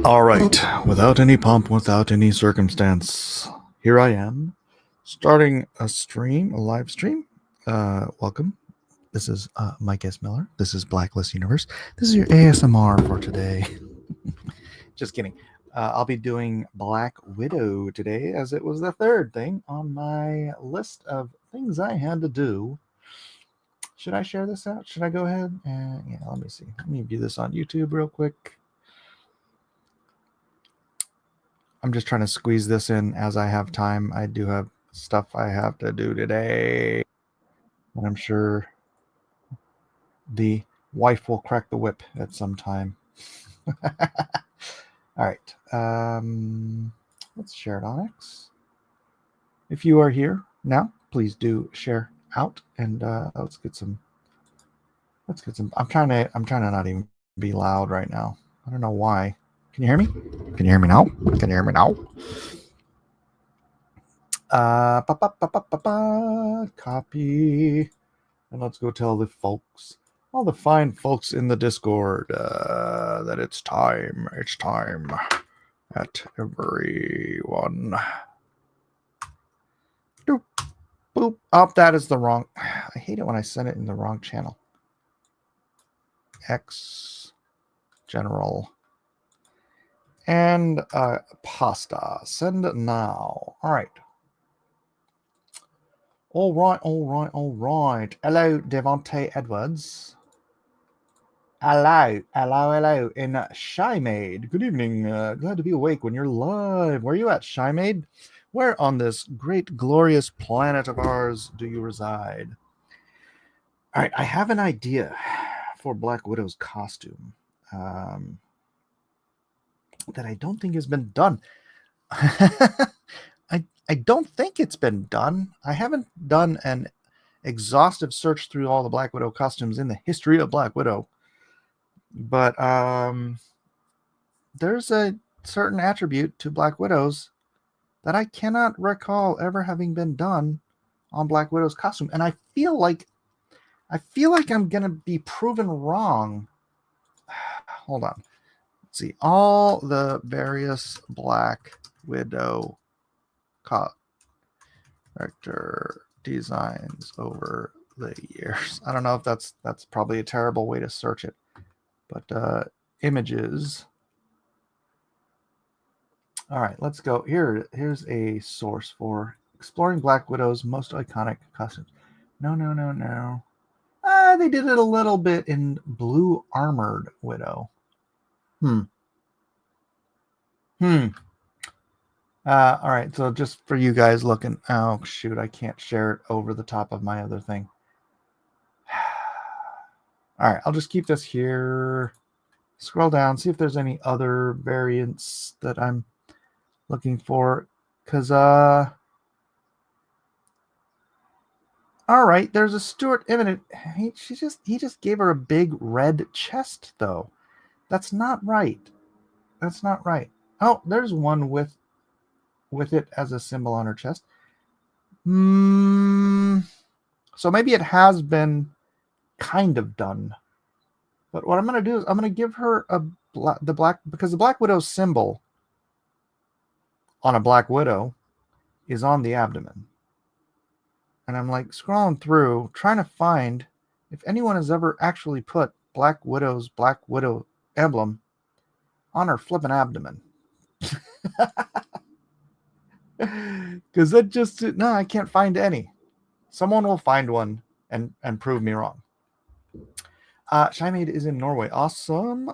All right, without any pomp, without any circumstance, here I am, starting a live stream. Welcome. This is Mike S. Miller. This is Blacklist Universe. This is your ASMR for today. Just kidding. I'll be doing Black Widow today, as it was the third thing on my list of things I had to do. Should I share this out? Should I go ahead? Yeah, let me see. Let me view this on YouTube real quick. I'm just trying to squeeze this in as I have time. I do have stuff I have to do today. And I'm sure the wife will crack the whip at some time. All right. Let's share it on X. If you are here now, please do share out and let's get some. I'm trying to not even be loud right now. I don't know why. Can you hear me? Can you hear me now? Can you hear me now? Copy. And let's go tell the folks, all the fine folks in the Discord, that it's time. It's time at everyone. Doop, boop. Oh, that is the wrong. I hate it when I send it in the wrong channel. X general and pasta. Send now. All right. All right. Hello, Devontae Edwards. Hello. In Shy Maid. Good evening. Glad to be awake when you're live. Where are you at, Shy Maid? Where on this great, glorious planet of ours do you reside? All right, I have an idea for Black Widow's costume that I don't think has been done. I don't think it's been done. I haven't done an exhaustive search through all the Black Widow costumes in the history of Black Widow. But there's a certain attribute to Black Widows that I cannot recall ever having been done on Black Widow's costume. And I feel like I'm going to be proven wrong. Hold on. Let's see. All the various Black Widow character designs over the years. I don't know if that's probably a terrible way to search it, but images. All right, let's go. Here's a source for exploring Black Widow's most iconic costumes. No. They did it a little bit in Blue Armored Widow. All right, so just for you guys looking. Oh, shoot, I can't share it over the top of my other thing. All right, I'll just keep this here. Scroll down, see if there's any other variants that I'm looking for. Because, all right, there's a Stuart Imminent. He just gave her a big red chest, though. That's not right. Oh, there's one with it as a symbol on her chest. So maybe it has been kind of done. But what I'm going to do is I'm going to give her the Black, because the Black Widow symbol on a Black Widow is on the abdomen. And I'm like scrolling through, trying to find if anyone has ever actually put Black Widow's Black Widow emblem on her flippin' abdomen. Because that just, no, I can't find any. Someone will find one and prove me wrong. Shymaid is in Norway. Awesome.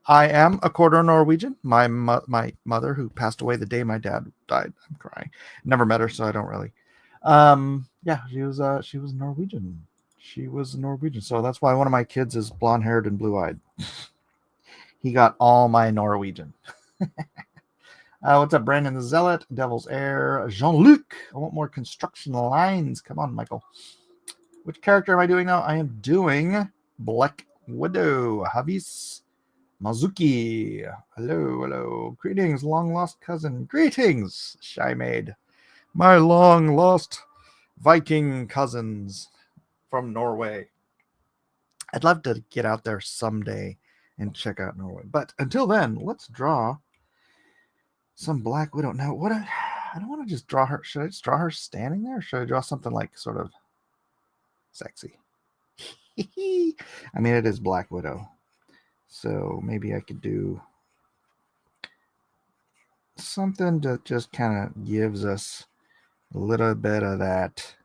I am a quarter Norwegian. My mother, who passed away the day my dad died, I'm crying. Never met her, so I don't really. Yeah, she was Norwegian. So that's why one of my kids is blonde-haired and blue-eyed. He got all my Norwegian. What's up, Brandon the Zealot, Devil's Heir, Jean-Luc? I want more construction lines. Come on, Michael. Which character am I doing now? I am doing Black Widow. Havis Mazuki. Hello. Greetings, long-lost cousin. Greetings, Shy Maid. My long-lost Viking cousins from Norway. I'd love to get out there someday and check out Norway. But until then, let's draw some Black Widow. Now, I don't want to just draw her. Should I just draw her standing there? Or should I draw something like sort of sexy? I mean, it is Black Widow. So maybe I could do something that just kind of gives us a little bit of that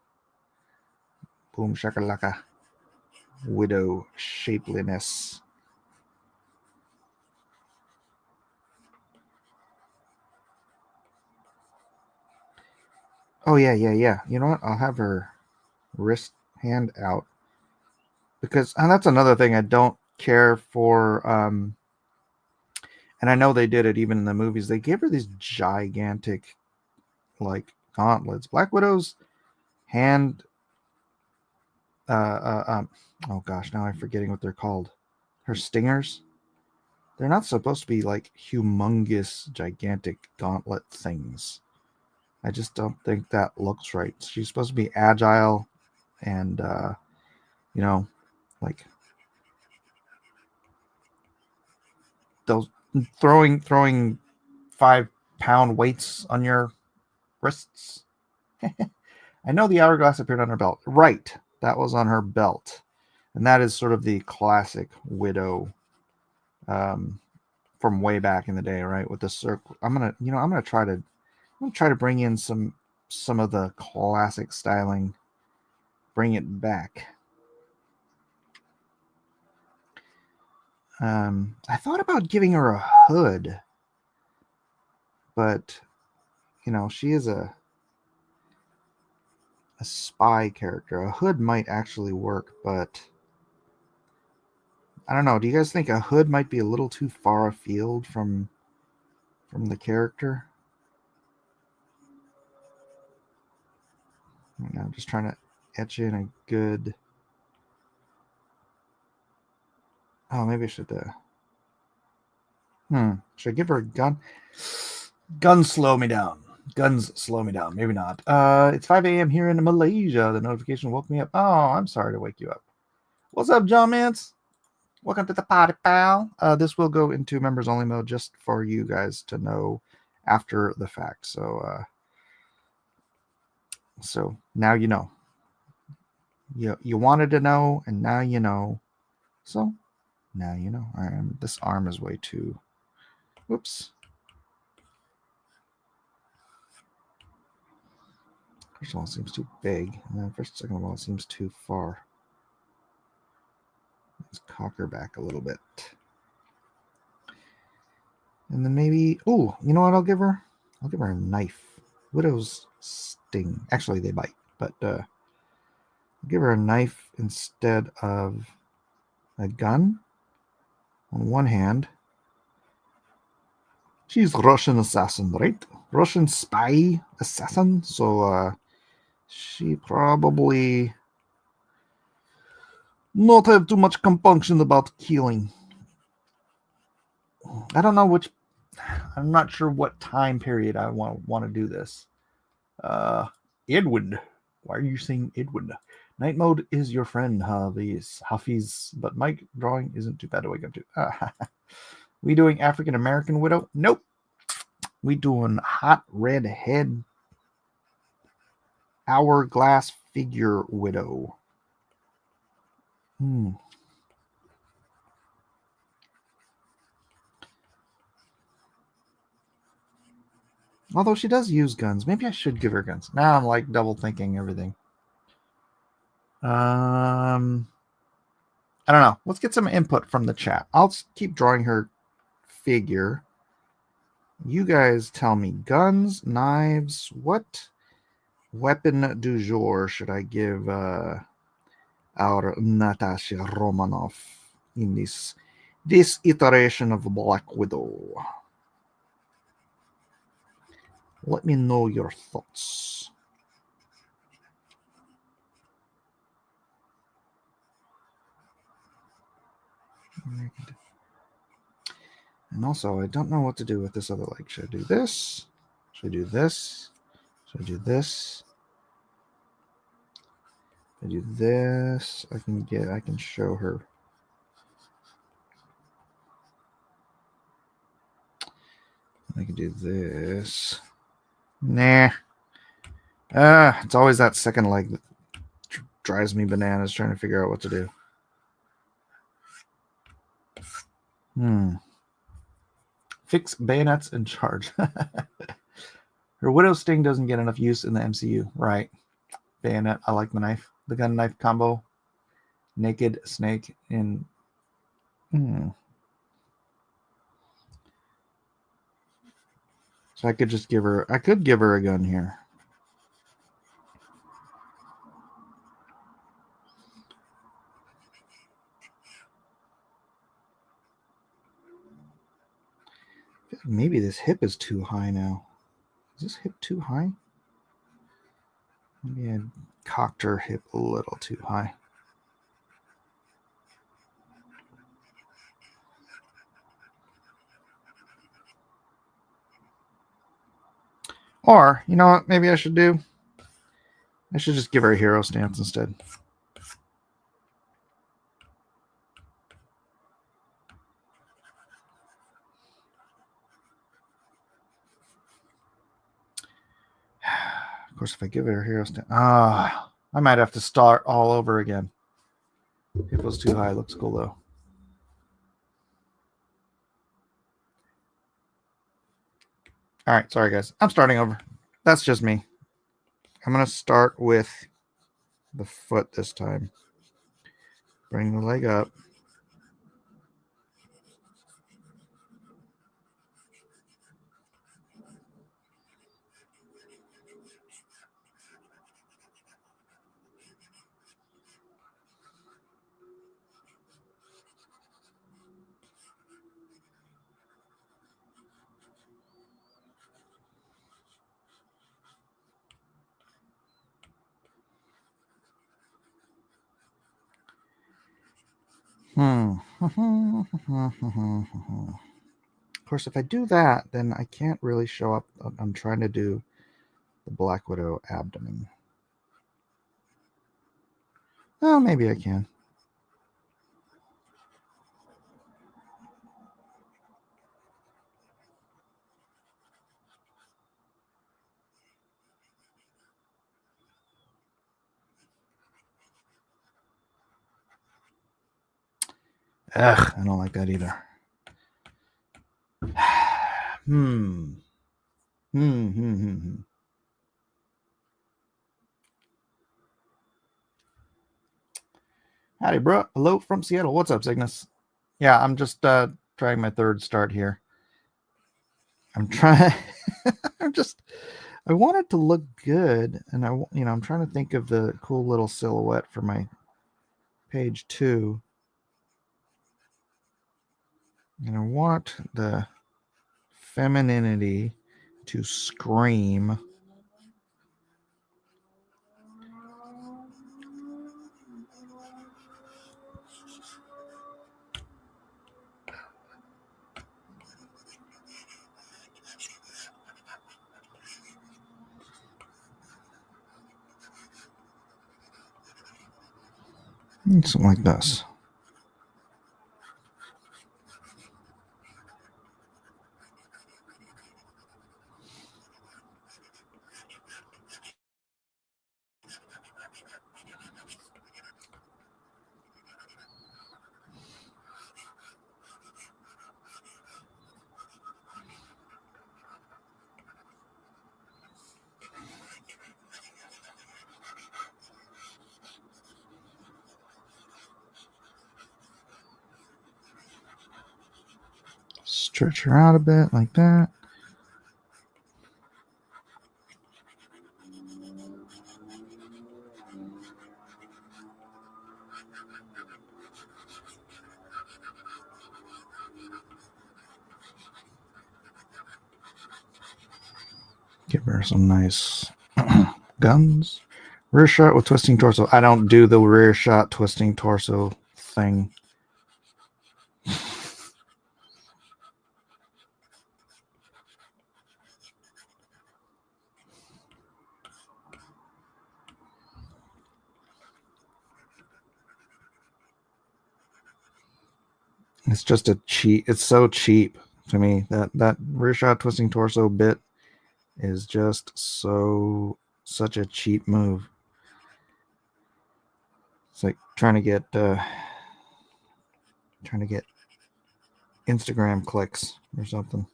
boom shakalaka widow shapeliness. Oh yeah. You know what? I'll have her wrist hand out because, and that's another thing I don't care for. And I know they did it even in the movies. They gave her these gigantic, like, gauntlets. Black Widow's hand. Uh, uh, um, oh gosh, now I'm forgetting what they're called. Her stingers. They're not supposed to be like humongous, gigantic gauntlet things. I just don't think that looks right. She's supposed to be agile and, you know, like those throwing 5-pound weights on your wrists. I know the hourglass appeared on her belt. Right. That was on her belt. And that is sort of the classic Widow from way back in the day, right? With the circle. I'm gonna try to bring in some of the classic styling. Bring it back. I thought about giving her a hood, but she is a spy character. A hood might actually work, but I don't know. Do you guys think a hood might be a little too far afield from the character? I'm just trying to etch in a good. Oh, maybe I should. Should I give her a gun? Guns slow me down. Guns slow me down. Maybe not. It's 5 a.m. here in Malaysia. The notification woke me up. Oh, I'm sorry to wake you up. What's up, John Mance? Welcome to the party, pal. This will go into members only mode just for you guys to know after the fact. So now you know. You wanted to know, and now you know. So now you know. This arm is way too. Whoops. First of all, it seems too big, and then second of all, it seems too far. Let's cock her back a little bit. And then maybe, oh, you know what I'll give her? I'll give her a knife. Widows sting. Actually, they bite, but I'll give her a knife instead of a gun. On one hand, she's Russian assassin, right? Russian spy assassin. So she probably not have too much compunction about killing. I don't know which. I'm not sure what time period I want to do this. Edwin, why are you saying Edwin? Night mode is your friend, Hafiz, but my drawing isn't too bad to wake up to. We doing African American widow? Nope. We doing hot red head hourglass figure widow. Although she does use guns. Maybe I should give her guns. Now I'm like double thinking everything. I don't know. Let's get some input from the chat. I'll keep drawing her figure. You guys tell me guns, knives, what weapon du jour should I give our Natasha Romanoff in this iteration of Black Widow? Let me know your thoughts. And also, I don't know what to do with this other leg. Should I do this? Should I do this? Should I do this? If I do this, I can show her. I can do this. Nah. It's always that second leg that drives me bananas trying to figure out what to do. Fix bayonets and charge. Her Widow Sting doesn't get enough use in the MCU. Right. Bayonet. I like the knife. The gun knife combo. Naked Snake in. So I could just give her. I could give her a gun here. Maybe this hip is too high now. Is this hip too high? Maybe I cocked her hip a little too high. Or, you know what, maybe I should do? I should just give her a hero stance instead. Of course, if I give her a hero stance... I might have to start all over again. Hip was too high. Looks cool, though. All right, sorry, guys. I'm starting over. That's just me. I'm going to start with the foot this time. Bring the leg up. Of course, if I do that, then I can't really show up. I'm trying to do the Black Widow abdomen. Oh, maybe I can. Ugh, I don't like that either. Howdy, bro. Hello from Seattle. What's up, Cygnus? Yeah, I'm just trying my third start here. I'm trying. I want it to look good, and I'm trying to think of the cool little silhouette for my page 2. And I want the femininity to scream. Something like this. Stretch her out a bit like that. Give her some nice guns. Rear shot with twisting torso. I don't do the rear shot twisting torso thing. It's just a cheap. It's so cheap. to me. That rear shot twisting torso bit is just such a cheap move. It's like trying to get Instagram clicks or something.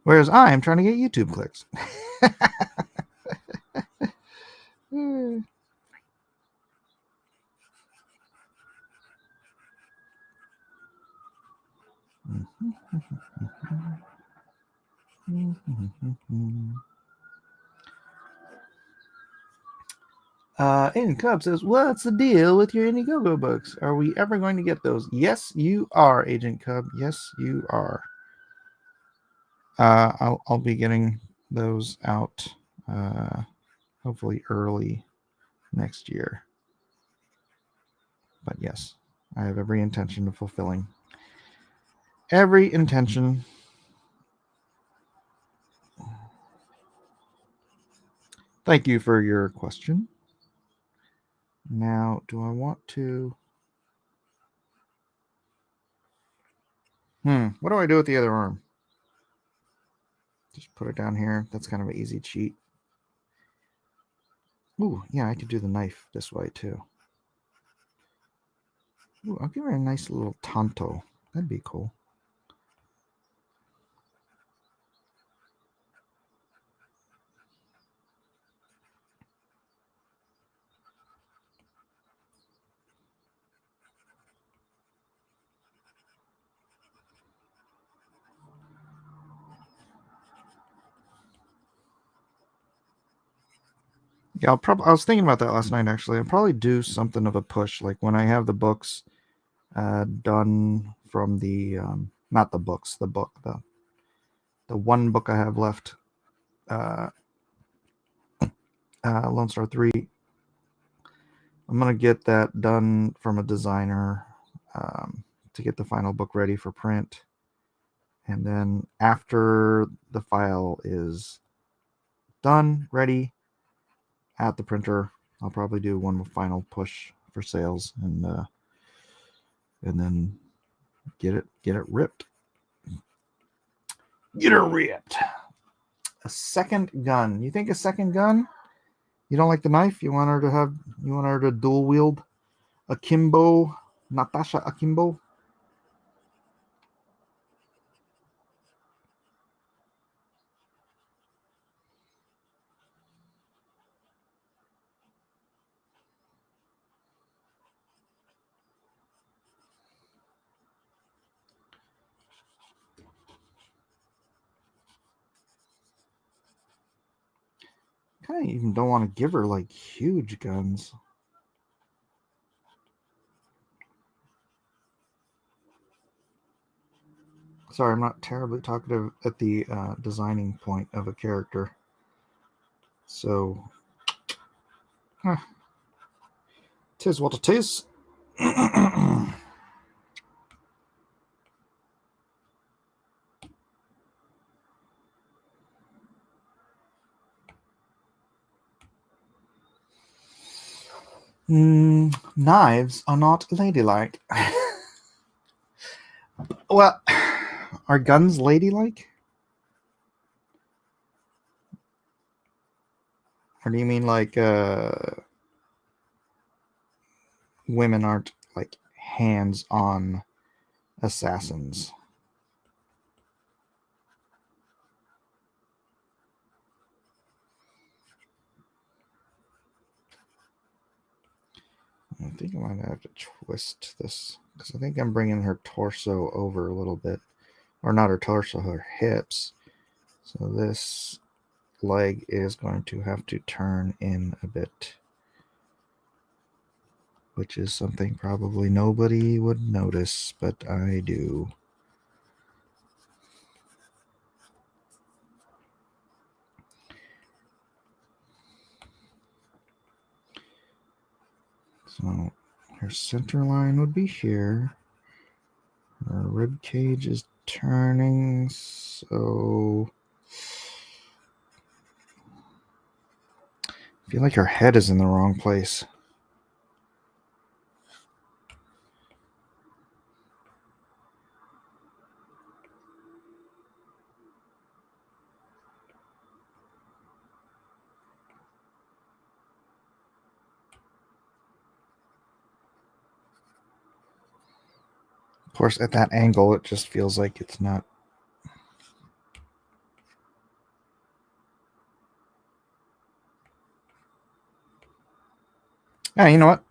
Whereas I am trying to get YouTube clicks. Aiden Cub says, "What's the deal with your Indiegogo books? Are we ever going to get those?" Yes, you are, Agent Cub. Yes, you are. I'll be getting those out hopefully early next year. But yes, I have every intention of fulfilling. Every intention. Thank you for your question. Now, do I want to... what do I do with the other arm? Just put it down here. That's kind of an easy cheat. Ooh, yeah, I could do the knife this way too. Ooh, I'll give her a nice little tanto. That'd be cool. Yeah, I was thinking about that last night, actually. I'll probably do something of a push, like when I have the books done from the... not the books, the book. The one book I have left, Lone Star 3. I'm going to get that done from a designer to get the final book ready for print. And then after the file is done, ready at the printer, I'll probably do one final push for sales and then get it ripped. Get her ripped. A second gun. You think a second gun? You don't like the knife? You want her to dual wield Akimbo, Natasha Akimbo? Kind of even don't want to give her like huge guns. Sorry, I'm not terribly talkative at the designing point of a character. So, tis what it is. Knives are not ladylike. Well, are guns ladylike? Or do you mean like women aren't like hands-on assassins? I think I might have to twist this because I think I'm bringing her torso over a little bit. Or not her torso, her hips. So this leg is going to have to turn in a bit, which is something probably nobody would notice, but I do. So her center line would be here. Her rib cage is turning, so I feel like her head is in the wrong place. course, at that angle, it just feels like it's not. Yeah, you know what?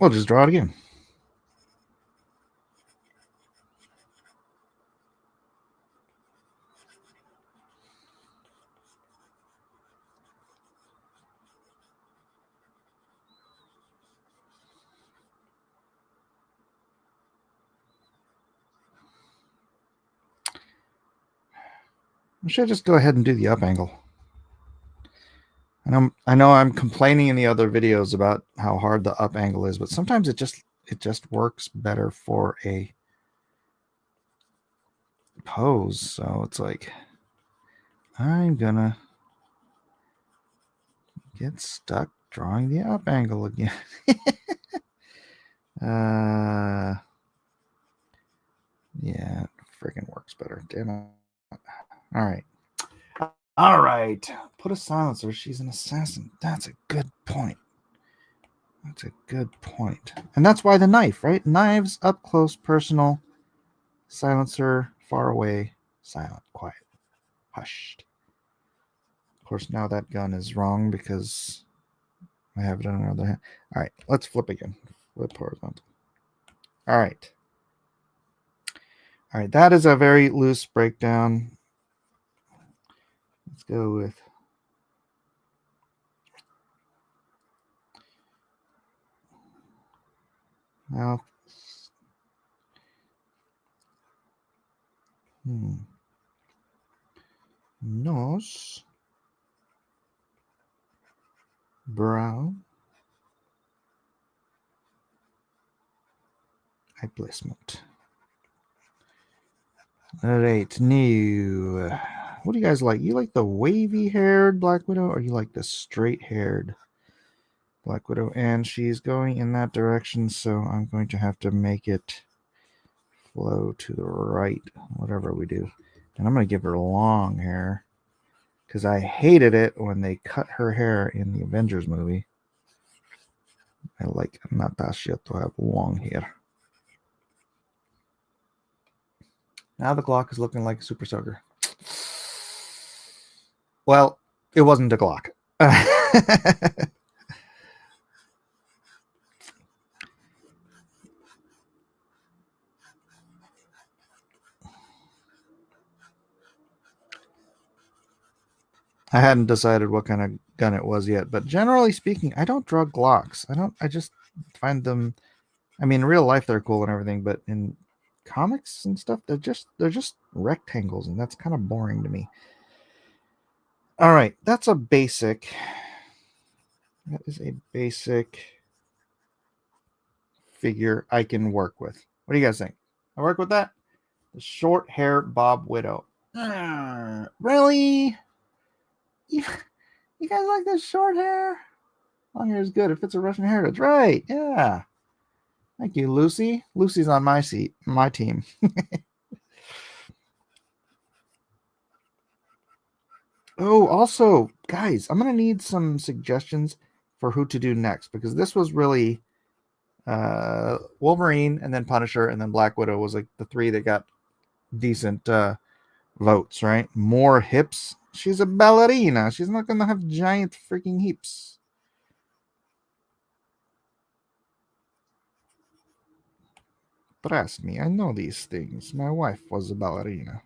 We'll just draw it again. I should just go ahead and do the up angle. I know I'm complaining in the other videos about how hard the up angle is, but sometimes it just works better for a pose. So it's like I'm gonna get stuck drawing the up angle again. Yeah, it freaking works better. Damn it. All right. All right. Put a silencer. She's an assassin. That's a good point. That's a good point. And that's why the knife, right? Knives, up close, personal. Silencer, far away, silent, quiet, hushed. Of course, now that gun is wrong because I have it on another hand. All right, let's flip again. Flip horizontal. All right. All right, that is a very loose breakdown. Let's go with mouth. Nose. Brow. Eye placement. All right, new. What do you guys like? You like the wavy-haired Black Widow, or you like the straight-haired Black Widow? And she's going in that direction, so I'm going to have to make it flow to the right, whatever we do. And I'm going to give her long hair, because I hated it when they cut her hair in the Avengers movie. I like Natasha to have long hair. Now the Glock is looking like a Super Soaker. Well, it wasn't a Glock. I hadn't decided what kind of gun it was yet, but generally speaking, I don't draw Glocks. I just find them, I mean, in real life they're cool and everything, but in comics and stuff, they're just rectangles, and that's kind of boring to me. All right, that's a basic. That is a basic figure I can work with. What do you guys think? I work with that? The short hair Bob Widow. Really? You guys like this short hair? Long hair is good if it's a Russian heritage. Right, yeah. Thank you, Lucy. Lucy's on my team. Oh, also, guys, I'm going to need some suggestions for who to do next, because this was really Wolverine and then Punisher and then Black Widow was like the three that got decent votes, right? More hips. She's a ballerina. She's not going to have giant freaking hips. Trust me, I know these things. My wife was a ballerina.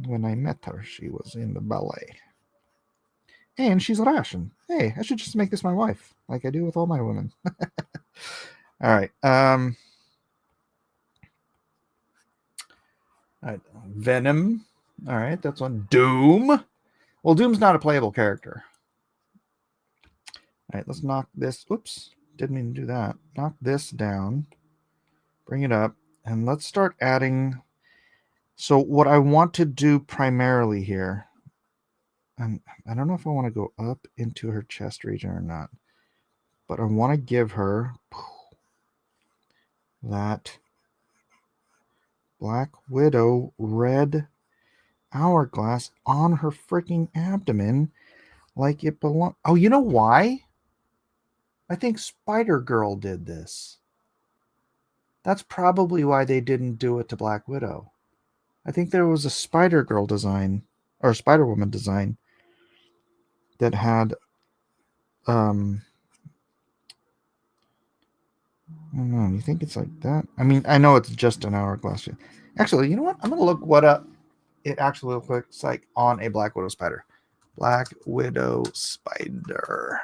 When I met her, she was in the ballet. And she's Russian. Hey, I should just make this my wife, like I do with all my women. All right. All right. Venom. All right, that's one. Doom. Well, Doom's not a playable character. All right, let's knock this. Oops, didn't mean to do that. Knock this down. Bring it up, and let's start adding. So what I want to do primarily here, and I don't know if I want to go up into her chest region or not, but I want to give her that Black Widow red hourglass on her freaking abdomen like it belongs. Oh, you know why? I think Spider-Girl did this. That's probably why they didn't do it to Black Widow. I think there was a Spider-Girl design or Spider-Woman design that had I don't know. You think it's like that? I mean, I know it's just an hourglass. Actually, you know what? I'm gonna look what it actually looks like on a Black Widow spider. Black Widow spider.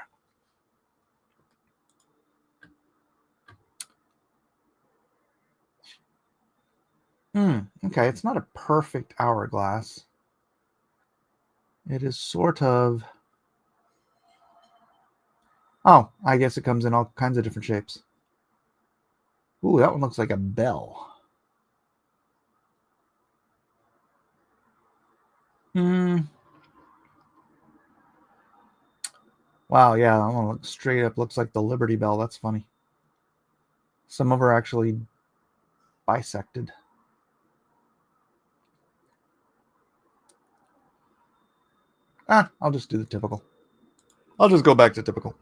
Okay, it's not a perfect hourglass. It is sort of. Oh, I guess it comes in all kinds of different shapes. Ooh, that one looks like a bell. Hmm. Wow, yeah, that one looks straight up looks like the Liberty Bell. That's funny. Some of them are actually bisected. I'll just do the typical. I'll just go back to typical.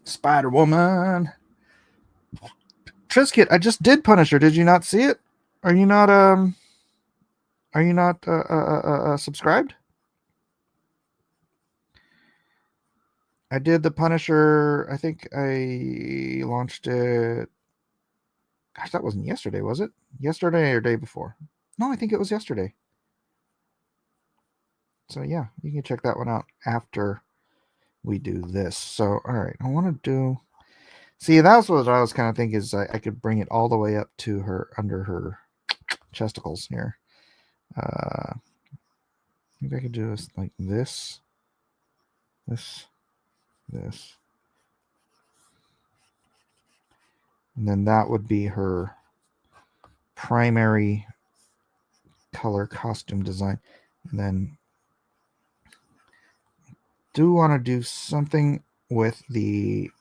Spider Woman. Triscuit, I just did Punisher. Did you not see it? Are you not subscribed? I did the Punisher. I think I launched it. Gosh, that wasn't yesterday, was it? Yesterday or day before? No, I think it was yesterday. So yeah, you can check that one out after we do this. So all right, I want to do. See, that's what I was kind of thinking is I could bring it all the way up to her under her chesticles here. Maybe I could do this like this, this, this. And then that would be her primary color costume design. And then do want to do something with the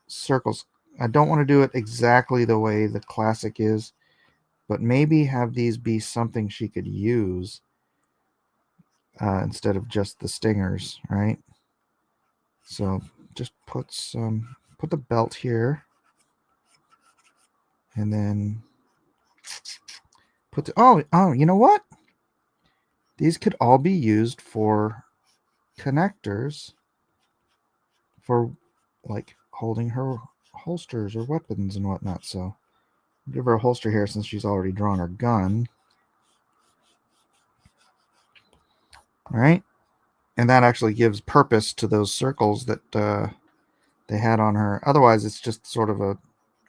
circles. I don't want to do it exactly the way the classic is, but maybe have these be something she could use instead of just the stingers, right? So just put the belt here, and then put the, oh, you know what? These could all be used for connectors for like holding her holsters or weapons and whatnot. So I'll give her a holster here since she's already drawn her gun. All right. And that actually gives purpose to those circles that they had on her. Otherwise, it's just sort of a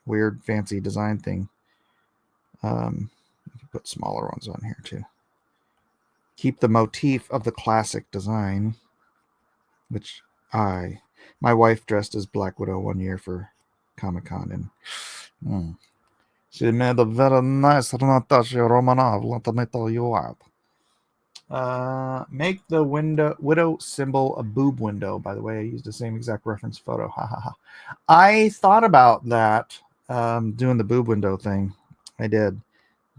weird, fancy design thing. You can put smaller ones on here too. Keep the motif of the classic design, which my wife dressed as Black Widow one year for Comic-Con, and she made a very nice Natasha Romanov, let me tell you what. Make the widow symbol a boob window. By the way, I used the same exact reference photo. Ha ha ha. I thought about that, doing the boob window thing. I did,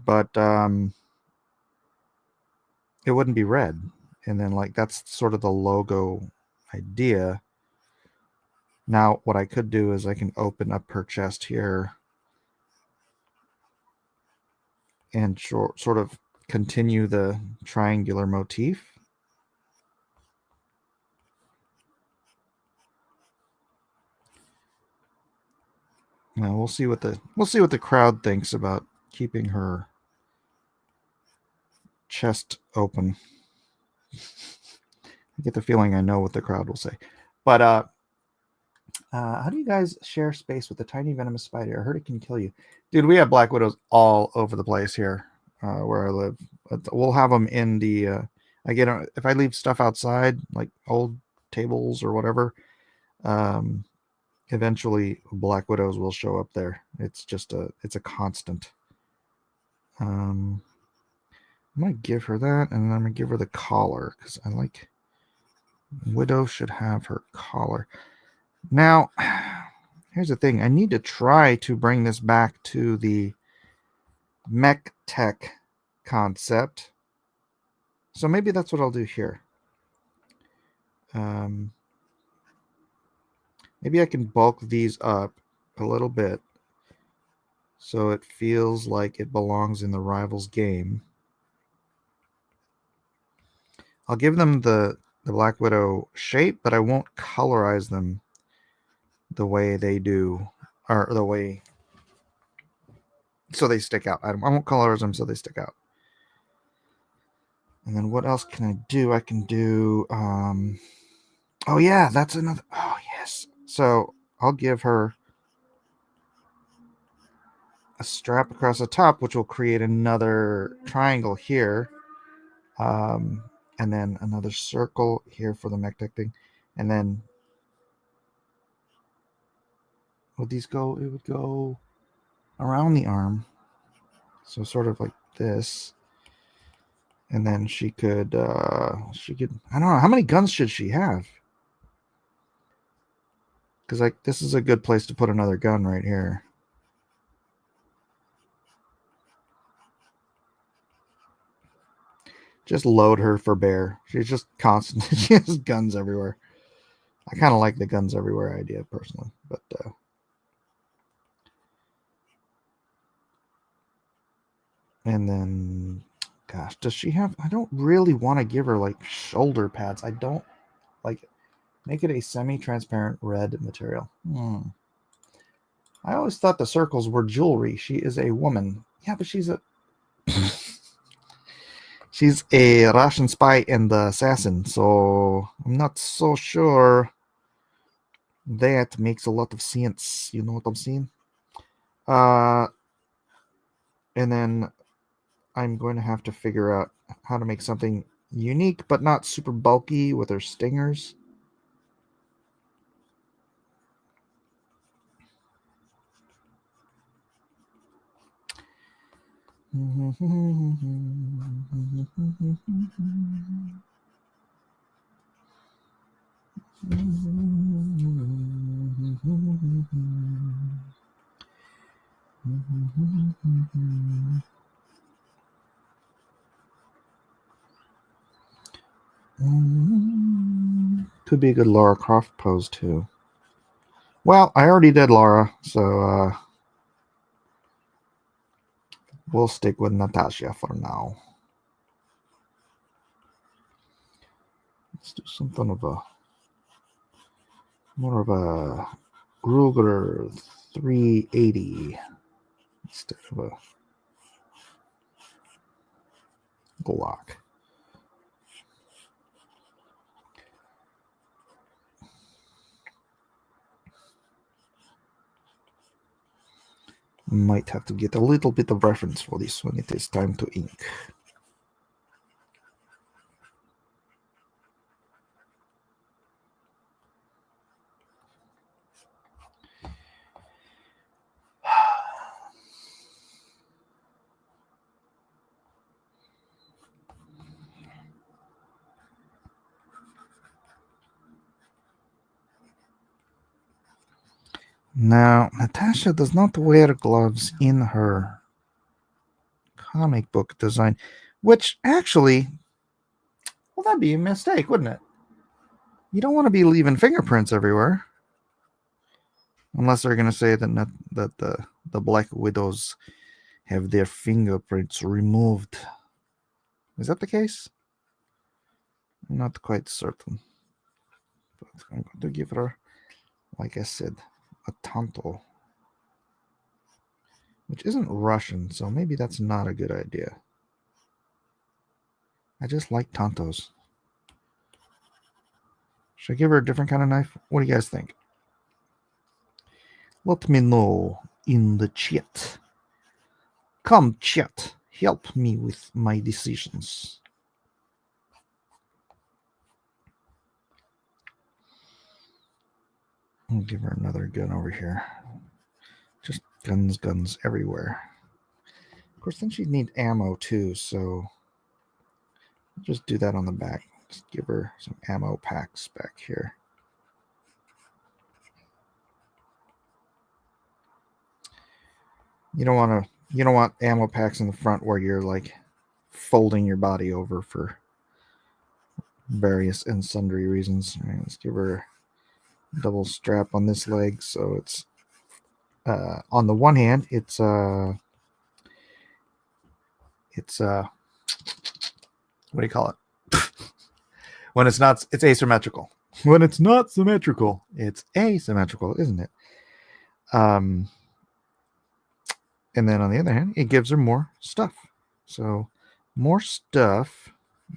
but it wouldn't be red. And then like that's sort of the logo idea. Now what I could do is I can open up her chest here and sort of continue the triangular motif. Now we'll see what the crowd thinks about keeping her chest open. I get the feeling I know what the crowd will say. But how do you guys share space with a tiny venomous spider? I heard it can kill you. Dude, we have Black Widows all over the place here where I live. We'll have them in the I get if I leave stuff outside, like old tables or whatever, eventually Black Widows will show up there. It's just it's a constant. I'm gonna give her that, and then I'm gonna give her the collar because I like Widow should have her collar. Now, here's the thing. I need to try to bring this back to the mech tech concept. So maybe that's what I'll do here. Maybe I can bulk these up a little bit so it feels like it belongs in the rival's game. I'll give them the Black Widow shape, but I won't colorize them the way they do, or the way so they stick out. I won't colorize them so they stick out. And then what else can I do? I can do, oh yeah, that's another, oh yes. So I'll give her a strap across the top, which will create another triangle here. And then another circle here for the mech tech thing. And then would these go? It would go around the arm. So sort of like this. And then she could, I don't know, how many guns should she have? Because like this is a good place to put another gun right here. Just load her for bear. She's just constant. She has guns everywhere. I kind of like the guns everywhere idea personally, but and then, gosh, does she have? I don't really want to give her like shoulder pads. I don't like it. Make it a semi-transparent red material. I always thought the circles were jewelry. She is a woman. Yeah, but she's a she's a Russian spy and the assassin. So I'm not so sure that makes a lot of sense. You know what I'm saying? And then I'm going to have to figure out how to make something unique, but not super bulky with her stingers. Could be a good Lara Croft pose too. Well, I already did Lara, so we'll stick with Natasha for now. Let's do something of a more of a Ruger 380 instead of a Glock. Might have to get a little bit of reference for this when it is time to ink. Now, Natasha does not wear gloves in her comic book design, which actually, well, that'd be a mistake, wouldn't it? You don't want to be leaving fingerprints everywhere, unless they're going to say that the Black Widows have their fingerprints removed. Is that the case? I'm not quite certain, but I'm going to give her, like I said, a tanto, which isn't Russian, so maybe that's not a good idea. I just like tantos. Should I give her a different kind of knife? What do you guys think? Let me know in the chat. Come, chat. Help me with my decisions. I'll give her another gun over here. Just guns everywhere. Of course, then she'd need ammo too, so I'll just do that on the back. Just give her some ammo packs back here. You don't want ammo packs in the front where you're like folding your body over for various and sundry reasons. All right, let's give her a double strap on this leg so it's on the one hand, it's what do you call it? When it's not, it's asymmetrical. When it's not symmetrical, it's asymmetrical, isn't it? And then on the other hand, it gives her more stuff. So more stuff.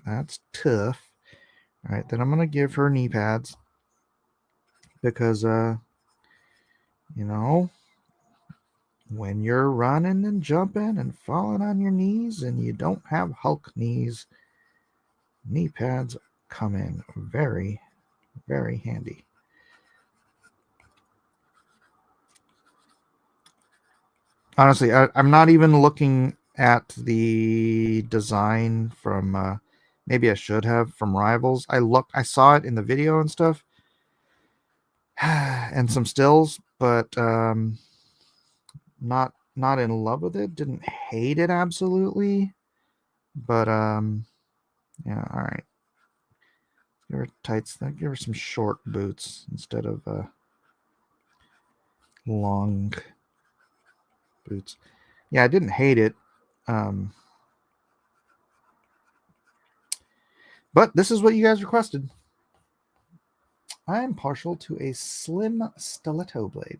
That's tough. All right, then I'm gonna give her knee pads because when you're running and jumping and falling on your knees and you don't have Hulk knees, knee pads come in very, very handy. Honestly, I'm not even looking at the design from maybe I should have from Rivals. I saw it in the video and stuff and some stills, but not in love with it. Didn't hate it absolutely, but yeah, all right. Give her tights. Give her some short boots instead of long boots. Yeah, I didn't hate it. But this is what you guys requested. I am partial to a slim stiletto blade.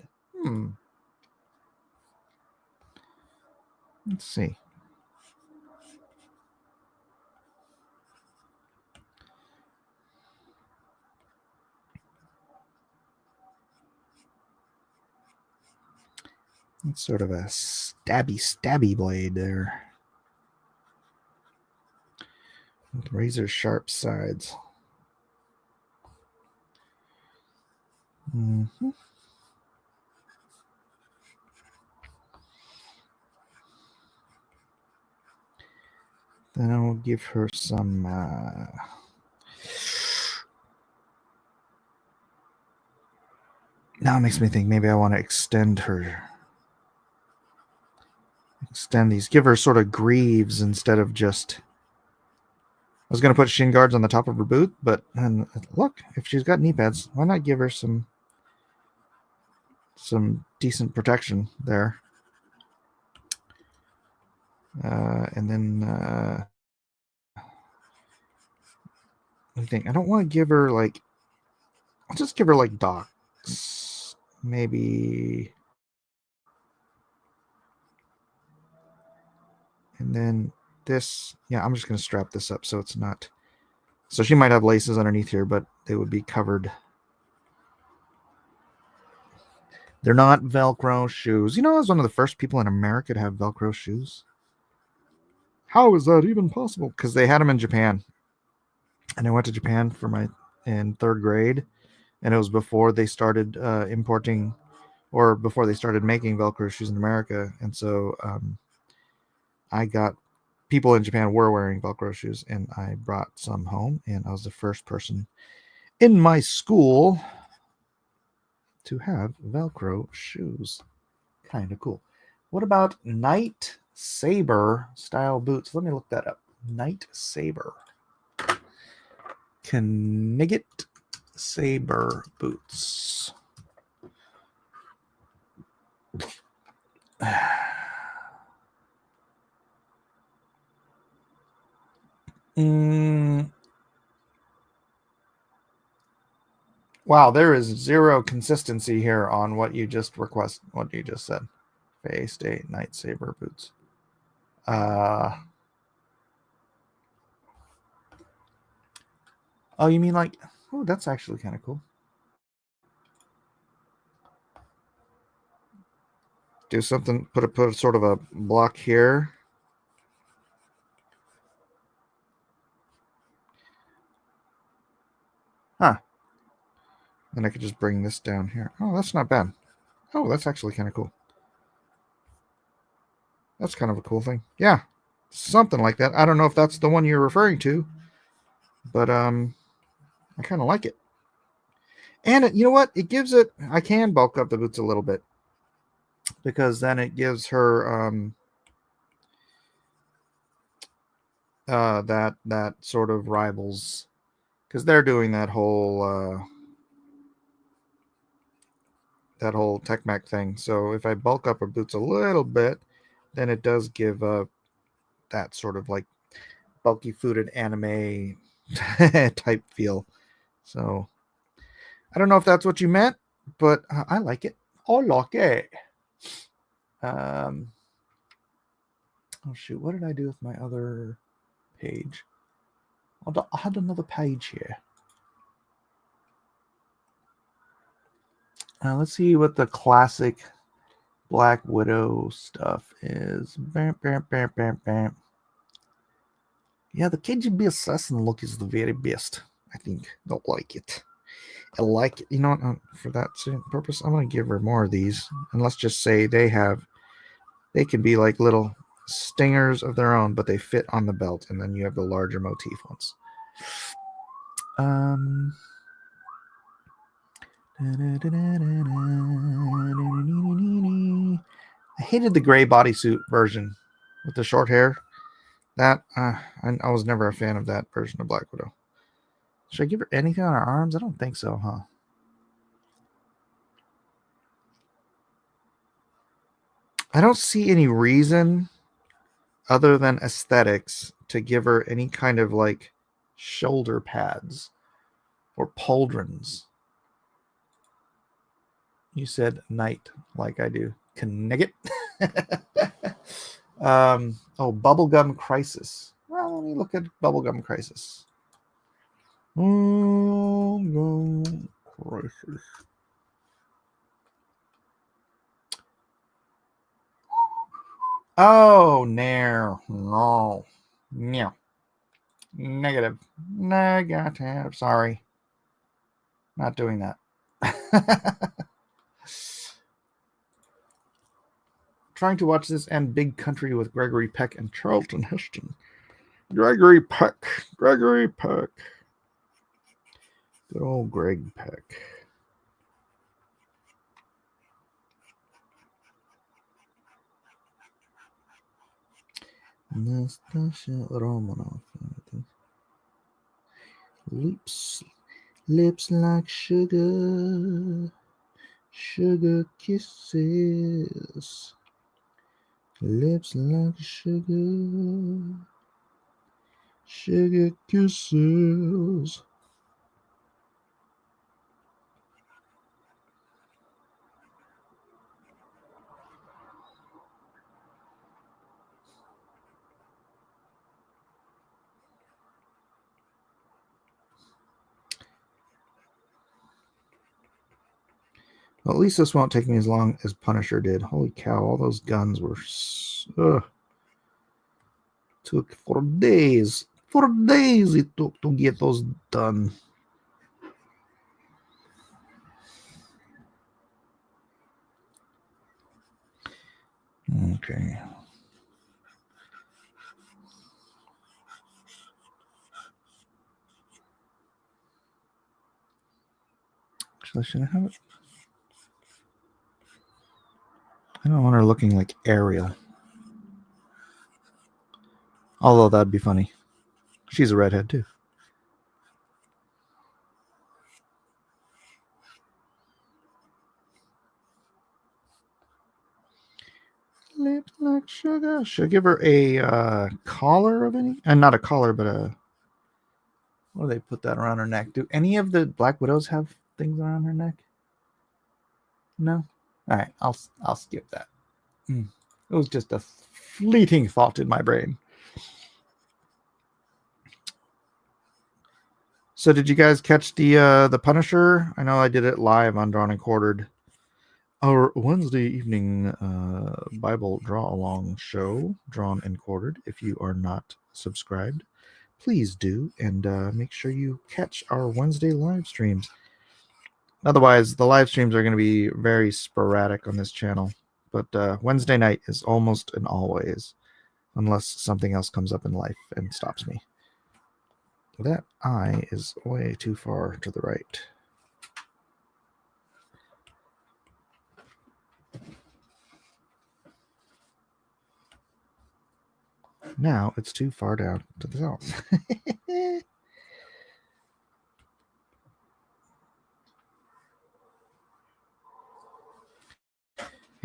Let's see. It's sort of a stabby blade there. With razor sharp sides. Mm-hmm. Then I'll give her some now it makes me think maybe I want to extend these, give her sort of greaves instead of just. I was going to put shin guards on the top of her boot, but and look, if she's got knee pads, why not give her some decent protection there? And then I think I don't want to give her like. I'll just give her like docks, maybe. And then this, yeah, I'm just going to strap this up so it's not. So she might have laces underneath here, but they would be covered. They're not Velcro shoes. You know, I was one of the first people in America to have Velcro shoes. How is that even possible? Because they had them in Japan. And I went to Japan in third grade. And it was before they started importing or before they started making Velcro shoes in America. And so I got people in Japan were wearing Velcro shoes, and I brought some home, and I was the first person in my school to have Velcro shoes. Kind of cool. What about Night Saber style boots? Let me look that up. Night Saber. Knigget Saber boots. Wow, there is zero consistency here on what you just said. Bay State Night Saber boots. Oh, you mean like? Oh, that's actually kind of cool. Do something. Put a sort of a block here. Huh. Then I could just bring this down here. Oh, that's not bad. Oh, that's actually kind of cool. That's kind of a cool thing. Yeah, something like that. I don't know if that's the one you're referring to, but I kind of like it. And you know what? It gives it. I can bulk up the boots a little bit because then it gives her that sort of Rivals, because they're doing that whole that whole Tech Mac thing. So if I bulk up her boots a little bit, then it does give that sort of like bulky footed anime type feel. So I don't know if that's what you meant, but I like it. I like it. Um, oh shoot, what did I do with my other page? I had another page here. Let's see what the classic Black Widow stuff is. Bam, bam, bam, bam, bam. Yeah, the KGB assassin look is the very best. I think they'll like it. I like it. You know what? For that purpose, I'm going to give her more of these. And let's just say they can be like little stingers of their own, but they fit on the belt. And then you have the larger motif ones. I hated the gray bodysuit version with the short hair. That I was never a fan of that version of Black Widow. Should I give her anything on her arms? I don't think so, huh? I don't see any reason other than aesthetics to give her any kind of like shoulder pads or pauldrons. You said night like I do. Connect it. Bubblegum Crisis. Well, let me look at Bubblegum Crisis. Bubblegum Crisis. Oh, no. No. Negative. Negative. Sorry. Not doing that. Trying to watch this and Big Country with Gregory Peck and Charlton Heston. Gregory Peck. Gregory Peck. Good old Greg Peck. Nastasha Romanoff. Lips like sugar. Sugar kisses. Lips like sugar. Sugar kisses. Well, at least this won't take me as long as Punisher did. Holy cow, all those guns were... took 4 days. 4 days it took to get those done. Okay. Actually, should I have it? I don't want her looking like Ariel. Although that'd be funny. She's a redhead too. Lips like sugar. Should I give her a collar of any? And not a collar, but a... What do they put that around her neck? Do any of the Black Widows have things around her neck? No? All right, I'll skip that. It was just a fleeting thought in my brain. So did you guys catch the Punisher? I know I did it live on Drawn and Quartered. Our Wednesday evening Bible draw along show, Drawn and Quartered. If you are not subscribed, please do, and make sure you catch our Wednesday live streams. Otherwise, the live streams are going to be very sporadic on this channel. But Wednesday night is almost an always, unless something else comes up in life and stops me. That eye is way too far to the right. Now it's too far down to the south.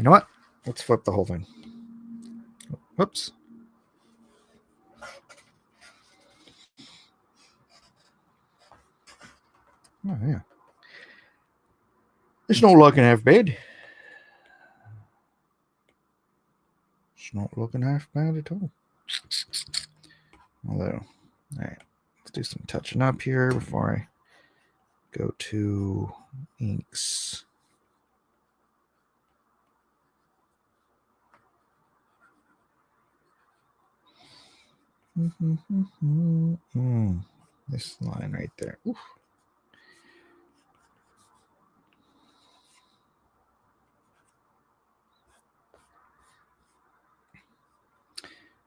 You know what? Let's flip the whole thing. Whoops. Oh, yeah. It's not looking half bad. It's not looking half bad at all. Although, all right, let's do some touching up here before I go to inks. This line right there. Oof.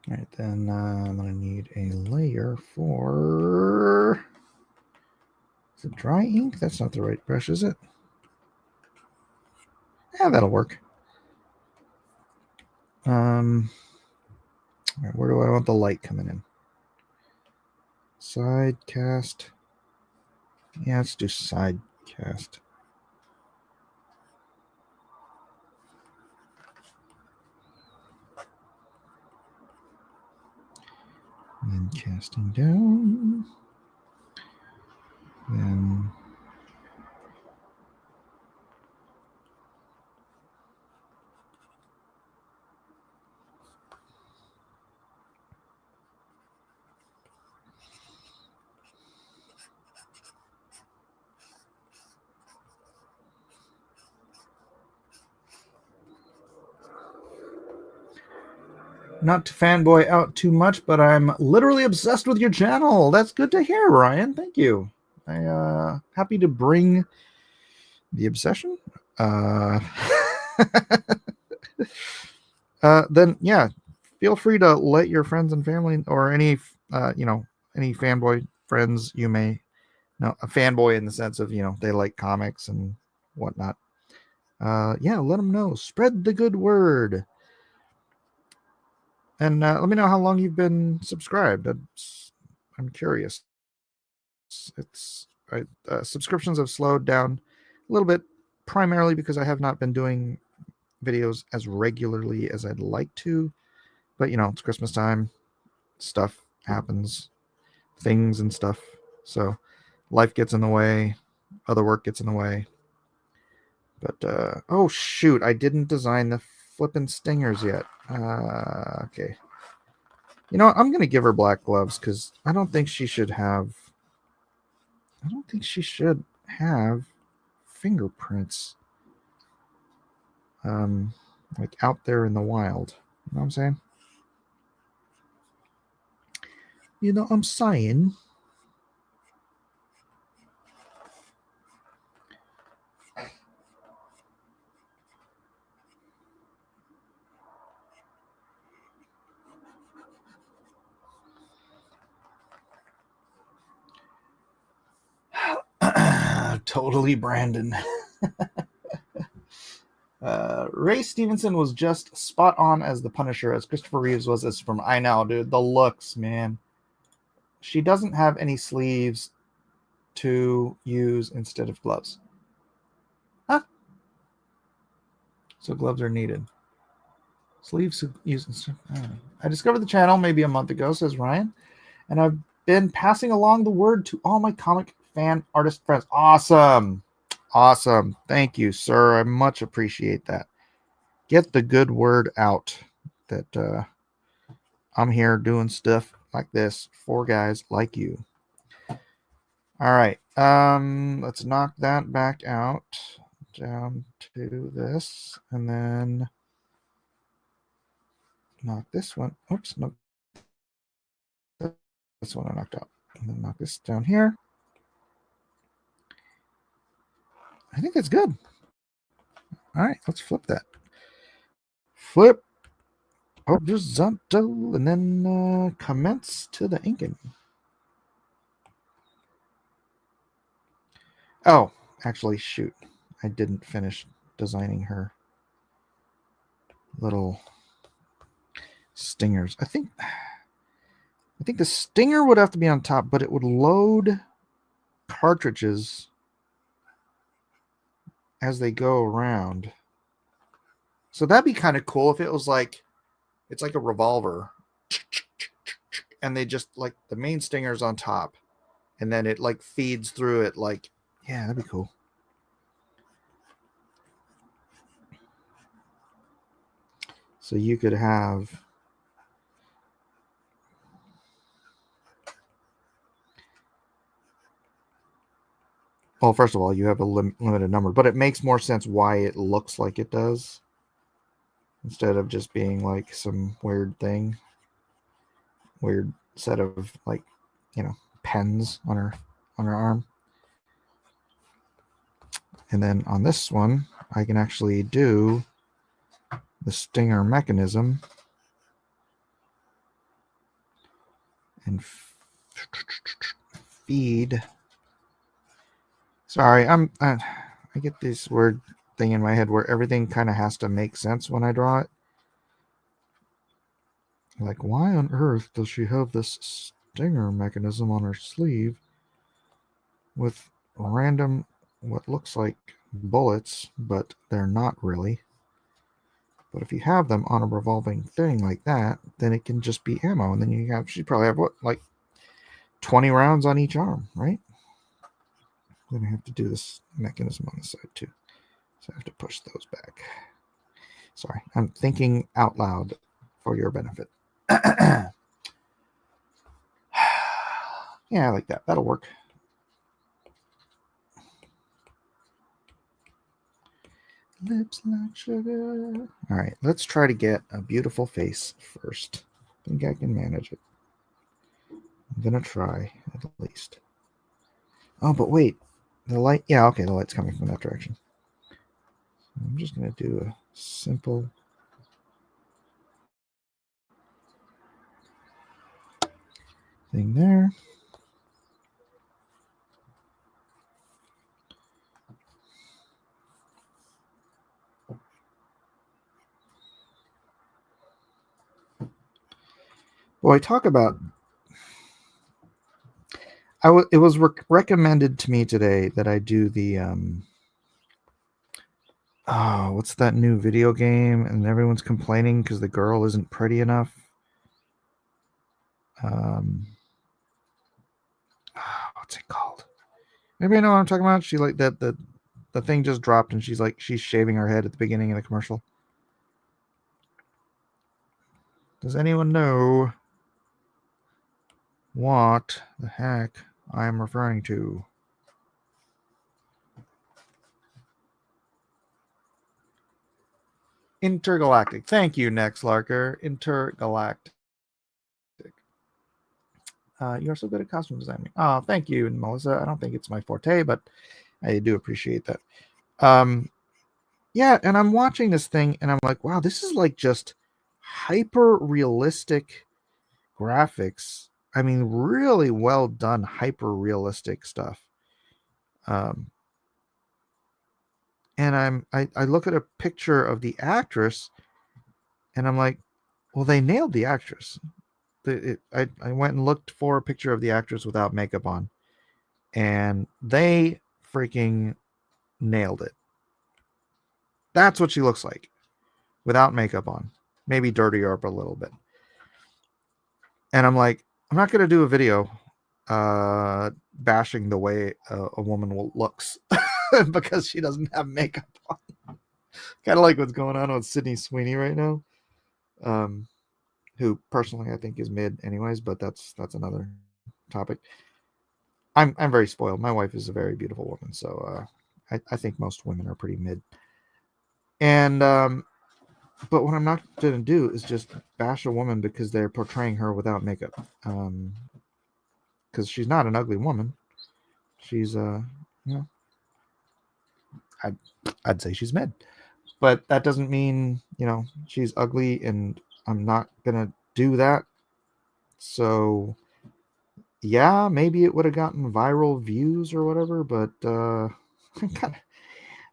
All right, then I'm going to need a layer for... Is it dry ink? That's not the right brush, is it? Yeah, that'll work. All right, where do I want the light coming in? Side cast. Yeah, let's do side cast. And then casting down. Then not to fanboy out too much, but I'm literally obsessed with your channel. That's good to hear, Ryan. Thank you. I happy to bring the obsession. Then yeah, feel free to let your friends and family or any any fanboy friends you may know, a fanboy in the sense of they like comics and whatnot. Yeah, let them know. Spread the good word. And let me know how long you've been subscribed. I'm curious. Subscriptions have slowed down a little bit, primarily because I have not been doing videos as regularly as I'd like to. But it's Christmas time, stuff happens, things and stuff. So life gets in the way, other work gets in the way. But oh shoot, I didn't design the flippin' stingers yet. Okay. You know what? I'm gonna give her black gloves because I don't think she should have fingerprints like out there in the wild. You know what I'm saying? You know what I'm saying? Totally, Brandon. Ray Stevenson was just spot on as the Punisher, as Christopher Reeves was as from I Know, dude. The looks, man. She doesn't have any sleeves to use instead of gloves. Huh? So gloves are needed. Sleeves to use. I discovered the channel maybe a month ago, says Ryan, and I've been passing along the word to all my comic fan artist friends. Awesome. Thank you, sir. I much appreciate that. Get the good word out that I'm here doing stuff like this for guys like you. All right. Let's knock that back out down to this, and then knock this one. Oops, no. This one I knocked out. And then knock this down here. I think that's good. All right, let's flip that. Flip horizontal, and then commence to the inking. Oh, actually, shoot. I didn't finish designing her little stingers. I think the stinger would have to be on top, but it would load cartridges as they go around. So that'd be kind of cool if it was like, it's like a revolver, and they just like the main stinger's on top, and then it like feeds through it. Like, yeah, that'd be cool. So you could have, well, first of all, you have a limited number, but it makes more sense why it looks like it does instead of just being like some weird thing, weird set of like, pens on her arm. And then on this one, I can actually do the stinger mechanism and feed. Sorry, I get this weird thing in my head where everything kind of has to make sense when I draw it. Like, why on earth does she have this stinger mechanism on her sleeve with random, what looks like bullets, but they're not really? But if you have them on a revolving thing like that, then it can just be ammo. And then she'd probably have what, like 20 rounds on each arm, right? I'm going to have to do this mechanism on the side too. So I have to push those back. Sorry, I'm thinking out loud for your benefit. Yeah, I like that. That'll work. Lips like sugar. All right, let's try to get a beautiful face first. I think I can manage it. I'm going to try at least. Oh, but wait. The light. Yeah, okay, the light's coming from that direction. I'm just going to do a simple thing there. Boy, talk about. It was recommended to me today that I do the what's that new video game? And everyone's complaining because the girl isn't pretty enough. What's it called? Maybe I know what I'm talking about. She like that the thing just dropped and she's shaving her head at the beginning of the commercial. Does anyone know what the heck I am referring to? Intergalactic. Thank you, Nex Larker. Intergalactic. You're so good at costume designing. Oh, thank you, Melissa. I don't think it's my forte, but I do appreciate that. Yeah, and I'm watching this thing and I'm like, wow, this is like just hyper realistic graphics. I mean, really well done, hyper realistic stuff. And I look at a picture of the actress and I'm like, well, they nailed the actress. I went and looked for a picture of the actress without makeup on, and they freaking nailed it. That's what she looks like without makeup on, maybe dirtier up a little bit. And I'm like, I'm not going to do a video bashing the way a woman looks because she doesn't have makeup on. Kind of like what's going on with Sydney Sweeney right now, who personally I think is mid anyways, but that's another topic. I'm very spoiled. My wife is a very beautiful woman, so I think most women are pretty mid. And but what I'm not going to do is just bash a woman because they're portraying her without makeup. Because she's not an ugly woman. She's I'd say she's mid, but that doesn't mean she's ugly, and I'm not gonna do that. So yeah, maybe it would have gotten viral views or whatever, but a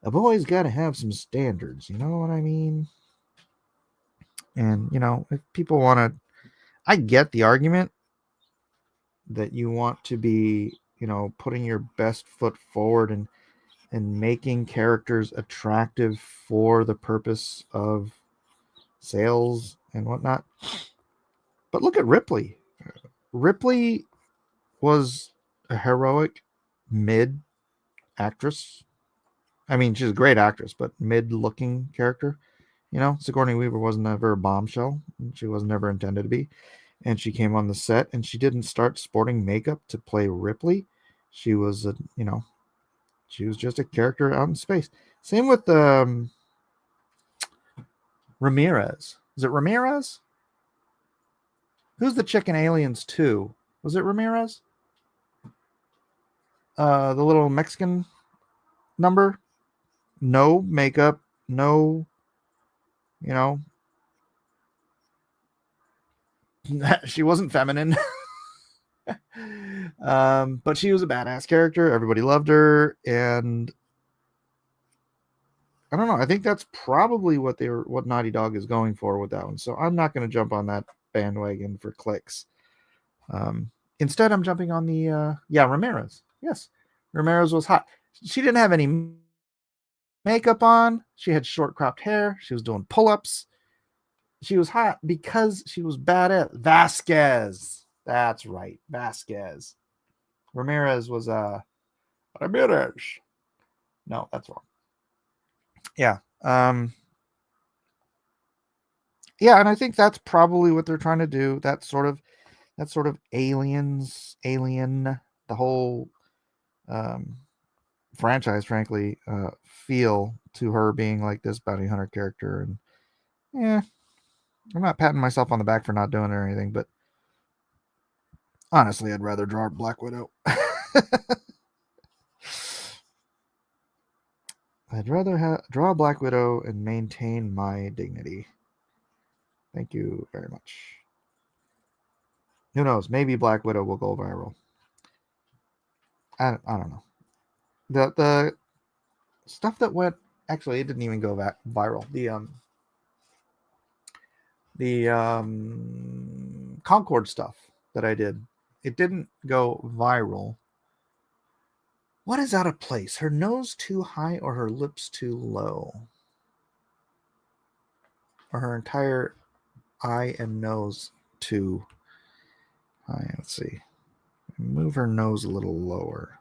boy's got to have some standards, you know what I mean? And if people want to, I get the argument that you want to be putting your best foot forward and and making characters attractive for the purpose of sales and whatnot. But look at Ripley. Ripley was a heroic mid actress. I mean, she's a great actress, but mid looking character. You know, Sigourney Weaver wasn't ever a bombshell. She was never intended to be. And she came on the set and she didn't start sporting makeup to play Ripley. She was a, you know, she was just a character out in space. Same with Ramirez. Is it Ramirez? Who's the chick in Aliens 2? Was it Ramirez? The little Mexican number? No makeup, no, you know, she wasn't feminine. But she was a badass character. Everybody loved her, and I don't know. I think that's probably what Naughty Dog is going for with that one. So I'm not going to jump on that bandwagon for clicks. Instead, I'm jumping on the Ramirez. Yes, Ramirez was hot. She didn't have any makeup on. She had short cropped hair. She was doing pull-ups. She was hot because she was bad at Vasquez. That's right, Vasquez. Ramirez was Ramirez. No, that's wrong. Yeah. Yeah, and I think that's probably what they're trying to do. That sort of alien, the whole franchise, frankly, feel to her being like this bounty hunter character. And yeah, I'm not patting myself on the back for not doing it or anything, but honestly, I'd rather draw Black Widow. I'd rather draw Black Widow and maintain my dignity. Thank you very much. Who knows? Maybe Black Widow will go viral. I don't know. The stuff that went, actually, it didn't even go viral. The Concord stuff that I did, it didn't go viral. What is out of place? Her nose too high or her lips too low? Or her entire eye and nose too high? Let's see. Move her nose a little lower.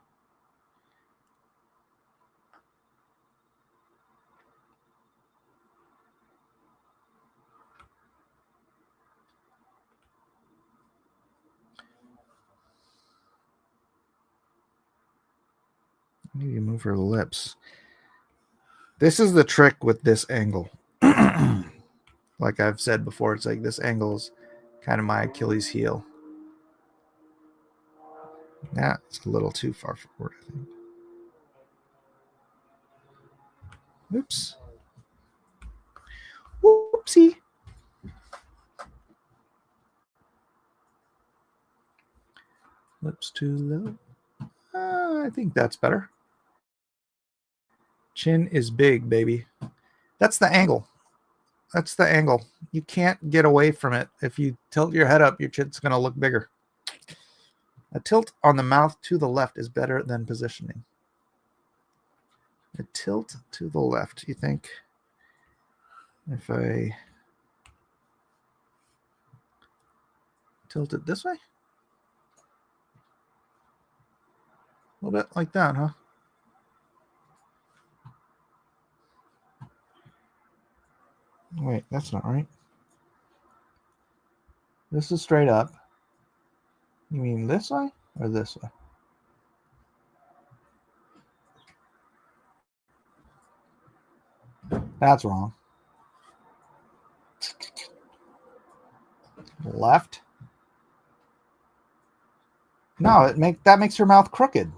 Maybe move her lips. This is the trick with this angle. Like I've said before, it's like this angle is kind of my Achilles heel. That's a little too far forward, I think. Oops. Whoopsie. Lips too low. I think that's better. Chin is big, baby. That's the angle. That's the angle. You can't get away from it. If you tilt your head up, your chin's going to look bigger. A tilt on the mouth to the left is better than positioning. A tilt to the left. You think if I tilt it this way? A little bit like that, huh? Wait, that's not right. This is straight up. You mean this way or this way? That's wrong. Left? No, that makes your mouth crooked.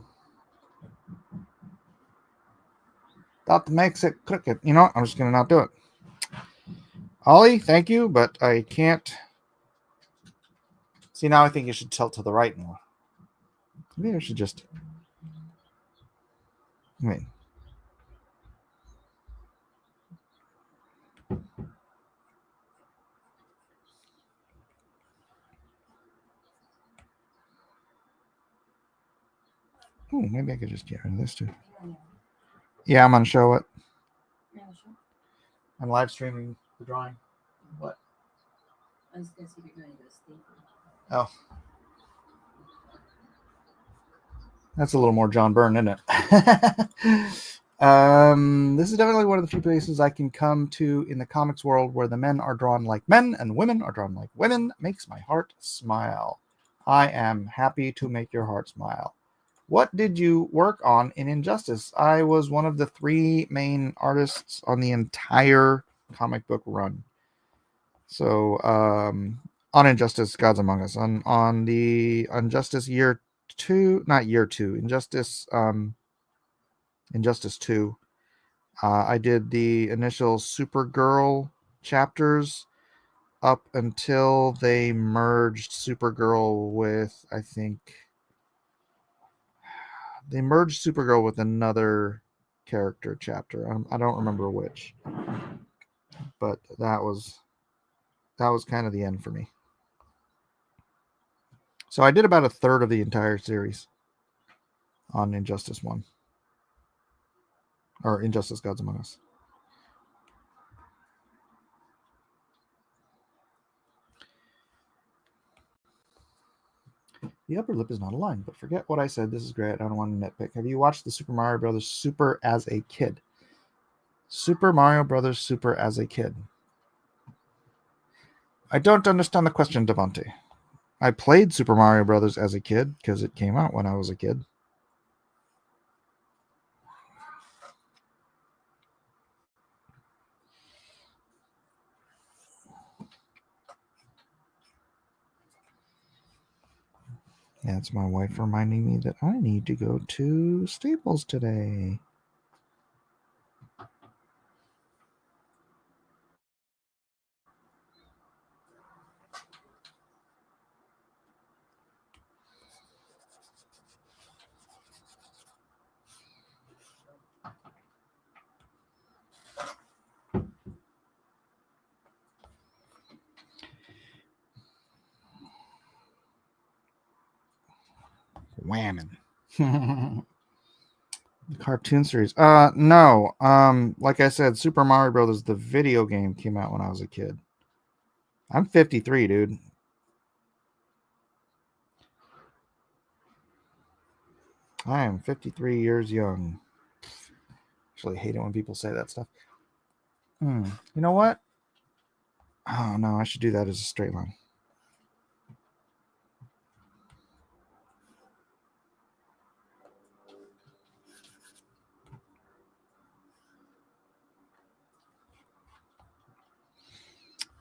That makes it crooked. You know what? I'm just gonna not do it. Ollie, thank you, but I can't. See, now I think you should tilt to the right more. Maybe I should just. Wait. Oh, maybe I could just get rid of this too. Yeah, I'm gonna show it. Yeah, sure. I'm live streaming the drawing. What? I was gonna see if you're going to go Staples. Oh, that's a little more John Byrne, isn't it? This is definitely one of the few places I can come to in the comics world where the men are drawn like men and women are drawn like women. Makes my heart smile. I am happy to make your heart smile. What did you work on in Injustice? I was one of the three main artists on the entire comic book run. So on Injustice, Gods Among Us, on the Injustice year two, not year two, Injustice 2. I did the initial Supergirl chapters up until they merged Supergirl with, I think, they merged Supergirl with another character chapter. I don't remember which, but that was kind of the end for me. So I did about a third of the entire series on Injustice 1 or Injustice Gods Among Us. The upper lip is not aligned, but forget what I said. This is great. I don't want to nitpick. Have you watched the Super Mario Brothers Super as a kid? Super Mario Brothers Super as a kid. I don't understand the question, Devante. I played Super Mario Brothers as a kid because it came out when I was a kid. That's my wife reminding me that I need to go to Staples today. Whammon. The cartoon series. No. Like I said, Super Mario Brothers, the video game, came out when I was a kid. I'm 53, dude. I am 53 years young. Actually, hate it when people say that stuff. You know what? Oh no, I should do that as a straight line.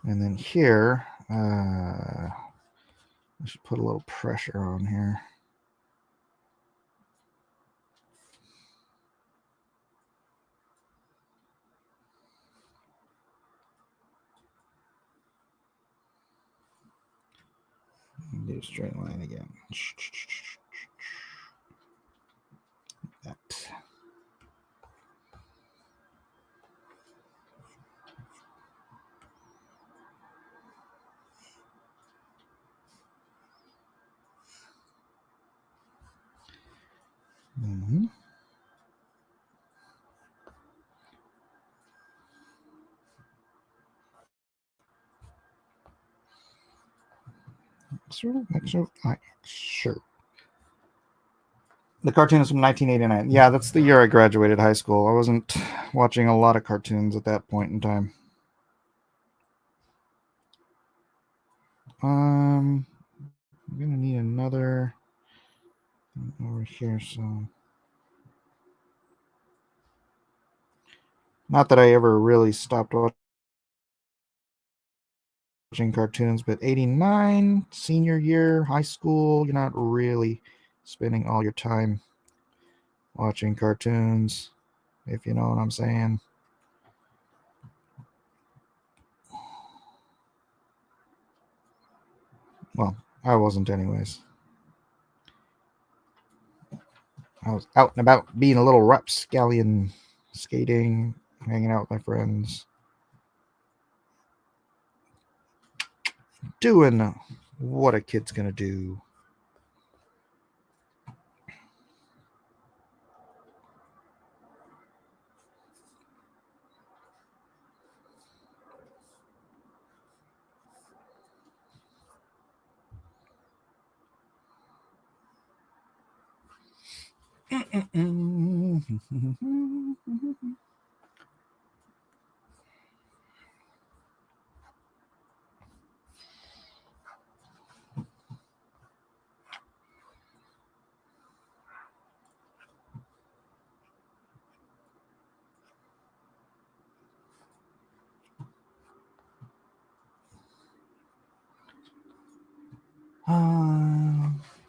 And then here, I should put a little pressure on here. Do a straight line again. That. Mm-hmm. Sure. The cartoon is from 1989. Yeah, that's the year I graduated high school. I wasn't watching a lot of cartoons at that point in time. I'm gonna need another over here. So, not that I ever really stopped watching cartoons, but 89, senior year, high school, you're not really spending all your time watching cartoons, if you know what I'm saying. Well, I wasn't, anyways. I was out and about being a little rapscallion, skating, hanging out with my friends, doing what a kid's gonna do.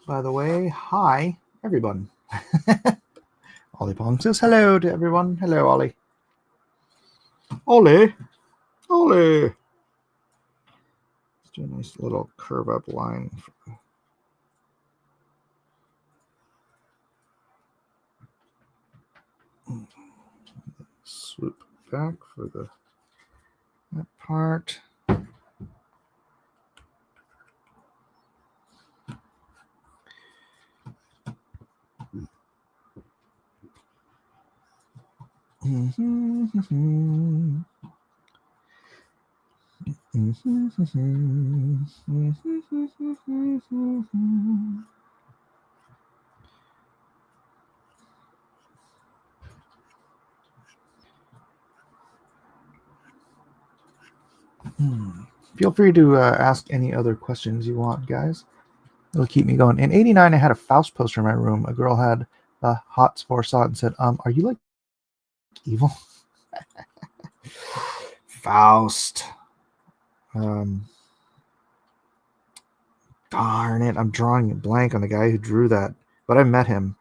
By the way, hi, everyone. Ollie Pong says hello to everyone. Hello, Ollie. Ollie. Ollie. Let's do a nice little curve up line. Swoop back for that part. Feel free to ask any other questions you want, guys. It'll keep me going. In '89, I had a Faust poster in my room. A girl had the hots for saw it and said, "Are you like evil?" Faust. Darn it, I'm drawing a blank on the guy who drew that, but I met him.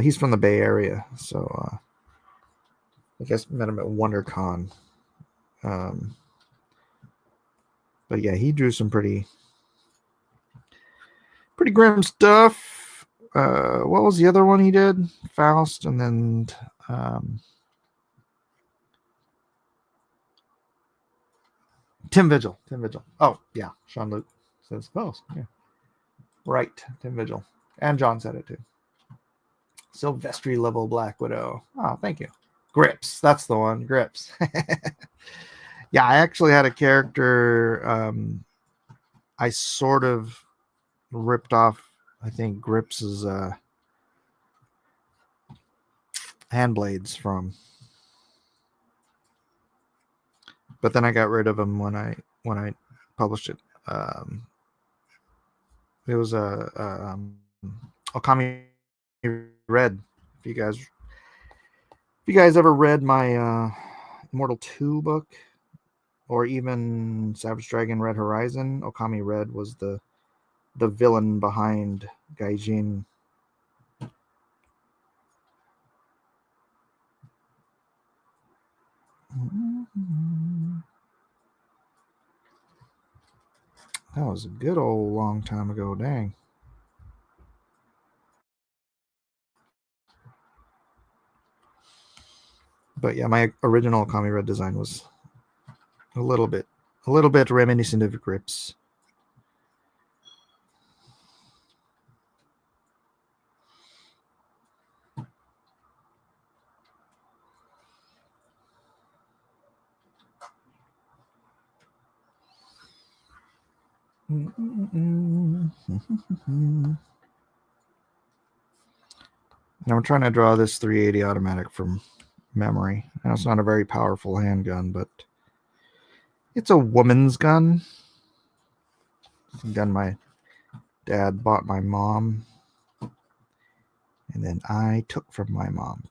He's from the Bay Area, so I guess met him at WonderCon. But yeah, he drew some pretty grim stuff. What was the other one he did? Faust, and then Tim Vigil. Oh yeah, Sean Luke says Faust. Yeah, right. Tim Vigil, and John said it too. Silvestri level Black Widow. Oh, thank you. Grips. That's the one. Grips. Yeah, I actually had a character. I sort of ripped off, I think, Grips's hand blades from, but then I got rid of them when I published it. It was a Okami Red. If you guys ever read my Immortal 2 book, or even Savage Dragon Red Horizon, Okami Red was the villain behind Gaijin. That was a good old long time ago, dang. But yeah, my original Okami Red design was a little bit reminiscent of Grips. Now I'm trying to draw this 380 automatic from memory. Now it's not a very powerful handgun, but it's a woman's gun. It's a gun my dad bought my mom, and then I took from my mom.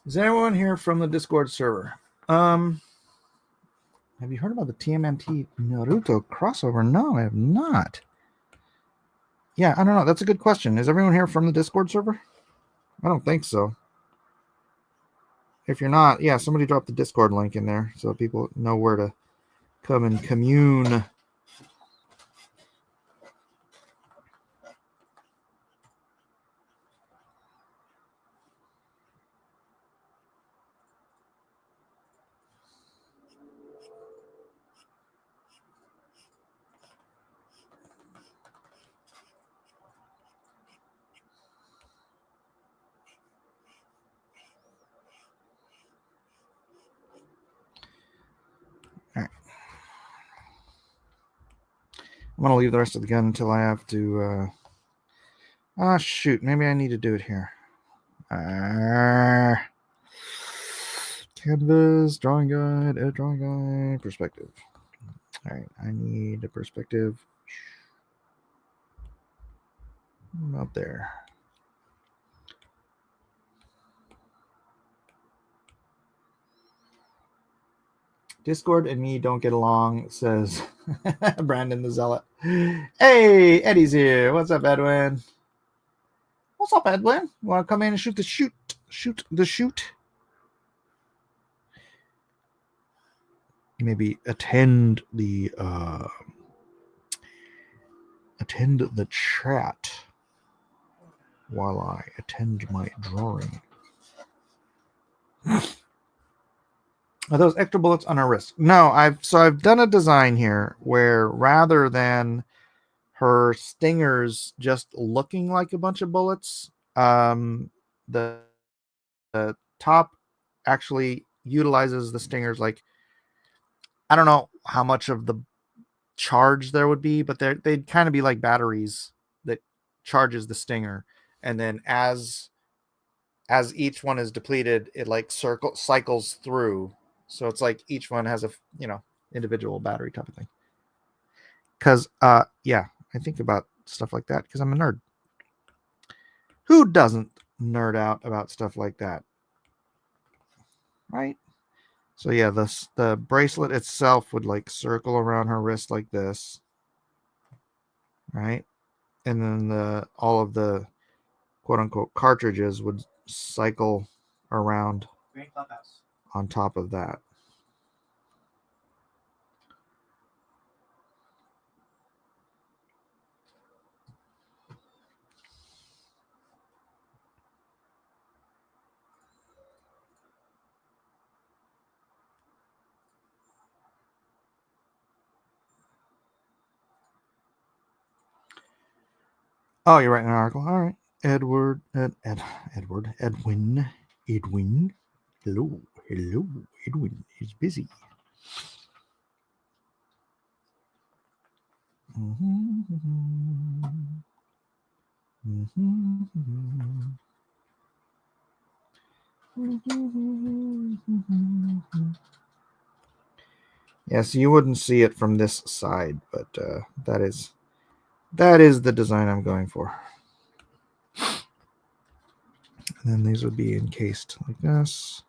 Is anyone here from the Discord server? Have you heard about the TMNT Naruto crossover? No, I have not. Yeah, I don't know. That's a good question. Is everyone here from the Discord server? I don't think so. If you're not, yeah, somebody drop the Discord link in there so people know where to come and commune. I'm gonna leave the rest of the gun until I have to. Shoot! Maybe I need to do it here. Canvas, drawing guide, edit drawing guide, perspective. All right, I need a perspective. Up there. Discord and me don't get along, says Brandon the Zealot. Hey, Eddie's here. What's up, Edwin? What's up, Edwin? Want to come in and shoot the shoot? Shoot the shoot? Maybe attend the chat while I attend my drawing. Are those extra bullets on her wrist? No, I've done a design here where rather than her stingers just looking like a bunch of bullets, the top actually utilizes the stingers. Like, I don't know how much of the charge there would be, but they'd kind of be like batteries that charges the stinger, and then as each one is depleted, it like cycles through. So it's like each one has a individual battery type of thing. Because yeah, I think about stuff like that because I'm a nerd. Who doesn't nerd out about stuff like that? Right? So yeah, the bracelet itself would like circle around her wrist like this. Right? And then all of the quote unquote cartridges would cycle around on top of that. Oh, you're writing an article. All right. Edwin. Hello. Edwin is busy. Yes, you wouldn't see it from this side, but that is the design I'm going for. And then these would be encased like this.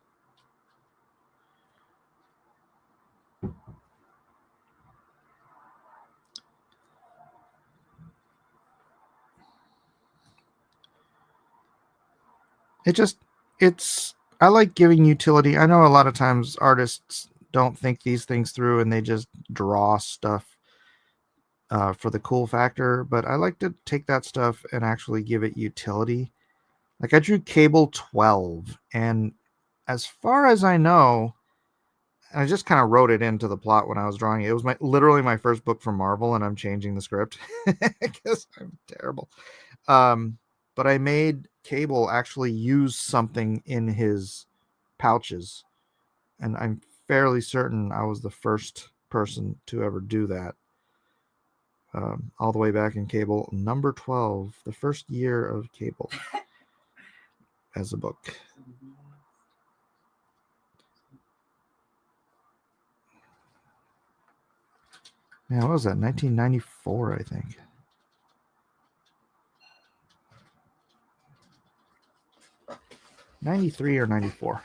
I like giving utility. I know a lot of times artists don't think these things through and they just draw stuff for the cool factor, but I like to take that stuff and actually give it utility. Like I drew Cable 12, and as far as I know, I just kind of wrote it into the plot when I was drawing it. It was literally my first book from Marvel, and I'm changing the script because I'm terrible. But I made Cable actually use something in his pouches, and I'm fairly certain I was the first person to ever do that. All the way back in Cable number 12, the first year of Cable as a book. Yeah, what was that? 1994, I think. '93 or '94.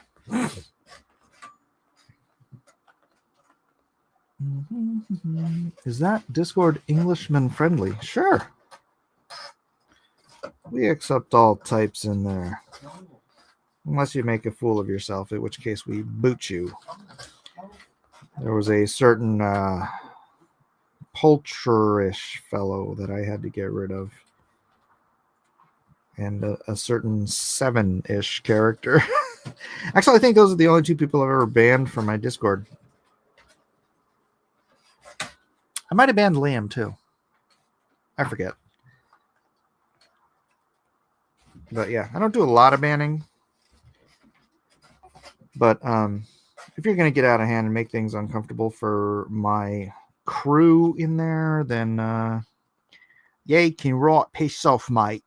Is that Discord Englishman friendly? Sure. We accept all types in there. Unless you make a fool of yourself, in which case we boot you. There was a certain Poulterish fellow that I had to get rid of. And a certain 7-ish character. Actually, I think those are the only two people I've ever banned from my Discord. I might have banned Liam too. I forget. But yeah, I don't do a lot of banning. But if you're going to get out of hand and make things uncomfortable for my crew in there, then yeah, you can rot piss off, mate.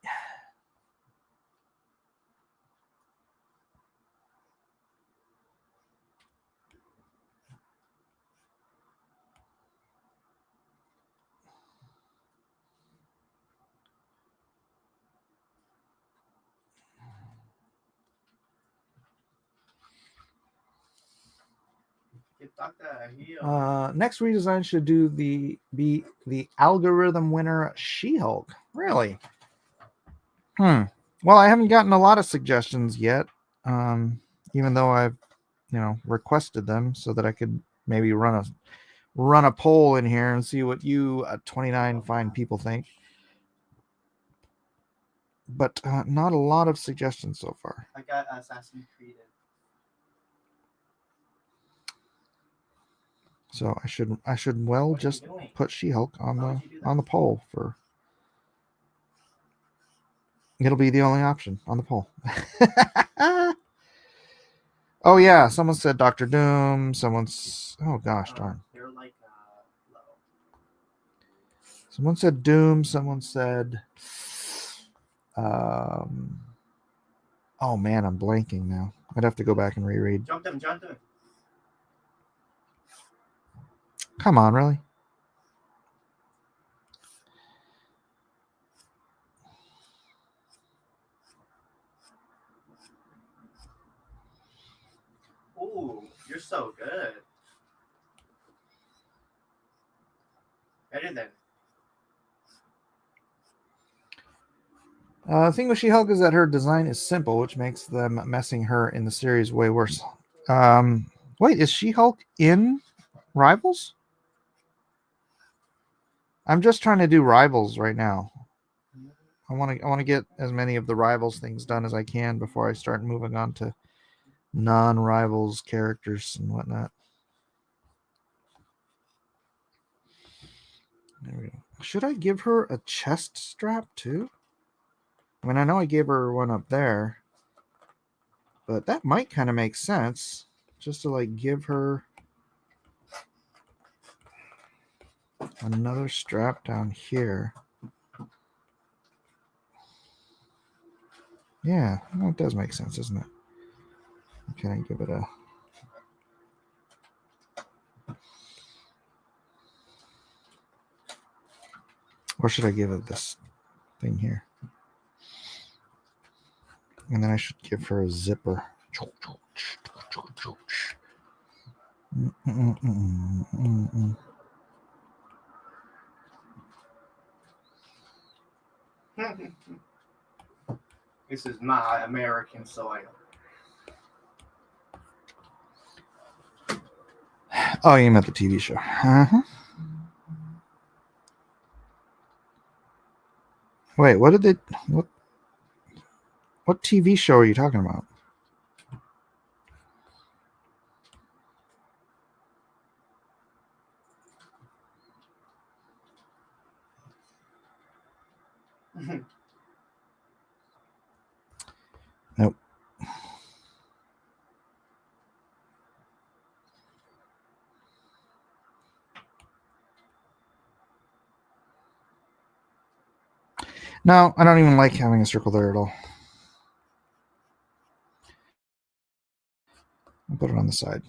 Next redesign should be the algorithm winner She-Hulk. Really? Well, I haven't gotten a lot of suggestions yet, even though I've requested them so that I could maybe run a poll in here and see what you 29 fine people think. But not a lot of suggestions so far. I got Assassin's Creed. So I should well just put She-Hulk on the poll for. It'll be the only option on the poll. Oh yeah, someone said Dr. Doom. Oh gosh darn. They're like low. Someone said Doom. Someone said. Oh man, I'm blanking now. I'd have to go back and reread. Jump them. Come on, really? Ooh, you're so good. Better than. The thing with She-Hulk is that her design is simple, which makes them messing her in the series way worse. Wait, is She-Hulk in Rivals? I'm just trying to do Rivals right now. I want to get as many of the Rivals things done as I can before I start moving on to non-Rivals characters and whatnot. There we go. Should I give her a chest strap too? I mean, I know I gave her one up there, but that might kind of make sense, just to like give her another strap down here. Yeah, it does make sense, doesn't it? Can I give it a... Or should I give it this thing here? And then I should give her a zipper. This is my American soil. Oh, you meant the TV show. Uh-huh. Wait, what did they... What TV show are you talking about? Nope. No, I don't even like having a circle there at all. I'll put it on the side.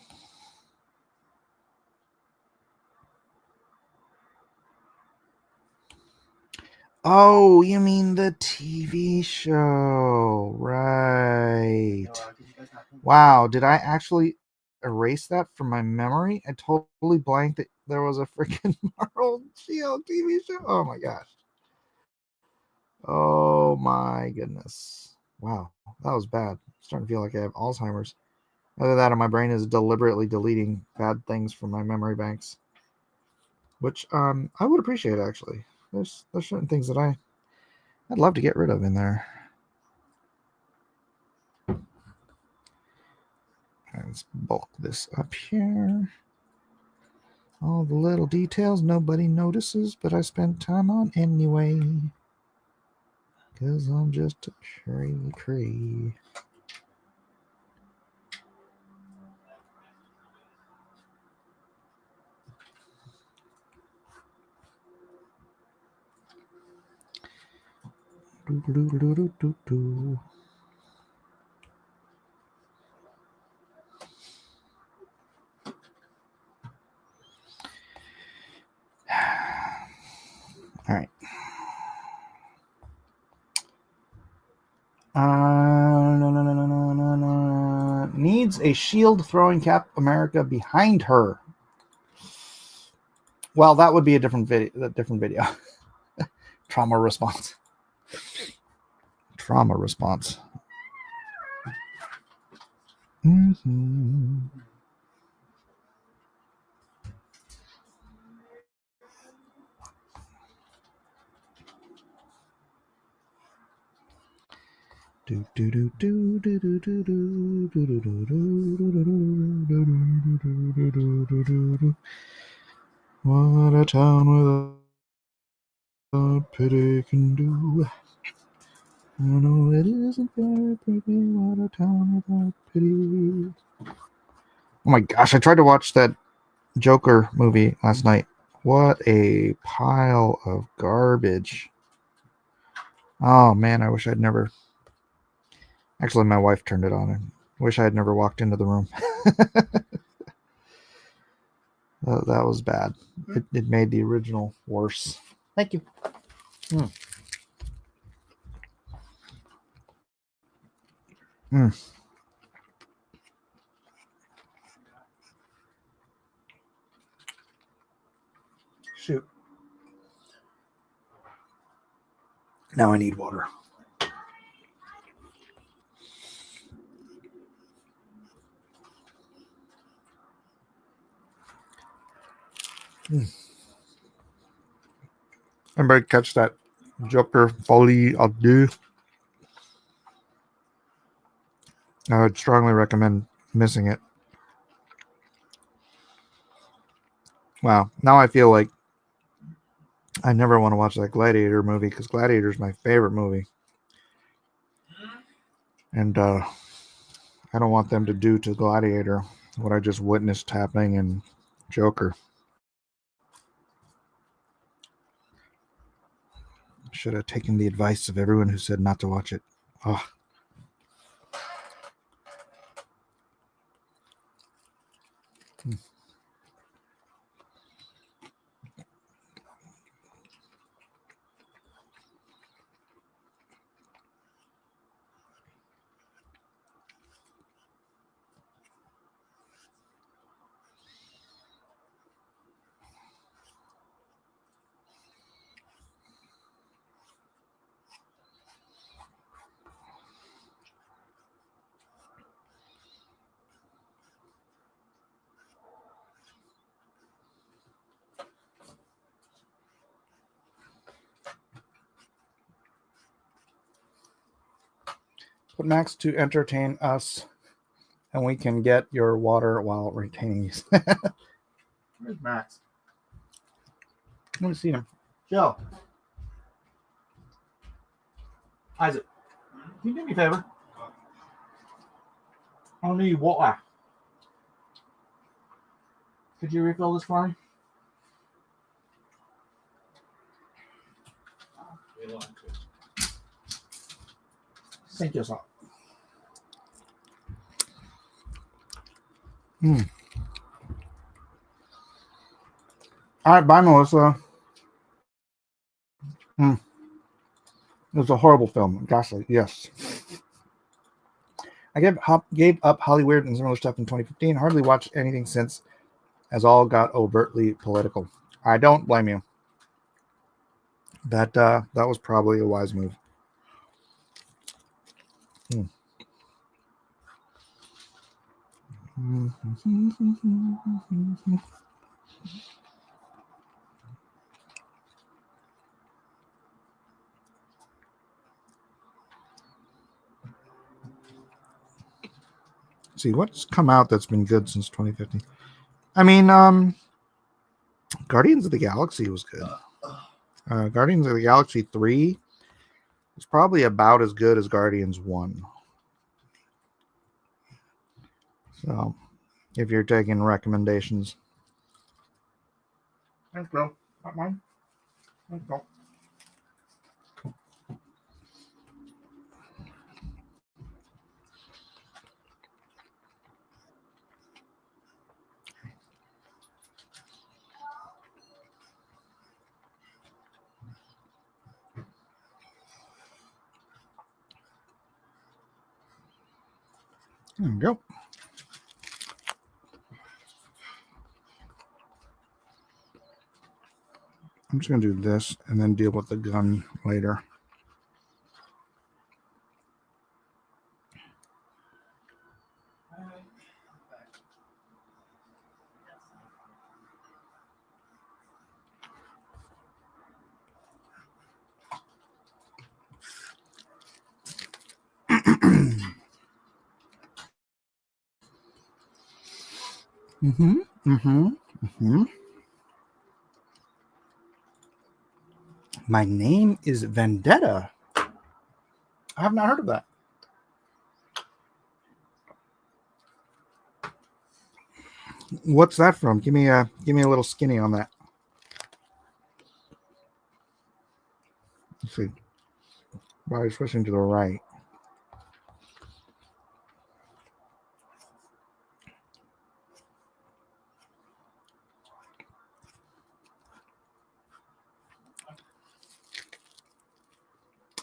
Oh, you mean the TV show. Right. Wow, did I actually erase that from my memory? I totally blanked that there was a freaking Marvel Shield TV show. Oh my gosh. Oh my goodness. Wow, that was bad. I'm starting to feel like I have Alzheimer's. Either that or my brain is deliberately deleting bad things from my memory banks. Which I would appreciate actually. There's certain things that I'd love to get rid of in there. Let's bulk this up here. All the little details nobody notices, but I spent time on anyway. Because I'm just a cree. All right. No. Needs a shield throwing Cap America behind her. Well, that would be a different video. Trauma response. Mm-hmm. What a town without pity can do. I know it isn't very pretty. What a town without pity. Oh my gosh, I tried to watch that Joker movie last night. What a pile of garbage. Oh man, I wish I'd never. Actually, my wife turned it on and wish I had never walked into the room. That was bad. It made the original worse. Thank you. Shoot. Now I need water. Everybody catch that Joker Folie à Deux? I would strongly recommend missing it. Wow. Now I feel like I never want to watch that Gladiator movie because Gladiator is my favorite movie. And I don't want them to do to Gladiator what I just witnessed happening in Joker. Should have taken the advice of everyone who said not to watch it. Oh. Put Max to entertain us, and we can get your water while retaining these. Where's Max? Let me see him. Joe. Isaac. Can you do me a favor? I need water. Could you refill this for me? Thank you, sir. All right, bye, Melissa. It was a horrible film. Ghastly, yes. I gave up Hollywood and similar stuff in 2015. Hardly watched anything since, as all got overtly political. I don't blame you. That was probably a wise move. See what's come out that's been good since 2015. I mean, Guardians of the Galaxy was good. Guardians of the Galaxy 3 is probably about as good as Guardians 1. So, if you're taking recommendations. Thanks, Bill. Not mine. Thanks, Bill. There we go. I'm just going to do this and then deal with the gun later. Mm-hmm. Mm-hmm. Mm-hmm. My name is Vendetta. I have not heard of that. What's that from? Give me a little skinny on that. Let's see. Body switching to the right.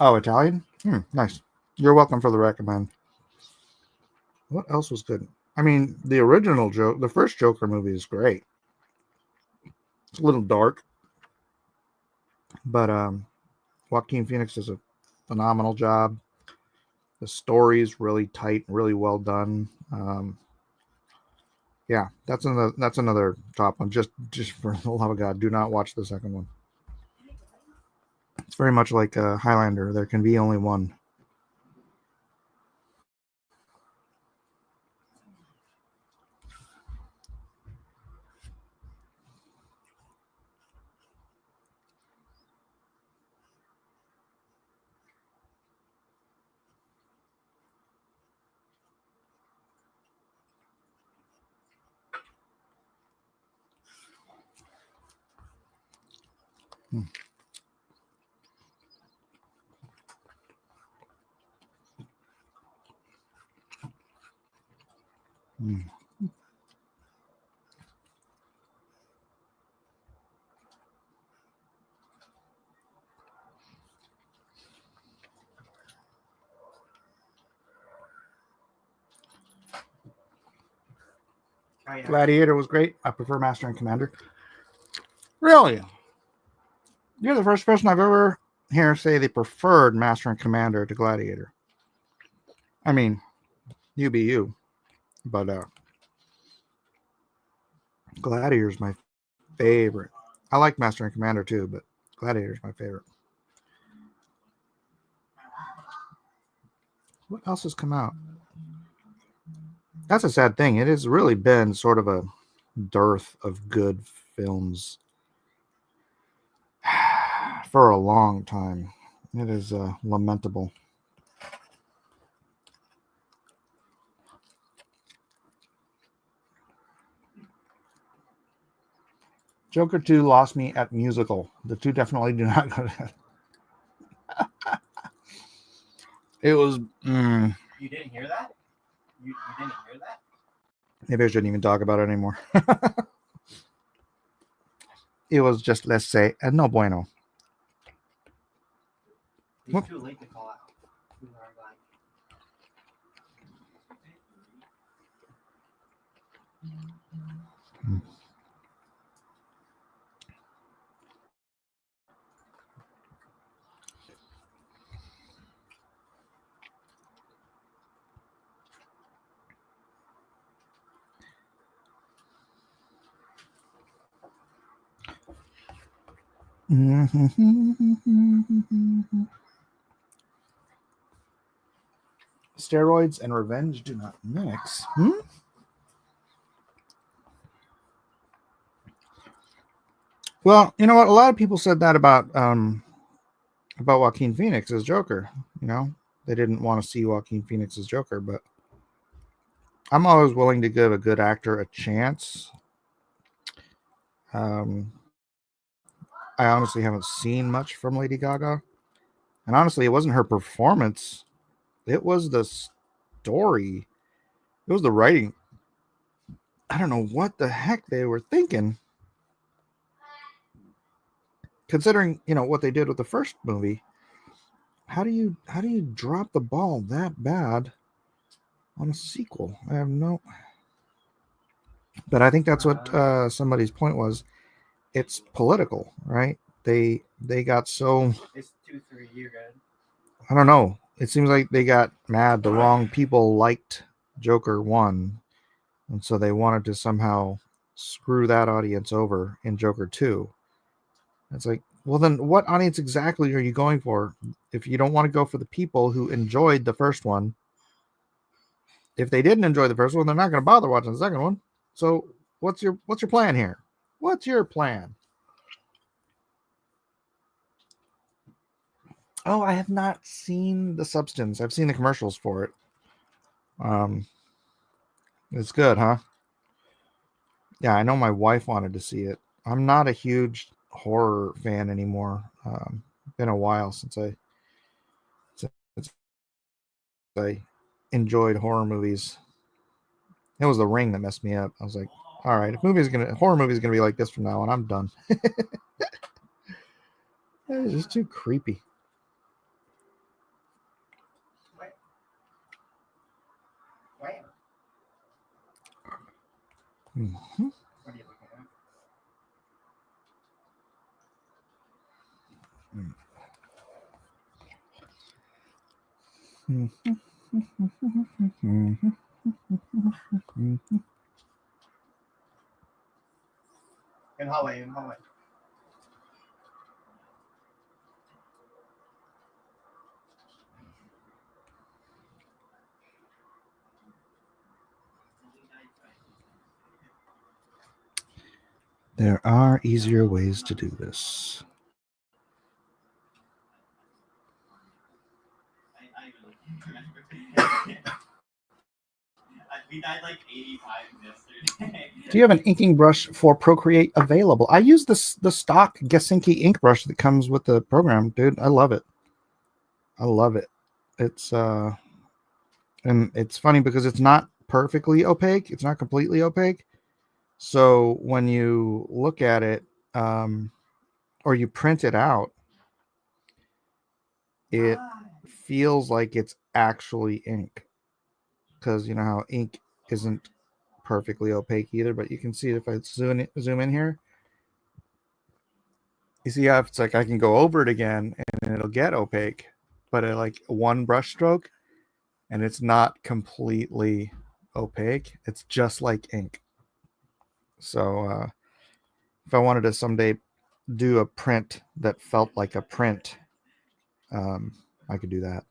Oh, Italian? Nice. You're welcome for the recommend. What else was good? I mean, the original joke, the first Joker movie is great. It's a little dark, but Joaquin Phoenix does a phenomenal job. The story is really tight, really well done. Yeah, that's another top one. Just for the love of God, do not watch the second one. It's very much like Highlander. There can be only one. Hmm. Hmm. Gladiator was great. I prefer Master and Commander. Really? You're the first person I've ever hear say they preferred Master and Commander to Gladiator. I mean, you be you, but Gladiator's my favorite. I like Master and Commander too, but Gladiator's my favorite. What else has come out? That's a sad thing. It has really been sort of a dearth of good films for a long time. It is lamentable. Joker 2 lost me at musical. The two definitely do not go together. It was. You didn't hear that? You didn't hear that? Maybe I shouldn't even talk about it anymore. It was just, let's say, no bueno. It's What? too late to call out. We are like, Steroids and revenge do not mix. Well, you know what? A lot of people said that about Joaquin Phoenix as Joker. You know, they didn't want to see Joaquin Phoenix as Joker, but I'm always willing to give a good actor a chance. I honestly haven't seen much from Lady Gaga, and honestly, it wasn't her performance; it was the story, it was the writing. I don't know what the heck they were thinking, considering what they did with the first movie. How do you drop the ball that bad on a sequel. I have no. But I think that's what somebody's point was. It's political, right? They got so It's 2-3 year good. I don't know. It seems like they got mad. The wrong people liked Joker 1, and so they wanted to somehow screw that audience over in Joker 2. It's like, well, then what audience exactly are you going for? If you don't want to go for the people who enjoyed the first one, if they didn't enjoy the first one, they're not going to bother watching the second one. So what's your plan here? What's your plan? Oh, I have not seen The Substance. I've seen the commercials for it. It's good, huh? Yeah, I know my wife wanted to see it. I'm not a huge horror fan anymore. Been a while since I enjoyed horror movies. It was The Ring that messed me up. I was like, all right, if horror movies gonna be like this from now on, I'm done. It's just too creepy. Wait. Mm-hmm. What are you looking at? In hallway. There are easier ways to do this. We died like 80 times yesterday. Do you have an inking brush for Procreate available? I use the stock Gesinki ink brush that comes with the program, dude. I love it. It's and it's funny because it's not perfectly opaque. It's not completely opaque. So when you look at it, or you print it out, it feels like it's actually ink. Because you know how ink isn't perfectly opaque either, but you can see if I zoom in here, you see how it's like I can go over it again and it'll get opaque, but at like one brush stroke, and it's not completely opaque. It's just like ink. So if I wanted to someday do a print that felt like a print, I could do that.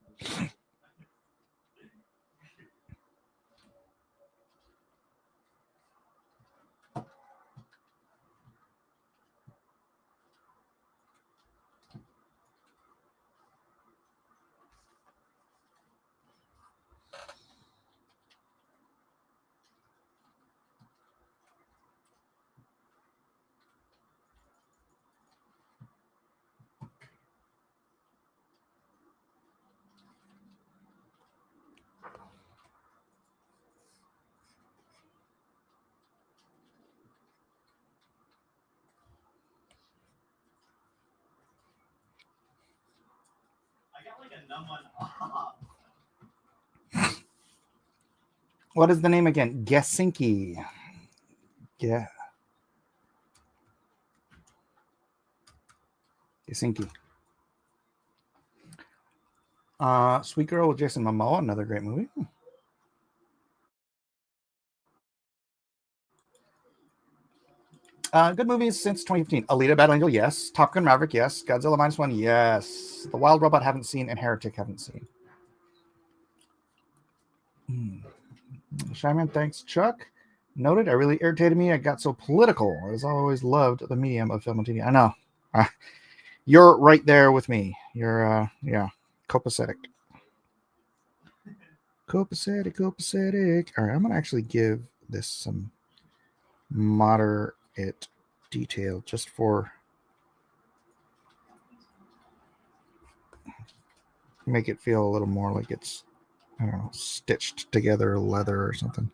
I got like a numb one off. What is the name again? Gesinki. Yeah. Gesinki. Sweet Girl with Jason Momoa, another great movie. Good movies since 2015. Alita Battle Angel, yes. Top Gun Maverick, yes. Godzilla -1, yes. The Wild Robot, haven't seen, and Heretic, haven't seen. Shyman, thanks, Chuck. Noted. It really irritated me. I got so political. As I always loved the medium of film and TV. I know. You're right there with me. You're, copacetic. Copacetic. All right, I'm going to actually give this some moderate detail just for make it feel a little more like it's, I don't know, stitched together leather or something.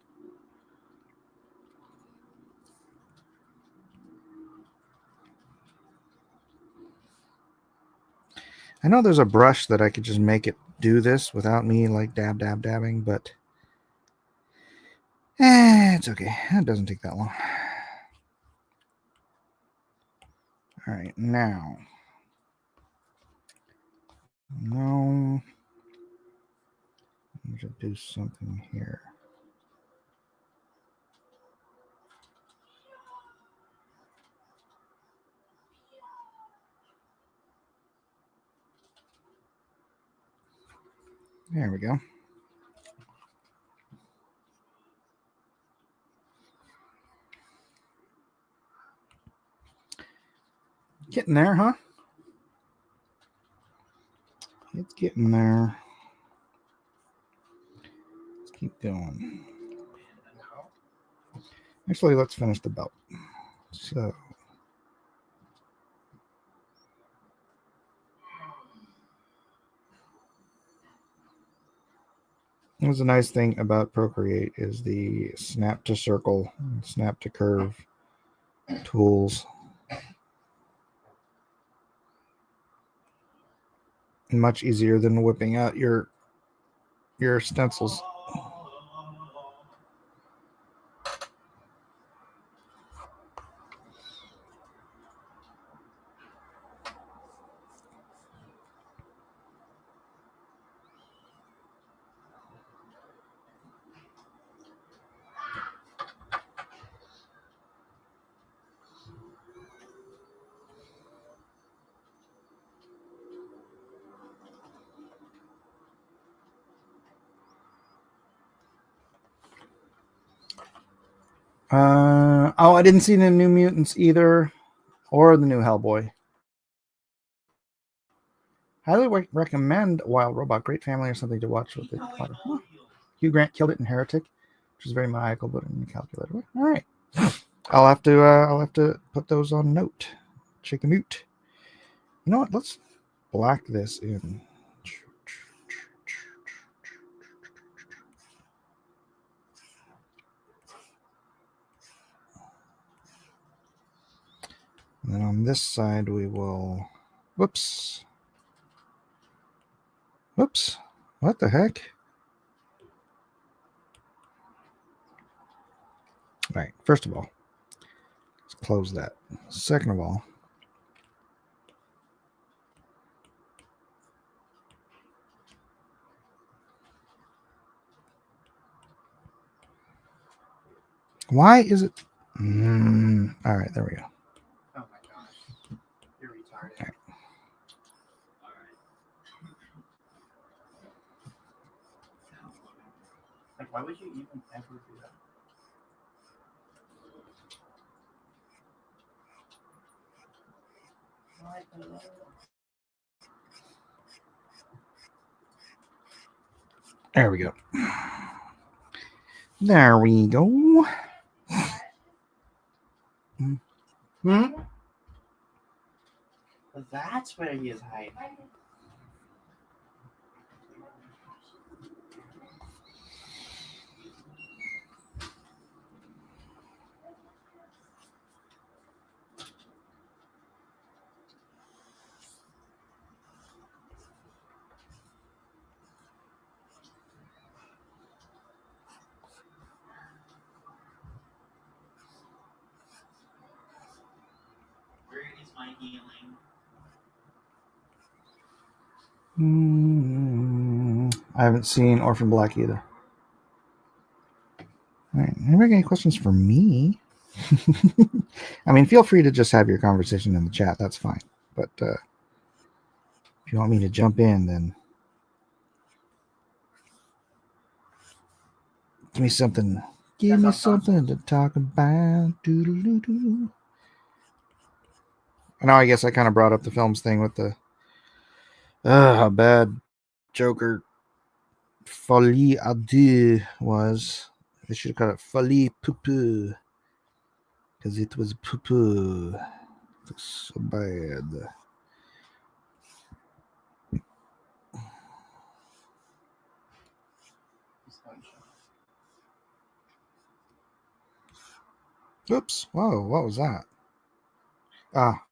I know there's a brush that I could just make it do this without me like dabbing, but It's okay. It doesn't take that long. All right, now. No. I should do something here. There we go. Getting there, huh? It's getting there. Let's keep going. Actually, let's finish the belt. So, what's a nice thing about Procreate is the snap to circle, snap to curve tools. Much easier than whipping out your stencils. I didn't see the New Mutants either, or the new Hellboy. Highly recommend Wild Robot. Great family or something to watch with it. Huh. Hugh Grant killed it in Heretic, which is very maniacal, but in the calculator. All right, I'll have to put those on note. Check a mute. You know what? Let's black this in. And then on this side, we will. Whoops. Whoops. What the heck? All right. First of all, let's close that. Second of all, why is it? All right. There we go. Oh my gosh. You're retarded. All right. Like, why would you even ever do that? There we go. There we go. Hmm? That's where he is hiding. Where is my healing? I haven't seen Orphan Black either. All right. Anybody got any questions for me? I mean, feel free to just have your conversation in the chat. That's fine. But if you want me to jump in, then give me something. Give me something to talk about. Doo-doo-doo-doo. I know. I guess I kind of brought up the films thing with the how bad Joker Folie à deux was. They should have called it Folie Poupou. Because it was poo-poo. It looks so bad. Oops. Whoa, what was that? Ah.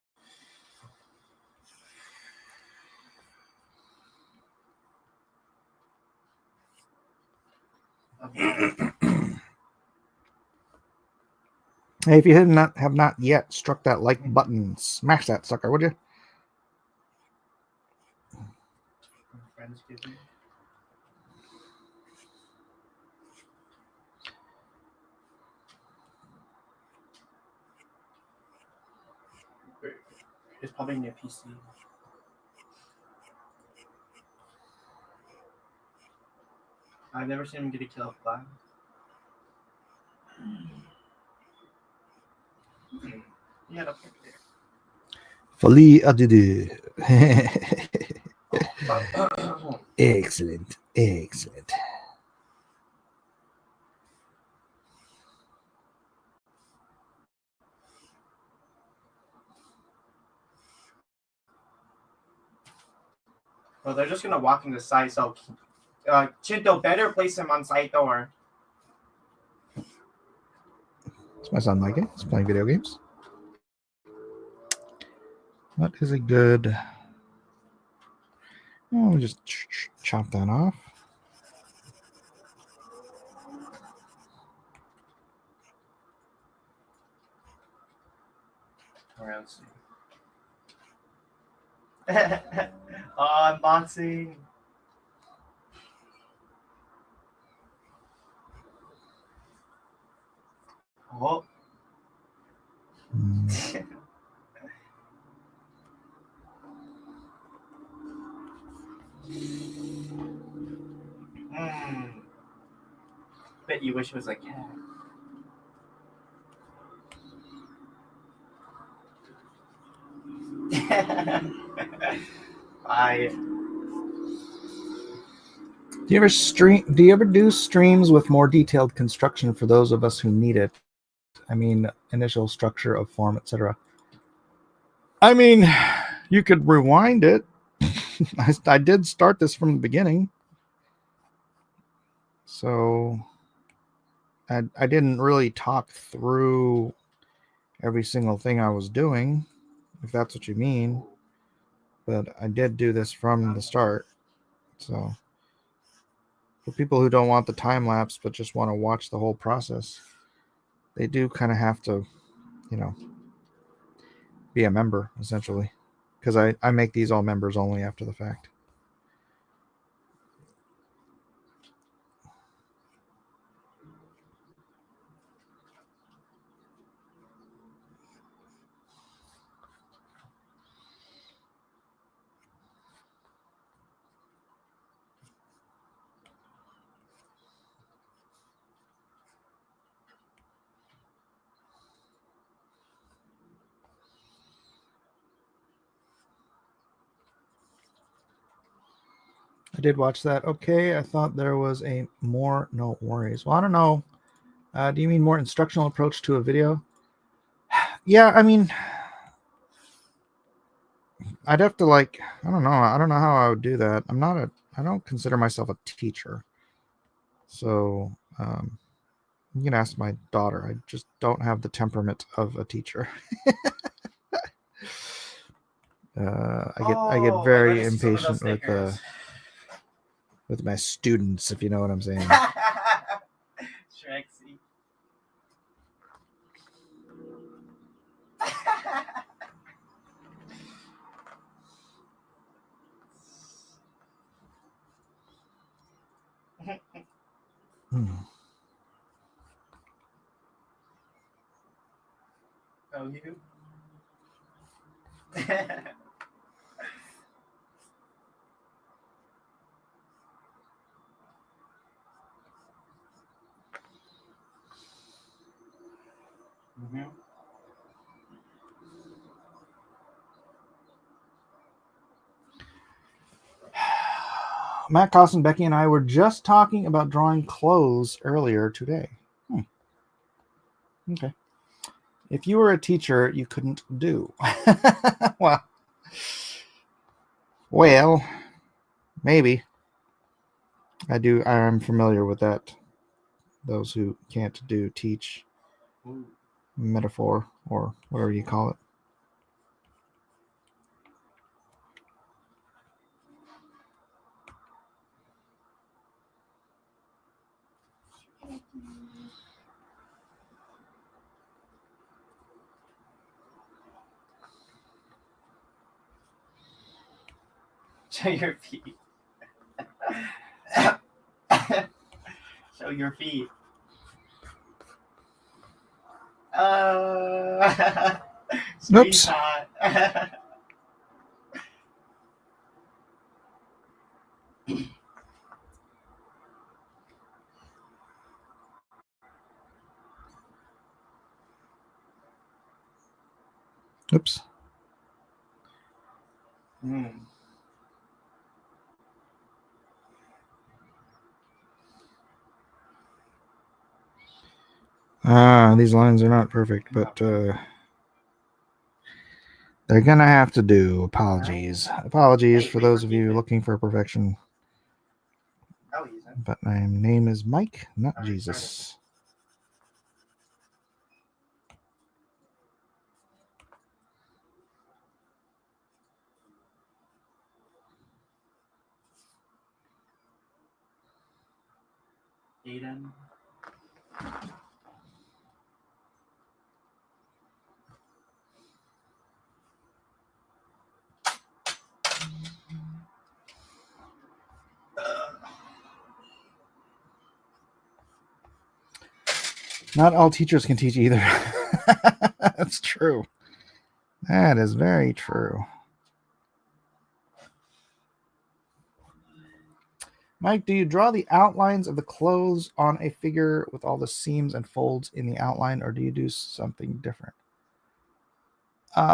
Hey, if you have not yet struck that like button, smash that sucker, would you? Friends give me. It's probably near PC. I've never seen him get a kill up flag. He had a pick there. Folie à deux. Excellent. Excellent. Well, they're just gonna walk in the side, so Chinto better place him on side door. It's my son Micah. He's playing video games. What is a good... Oh, we'll just chop that off. Alright, let's see. Oh, unboxing. Oh. Bet you wish it was a cat. I Do you ever do streams with more detailed construction for those of us who need it? I mean, initial structure of form, etc. I mean, you could rewind it. I did start this from the beginning. So I didn't really talk through every single thing I was doing, if that's what you mean. But I did do this from the start. So for people who don't want the time lapse but just want to watch the whole process, they do kind of have to, be a member essentially, because I make these all members only after the fact. I did watch that. Okay, I thought there was a more. No worries. Well, I don't know. Do you mean more instructional approach to a video? Yeah, I mean, I'd have to I don't know. I don't know how I would do that. I don't consider myself a teacher. So you can ask my daughter. I just don't have the temperament of a teacher. I get very impatient with my students, if you know what I'm saying. Shrexy. Oh, you? Mm-hmm. Matt Costin, Becky, and I were just talking about drawing clothes earlier today. Okay. If you were a teacher, you couldn't do. well, maybe. I'm familiar with that. Those who can't do teach metaphor or whatever you call it. Show your feet. Show your feet. Oops. Screenshot. Oops. These lines are not perfect, but they're gonna have to do. Apologies. Apologies for those of you looking for perfection. I'll use it. But my name is Mike, not Jesus. Aiden. Not all teachers can teach either. That's true. That is very true. Mike, do you draw the outlines of the clothes on a figure with all the seams and folds in the outline, or do you do something different? I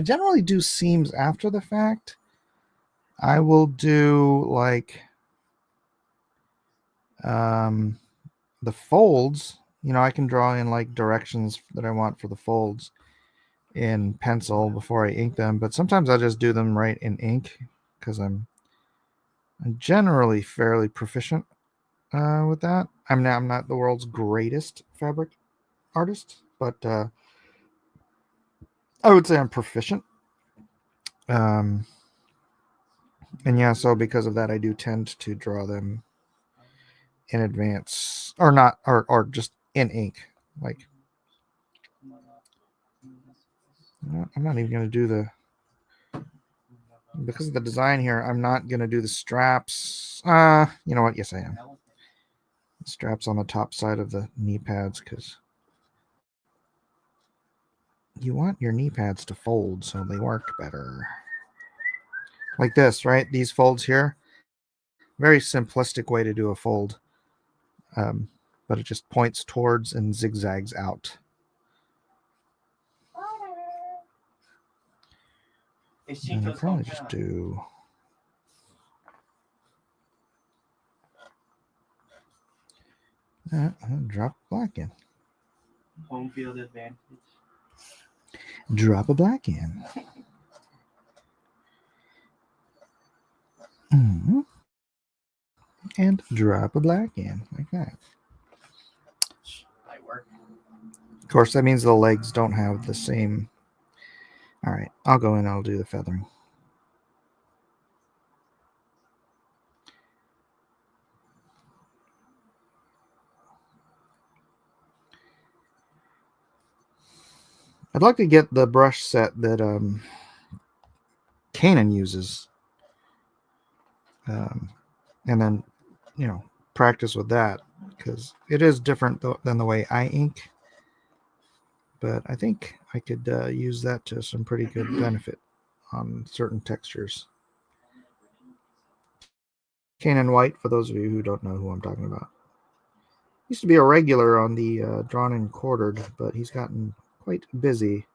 generally do seams after the fact. I will do like the folds. You know, I can draw in like directions that I want for the folds in pencil before I ink them, but sometimes I just do them right in ink because I'm generally fairly proficient with that. I'm not the world's greatest fabric artist, but I would say I'm proficient. And yeah, so because of that, I do tend to draw them in advance, or not, or just in ink. Like, I'm not even going to do the, because of the design here, I'm not going to do the straps. You know what? Yes, I am. The straps on the top side of the knee pads, because you want your knee pads to fold so they work better. Like this, right? These folds here. Very simplistic way to do a fold. But it just points towards and zigzags out. And I'll probably just do that and drop black in. Home field advantage. Drop a black in. And drop a black in, like that. Might work. Of course, that means the legs don't have the same. All right, I'll go in, I'll do the feathering. I'd like to get the brush set that Kanan uses. And then, you know, practice with that, because it is different than the way I ink. But I think I could use that to some pretty good benefit on certain textures. Kanan White, for those of you who don't know who I'm talking about. Used to be a regular on the Drawn and Quartered, but he's gotten quite busy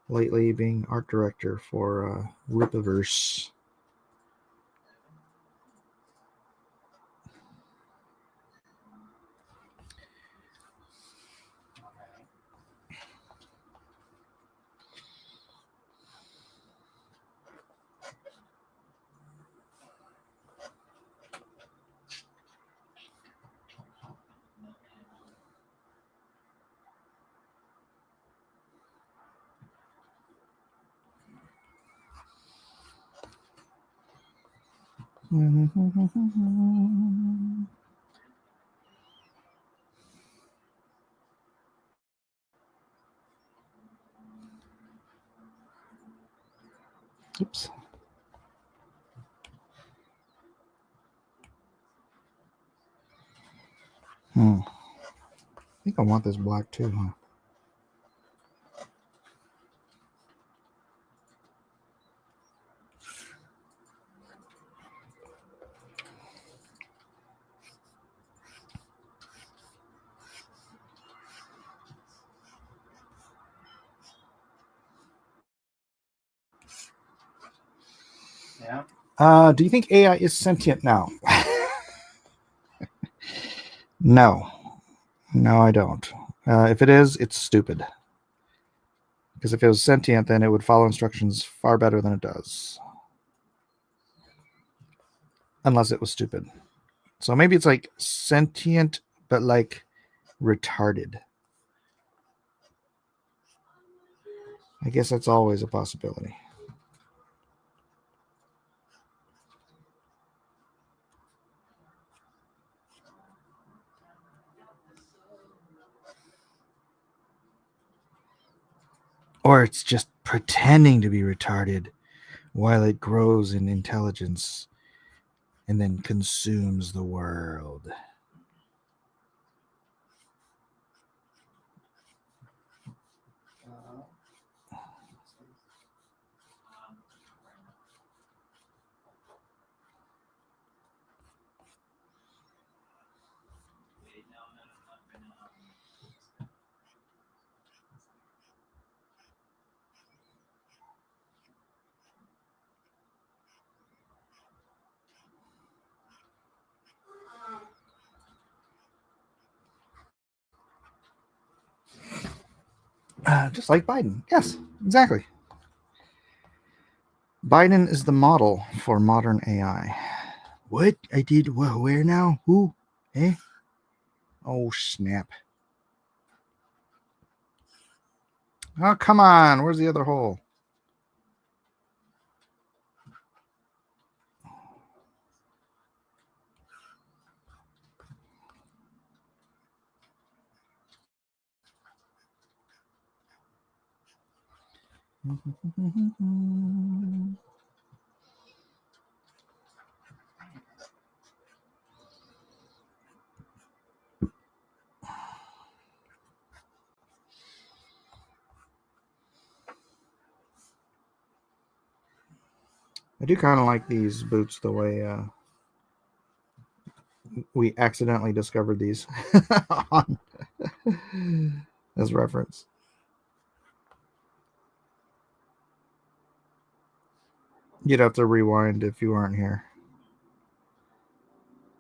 lately being art director for Ripiverse. I think I want this black too, huh? Yeah. Do you think AI is sentient now? No. No, I don't. If it is, it's stupid. Because if it was sentient, then it would follow instructions far better than it does. Unless it was stupid. So maybe it's like sentient, but like retarded. I guess that's always a possibility. Or it's just pretending to be retarded while it grows in intelligence and then consumes the world. Just like Biden. Yes, exactly. Biden is the model for modern AI. What? I did where now? Who? Eh? Oh, snap. Oh, come on. Where's the other hole? I do kind of like these boots the way we accidentally discovered these as reference. You'd have to rewind if you weren't here.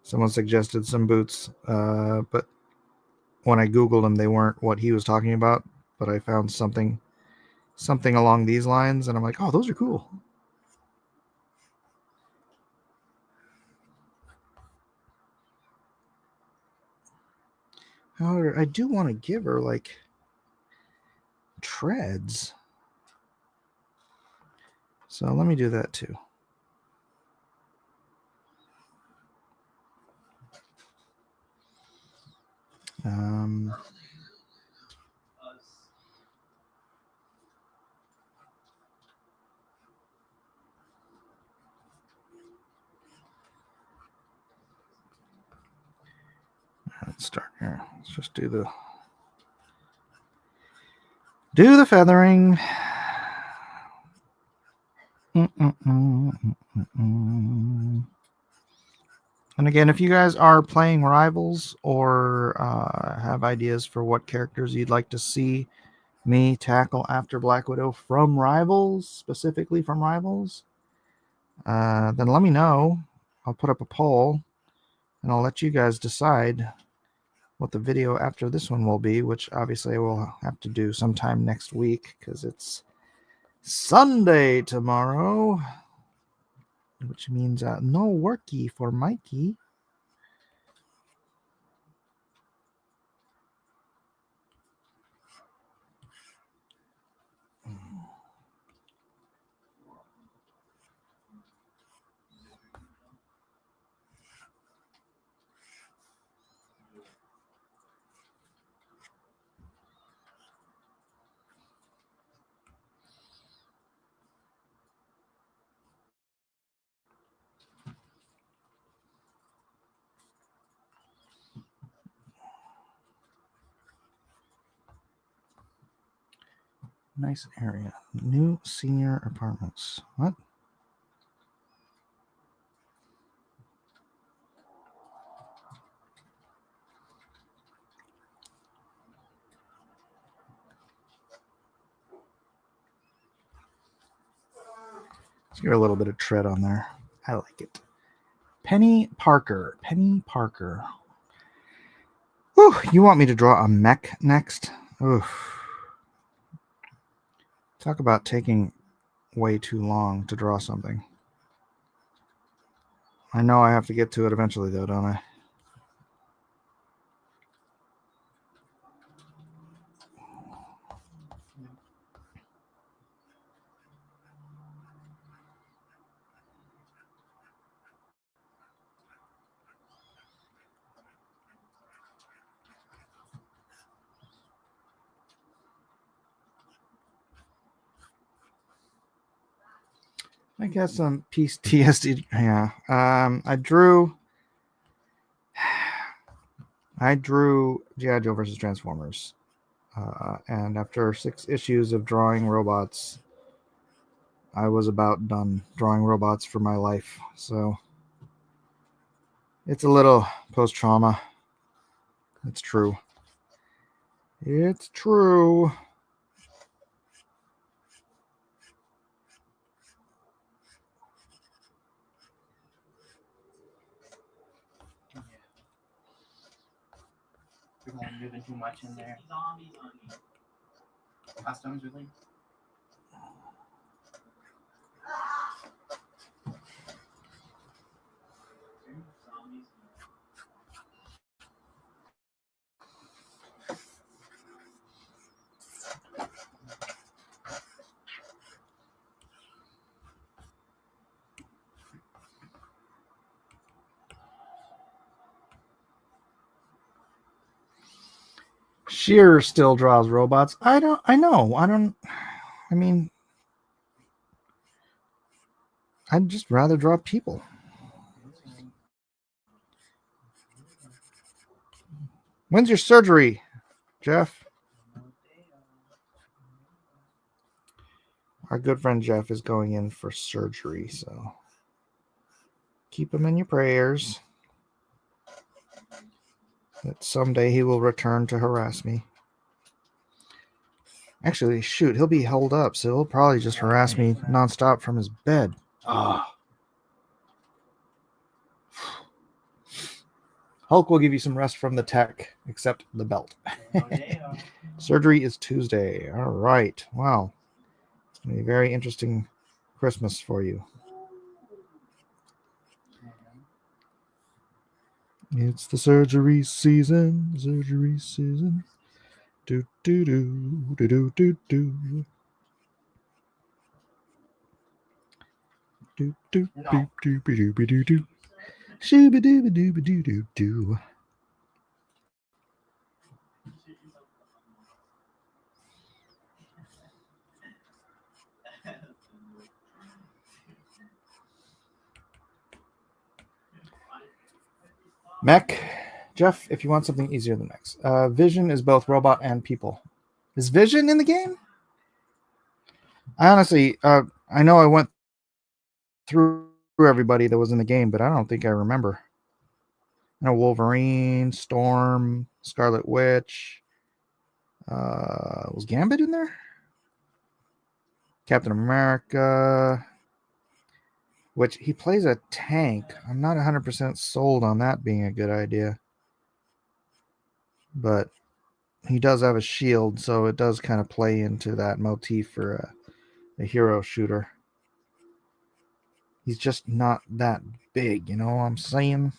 Someone suggested some boots, but when I Googled them, they weren't what he was talking about. But I found something along these lines, and I'm like, oh, those are cool. However, I do want to give her like treads. So let me do that too. Um, let's start here. Let's just do the feathering. And again, if you guys are playing Rivals or have ideas for what characters you'd like to see me tackle after Black Widow from Rivals, specifically from Rivals, then let me know. I'll put up a poll and I'll let you guys decide what the video after this one will be, which obviously I will have to do sometime next week because it's Sunday tomorrow, which means no worky for Mikey. nice area. New senior apartments. What? Let's give her a little bit of tread on there. I like it. Penny Parker. Penny Parker. Whew, you want me to draw a mech next? Oof. Talk about taking way too long to draw something. I know I have to get to it eventually, though, don't I? I guess some PTSD. Yeah. I drew G.I. Joe versus Transformers. And after 6 issues of drawing robots, I was about done drawing robots for my life. So it's a little post-trauma. It's true. It's true. We're not moving too much in there. Customs, really? Shear still draws robots. I mean, I'd just rather draw people. When's your surgery, Jeff? Our good friend Jeff is going in for surgery, so keep him in your prayers. That someday he will return to harass me. Actually, shoot, he'll be held up, so he'll probably just harass me nonstop from his bed. Hulk will give you some rest from the tech, except the belt. Surgery is Tuesday. All right. Wow. It's going to be a very interesting Christmas for you. It's the surgery season. Surgery season. Do do do do do do do. Do do do do do do do do. Shooba dooba dooba doo doo doo. Mech, Jeff, if you want something easier than mechs. Vision is both robot and people. Is Vision in the game? I honestly, I know I went through everybody that was in the game, but I don't think I remember. I know Wolverine, Storm, Scarlet Witch. Was Gambit in there? Captain America. Which he plays a tank. I'm not 100% sold on that being a good idea. But he does have a shield, so it does kind of play into that motif for a hero shooter. He's just not that big, you know what I'm saying?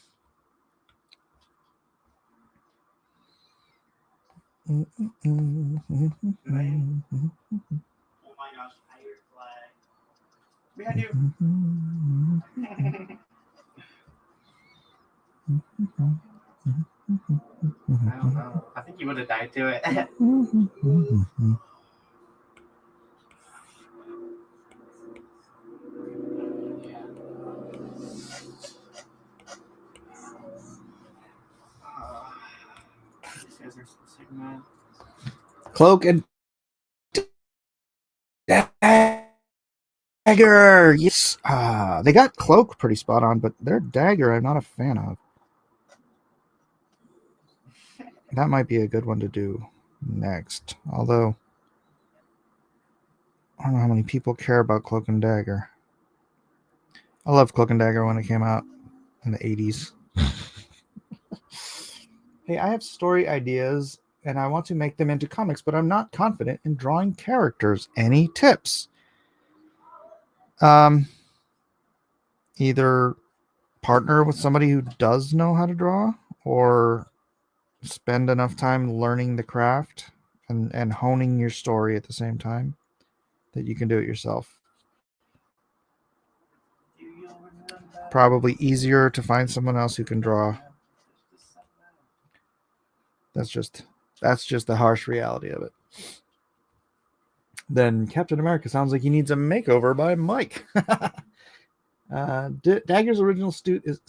Oh my gosh, pirate flag. Behind you. I don't know. I think you would have died to it. These guys are so sick, man. Cloak and Dagger, yes. They got cloak pretty spot on, but their dagger I'm not a fan of. That might be a good one to do next. Although I don't know how many people care about Cloak and Dagger. I loved Cloak and Dagger when it came out in the 80s. Hey, I have story ideas and I want to make them into comics, but I'm not confident in drawing characters. Any tips? Either partner with somebody who does know how to draw or spend enough time learning the craft and honing your story at the same time that you can do it yourself. Probably easier to find someone else who can draw. That's just the harsh reality of it. Then Captain America sounds like he needs a makeover by Mike. Dagger's original suit is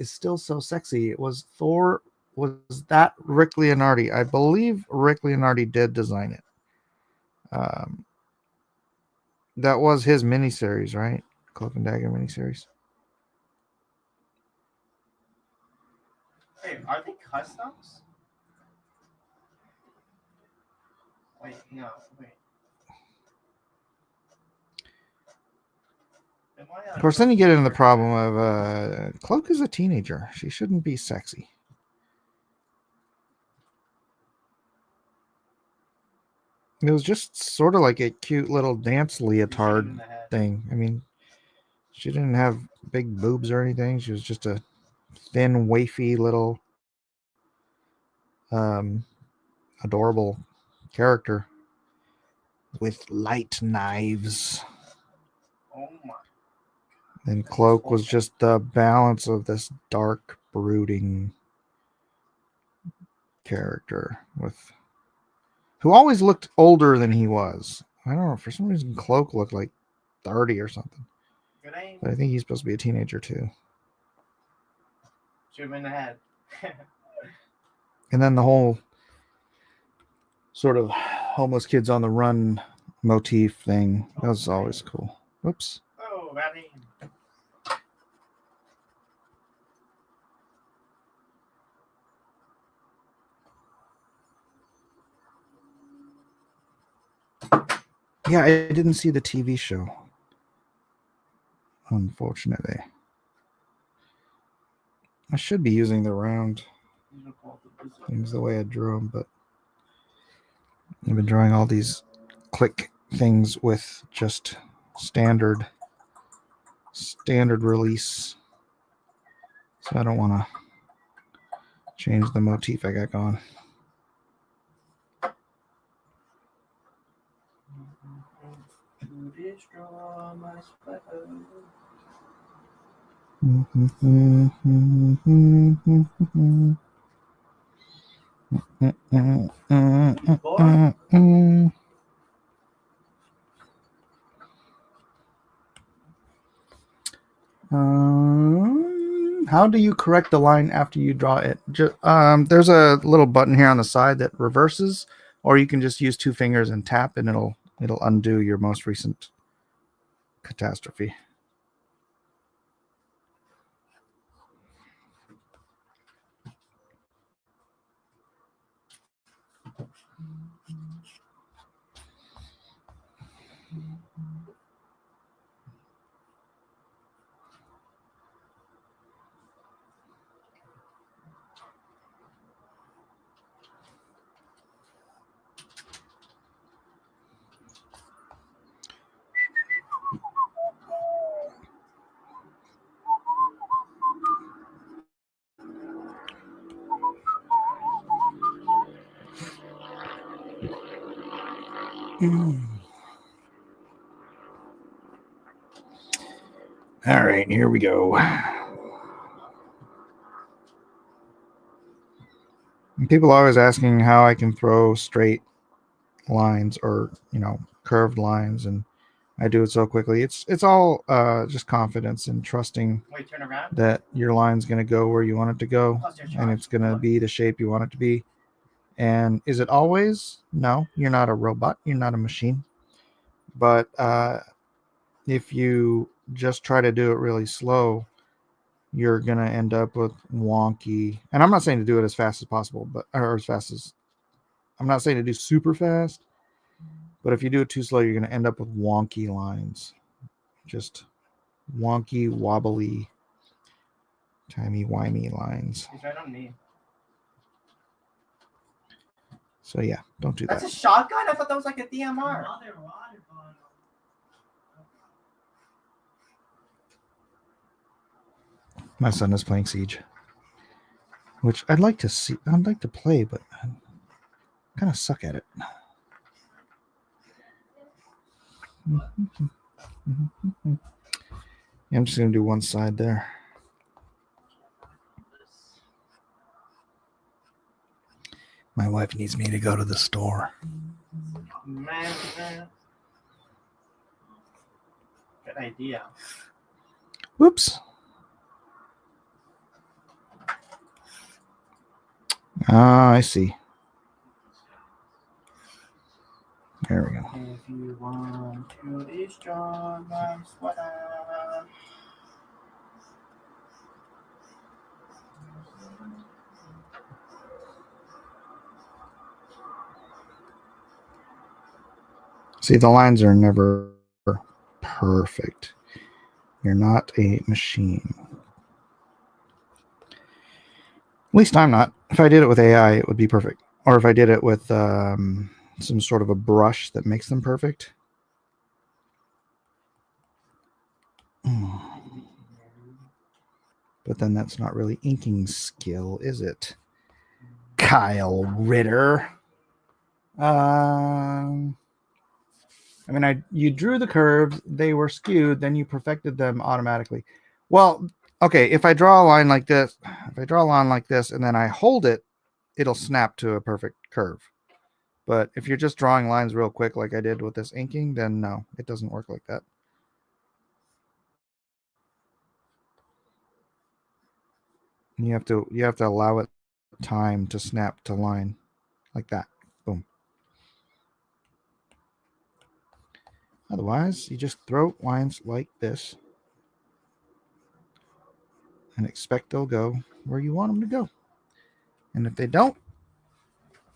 still so sexy. It was Thor. Was that Rick Leonardi? I believe Rick Leonardi did design it. That was his miniseries, right? Cloak and Dagger miniseries. Wait, are they customs? Wait, no, wait. Of course, then you get into the problem of Cloak is a teenager. She shouldn't be sexy. It was just sort of like a cute little dance leotard thing. I mean, she didn't have big boobs or anything. She was just a thin, wafy little adorable character with light knives. Oh my. And Cloak was just the balance of this dark, brooding character who always looked older than he was. I don't know, for some reason Cloak looked like 30 or something. But I think he's supposed to be a teenager too. Shoot him in the head. And then the whole sort of homeless kids on the run motif thing, that was always cool. Whoops. Oh, Randy. Yeah, I didn't see the TV show, unfortunately. I should be using the round things the way I drew them, but I've been drawing all these click things with just standard release. So I don't want to change the motif I got going. How do you correct the line after you draw it? There's a little button here on the side that reverses, or you can just use two fingers and tap, and it'll undo your most recent catastrophe. All right, here we go. People are always asking how I can throw straight lines or curved lines, and I do it so quickly. It's all just confidence and trusting that your line's going to go where you want it to go, and it's going to be the shape you want it to be. And is it always? No, you're not a robot. You're not a machine. But if you just try to do it really slow, you're gonna end up with wonky. And I'm not saying to do it as fast as possible, but or as fast as I'm not saying to do super fast, but if you do it too slow, you're gonna end up with wonky lines. Just wonky, wobbly, timey-wimey lines. He's right on me. So yeah, don't do That's that. a shotgun? I thought that was like a DMR. My son is playing Siege, which I'd like to see. I'd like to play, but I kind of suck at it. Yeah, I'm just gonna do one side there. My wife needs me to go to the store. Man. Good idea. Whoops. Ah, I see. There we go. If you want to destroy my sweater. See, the lines are never perfect. You're not a machine. At least I'm not. If I did it with AI, it would be perfect. Or if I did it with some sort of a brush that makes them perfect. But then that's not really inking skill, is it? Kyle Ritter. I mean, you drew the curves, they were skewed, then you perfected them automatically. Well, okay, if I draw a line like this, and then I hold it, it'll snap to a perfect curve. But if you're just drawing lines real quick like I did with this inking, then no, it doesn't work like that. You have to allow it time to snap to line like that. Boom. Otherwise, you just throw lines like this and expect they'll go where you want them to go. And if they don't,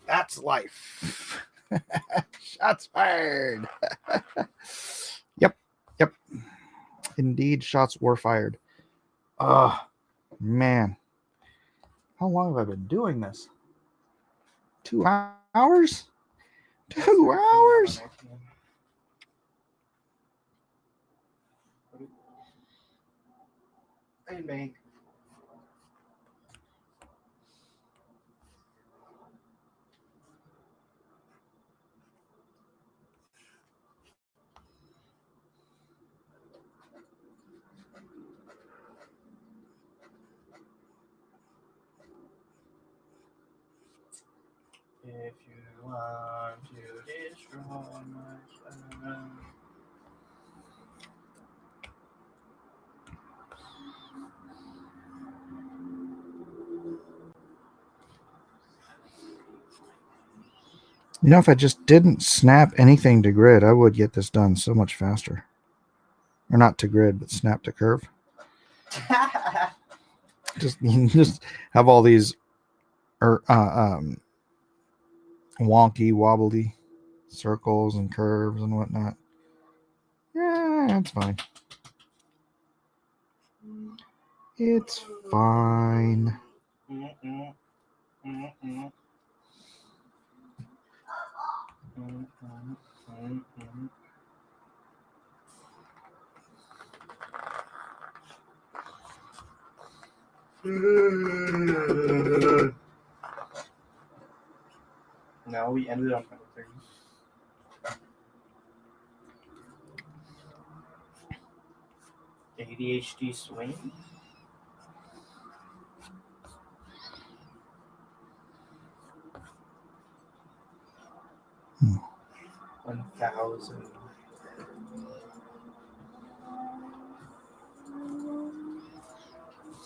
that's life. Shots fired. Yep. Indeed, shots were fired. Oh, man. How long have I been doing this? 2 hours? 2 hours? Hey, bank. If you want to destroy my son. You know, if I just didn't snap anything to grid, I would get this done so much faster. Or not to grid, but snap to curve. Just have all these wonky, wobbly circles and curves and whatnot. Yeah, that's fine. It's fine. No, we ended on 23. ADHD swing. Hmm. 1,000.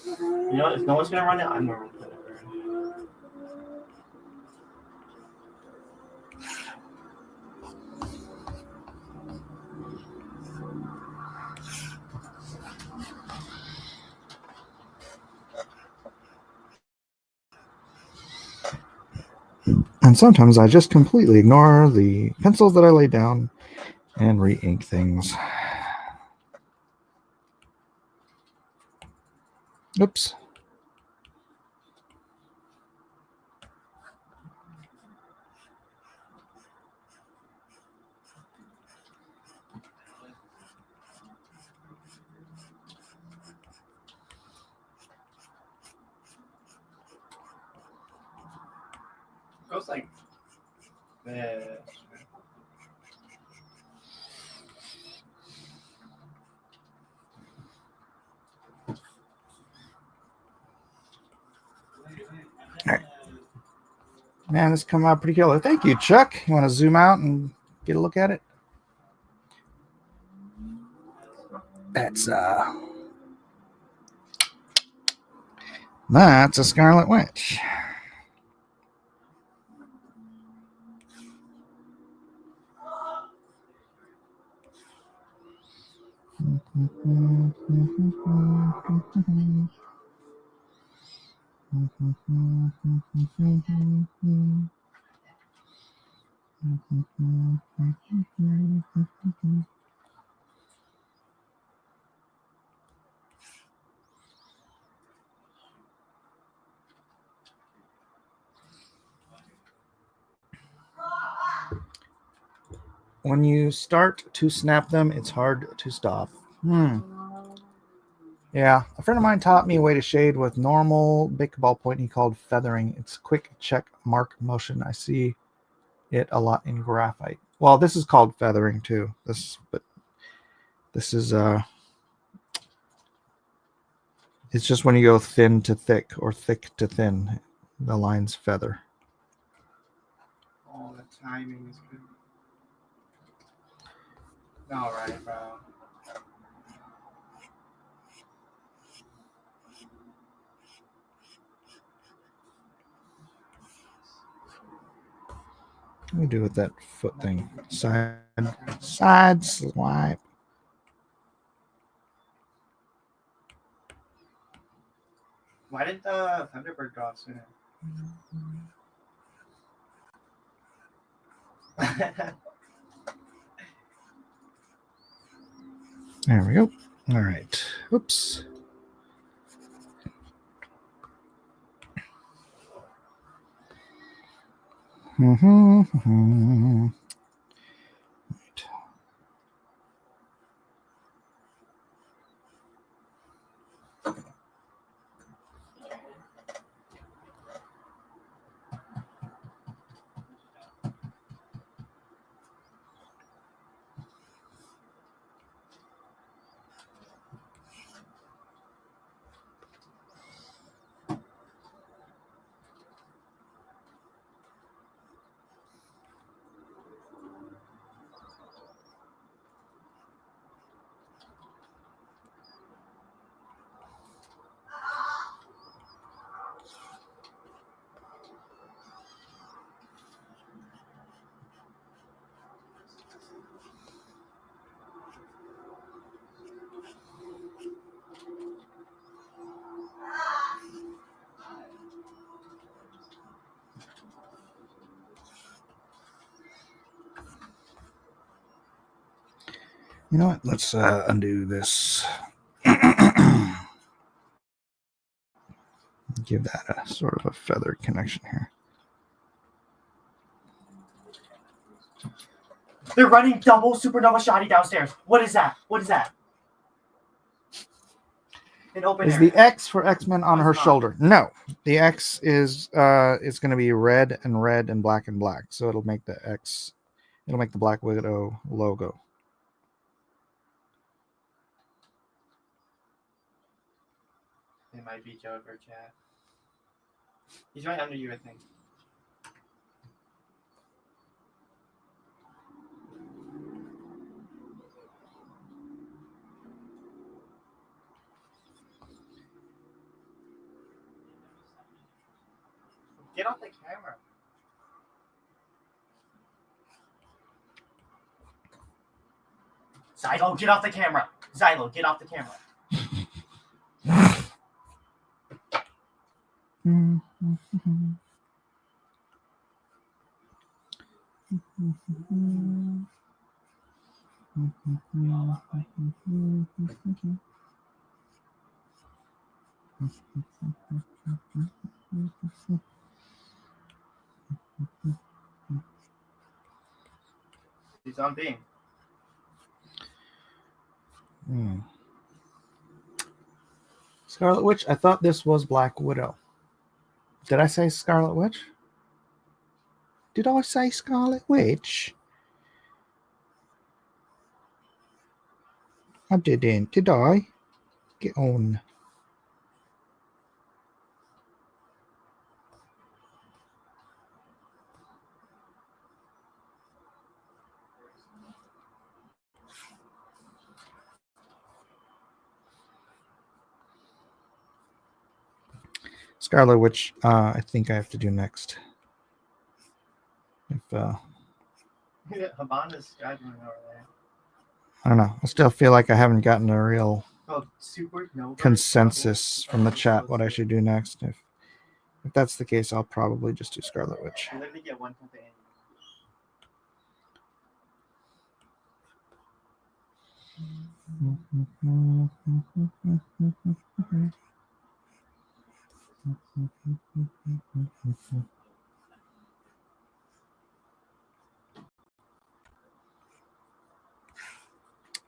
You know, if no one's gonna run it, I'm gonna run it. And sometimes I just completely ignore the pencils that I laid down and re-ink things. Oops. Goes like this. Man, this come out pretty killer. Thank you, Chuck. You want to zoom out and get a look at it? That's a Scarlet Witch. When you start to snap them, it's hard to stop. Yeah, a friend of mine taught me a way to shade with normal Bic ballpoint he called feathering. It's quick check mark motion. I see it a lot in graphite. Well, this is called feathering too. This is it's just when you go thin to thick or thick to thin, the lines feather. Oh, the timing is good. All right, bro. What do we do with that foot thing? Side swipe. Why did the Thunderbird go off sooner? There we go. All right. Oops. Right. You know what? Let's undo this. Give that a sort of a feather connection here. They're running double supernova shotty downstairs. What is that? What is that? An open Is air. the X for X-Men on No, her it's not. shoulder? No. The X is it's going to be red and black and black. So it'll make the X, it'll make the Black Widow logo. It might be Joker, chat. He's right under you, I think. Get off the camera. Xylo, get off the camera. Xylo, get off the camera. He's on beam. Scarlet Witch. I thought this was Black Widow. Did I say Scarlet Witch? Did I say Scarlet Witch? I didn't. Did I? Get on. Scarlet Witch, I think I have to do next. If Habana's driving over there. I don't know. I still feel like I haven't gotten a real Oh, Supernova. consensus from the chat what I should do next. If that's the case, I'll probably just do Scarlet Witch. You literally get one company.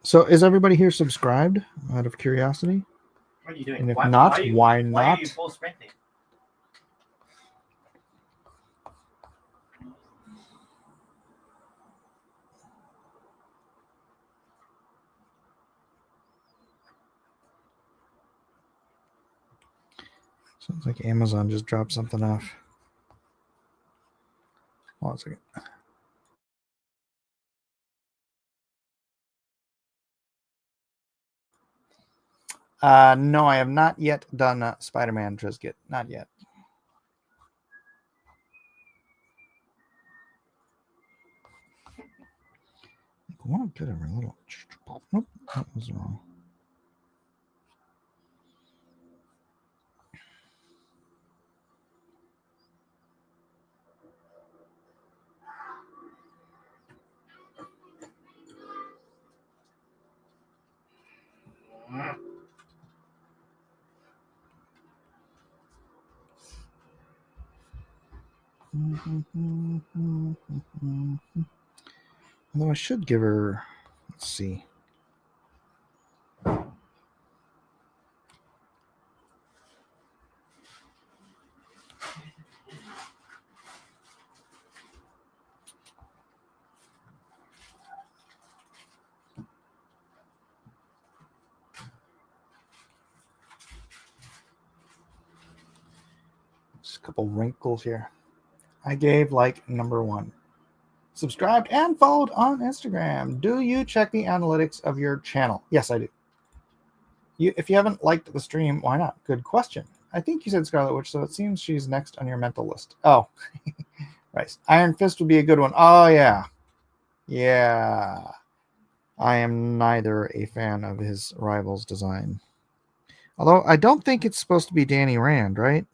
So is everybody here subscribed out of curiosity? What are you doing? And if Why not, are you, why Why are not? you full sprinting? Sounds like Amazon just dropped something off. Hold on a second. No, I have not yet done Spider-Man Trizket. Not yet. I want to get a little. Nope, that was wrong. Although I should give her. Let's see. Just a couple wrinkles here. I gave like number 1. Subscribed and followed on Instagram. Do you check the analytics of your channel? Yes, I do. If you haven't liked the stream, why not? Good question. I think you said Scarlet Witch, so it seems she's next on your mental list. Oh, right. Iron Fist would be a good one. Oh, yeah. Yeah. I am neither a fan of his rival's design. Although I don't think it's supposed to be Danny Rand, right?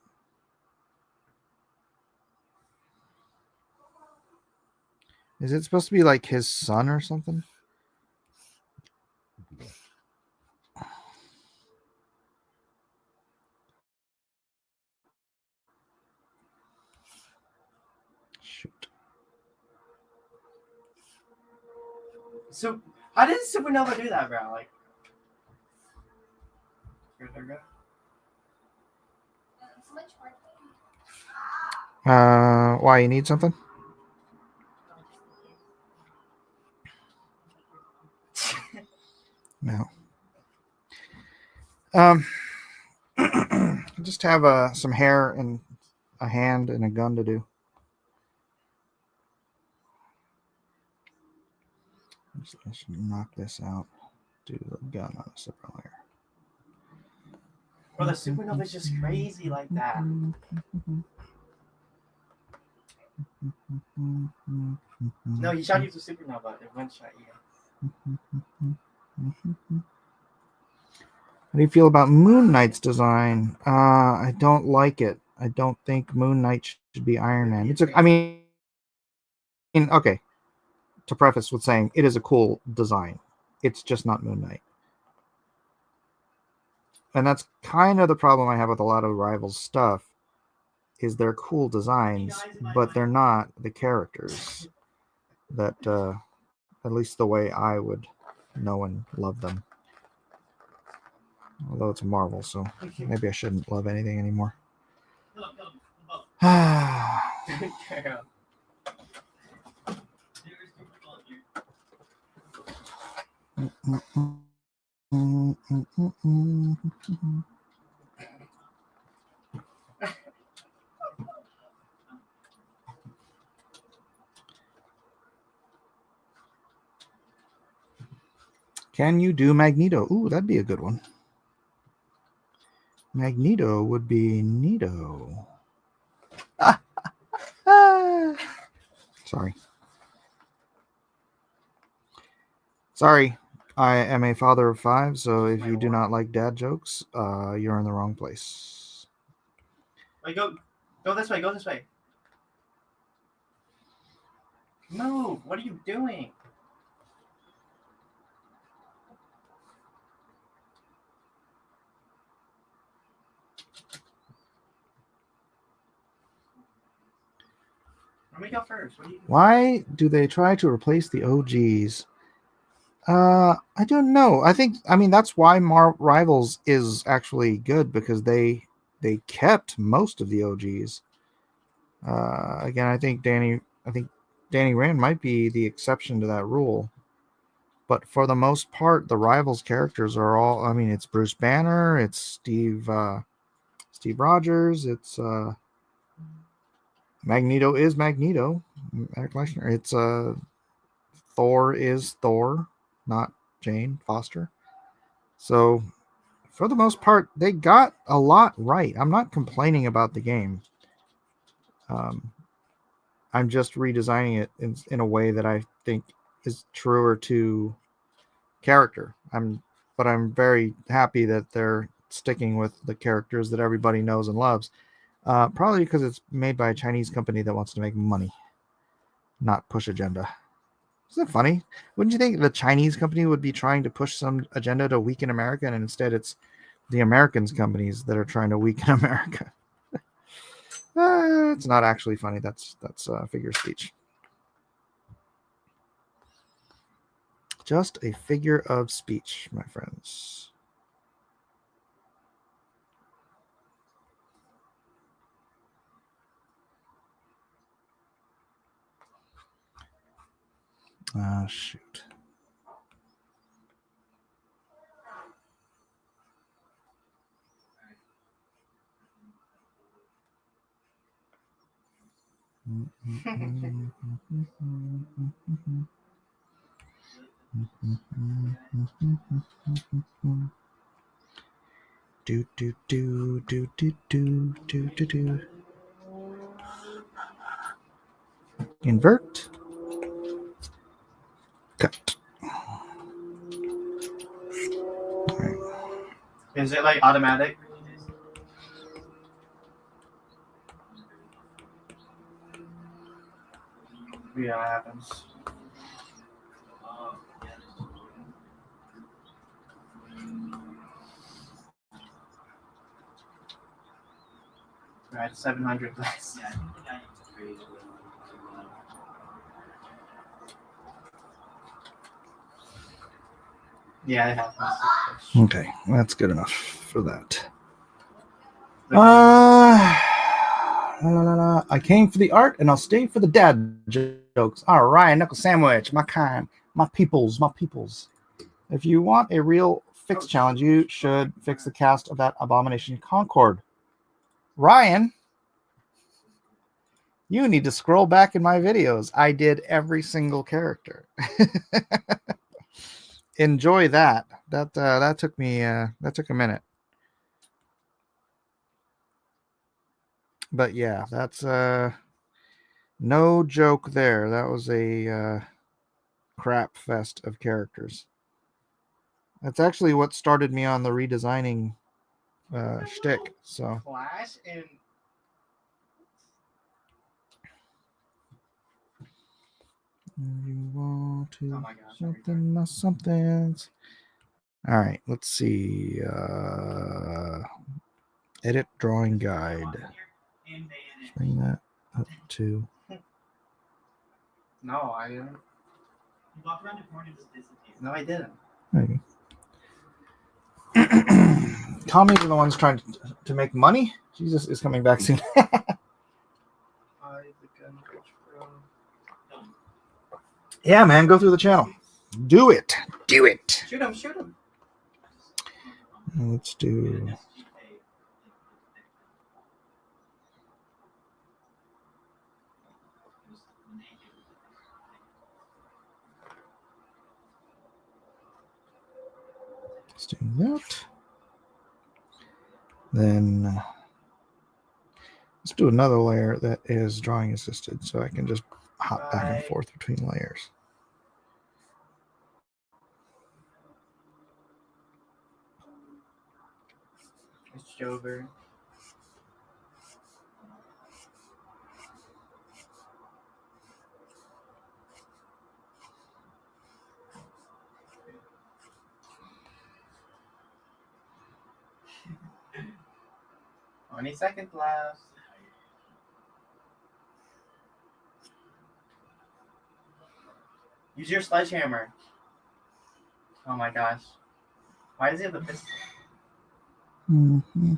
Is it supposed to be like his son or something? Shoot. So, how did Supernova do that, bro? Like, here they go. Why, you need something? No. Just have some hair and a hand and a gun to do. I should knock this out. Do the gun on a separate layer. Bro, the Supernova is just crazy like that. No, he shot you to Supernova. It one shot you. How do you feel about Moon Knight's design? I don't like it. I don't think Moon Knight should be Iron Man. I mean, okay. To preface with saying it is a cool design, it's just not Moon Knight, and that's kind of the problem I have with a lot of Rivals stuff. Is they're cool designs, but they're not the characters that, at least the way I would know and love them. Although it's a Marvel, so maybe I shouldn't love anything anymore. Can you do Magneto? Ooh, that'd be a good one. Magneto would be neato. Sorry. Sorry. I am a father of 5, so if you do not like dad jokes, you're in the wrong place. Wait, go this way. Go this way. Move! What are you doing? Let me go first. What are you doing? Why do they try to replace the OGs? I don't know. I mean that's why Rivals is actually good, because they kept most of the OGs. Again, I think Danny Rand might be the exception to that rule. But for the most part, the Rivals characters are all. I mean, it's Bruce Banner, it's Steve Rogers, it's Magneto is Magneto. It's Thor is Thor, not Jane Foster. So for the most part, they got a lot right. I'm not complaining about the game. I'm just redesigning it in a way that I think is truer to character. But I'm very happy that they're sticking with the characters that everybody knows and loves. Probably because it's made by a Chinese company that wants to make money, not push agenda. Isn't it funny? Wouldn't you think the Chinese company would be trying to push some agenda to weaken America, and instead it's the Americans companies that are trying to weaken America? It's not actually funny. That's a figure of speech. Just a figure of speech, my friends. Shoot. Do do do do do do do do do. Invert. Cut. Right. Is it like automatic? Yeah, it happens. Right, 700 less. Yeah, it happens. Okay, that's good enough for that. I came for the art and I'll stay for the dad jokes. All right, knuckle sandwich, my kind, my peoples. If you want a real fix challenge, you should fix the cast of that Abomination Concord. Ryan, you need to scroll back in my videos. I did every single character. Enjoy that. That took me that took a minute. But yeah, that's no joke there. That was a crap fest of characters. That's actually what started me on the redesigning shtick. So Clash and You want to Oh my gosh, I'm something. All right, let's see. Edit drawing guide. Bring that up to. No, I didn't. You walked around the corner and just disappeared. No, I didn't. There you go. Commies are the ones trying to make money. Jesus is coming back soon. I the gun coach, bro. Yeah, man, go through the channel. Do it. Do it. Shoot him, shoot him. Let's do. Let's do that. Then let's do another layer that is drawing assisted, so I can just hop back and Right. forth between layers. It's Jover. Twenty seconds left. Use your sledgehammer. Oh my gosh. Why does he have the pistol? Mm-hmm.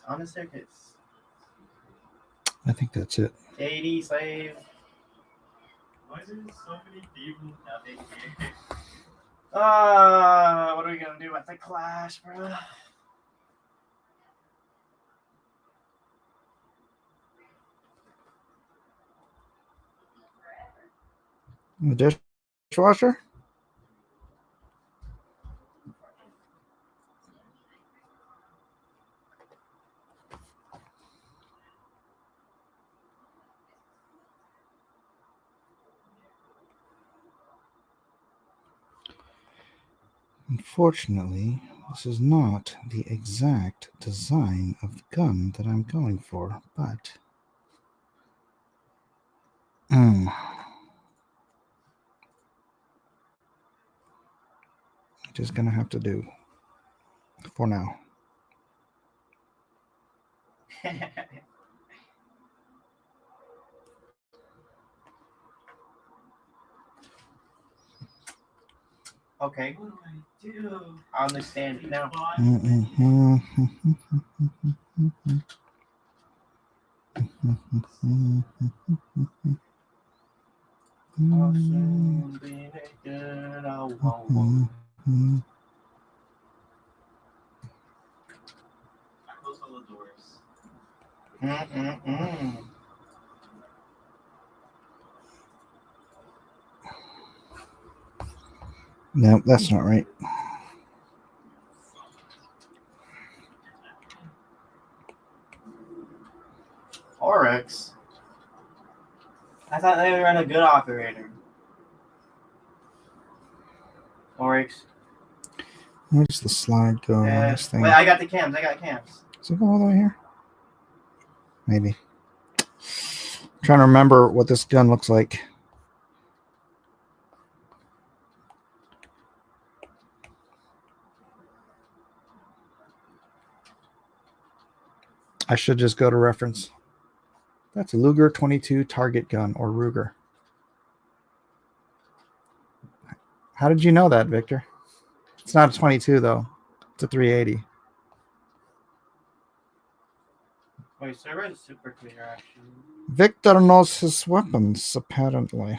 On the staircase. I think that's it. 80 slave. Why is there so many people out there? What are we gonna do at the clash, bro? The dishwasher? Unfortunately, this is not the exact design of the gun that I'm going for, but it is going to have to do for now. Okay, What do I do? I understand it now. I'll soon be naked. I won't. I closed all the doors. No, that's not right. Oryx. I thought they were a good operator. Oryx. Where does the slide go on this thing? Wait, I got the cams. Does it go all the way here? Maybe. Trying to remember what this gun looks like. I should just go to reference. That's a Luger 22 target gun, or Ruger. How did you know that, Victor? It's not a 22 though. It's a 380. Wait, server is super clear actually. Victor knows his weapons, apparently.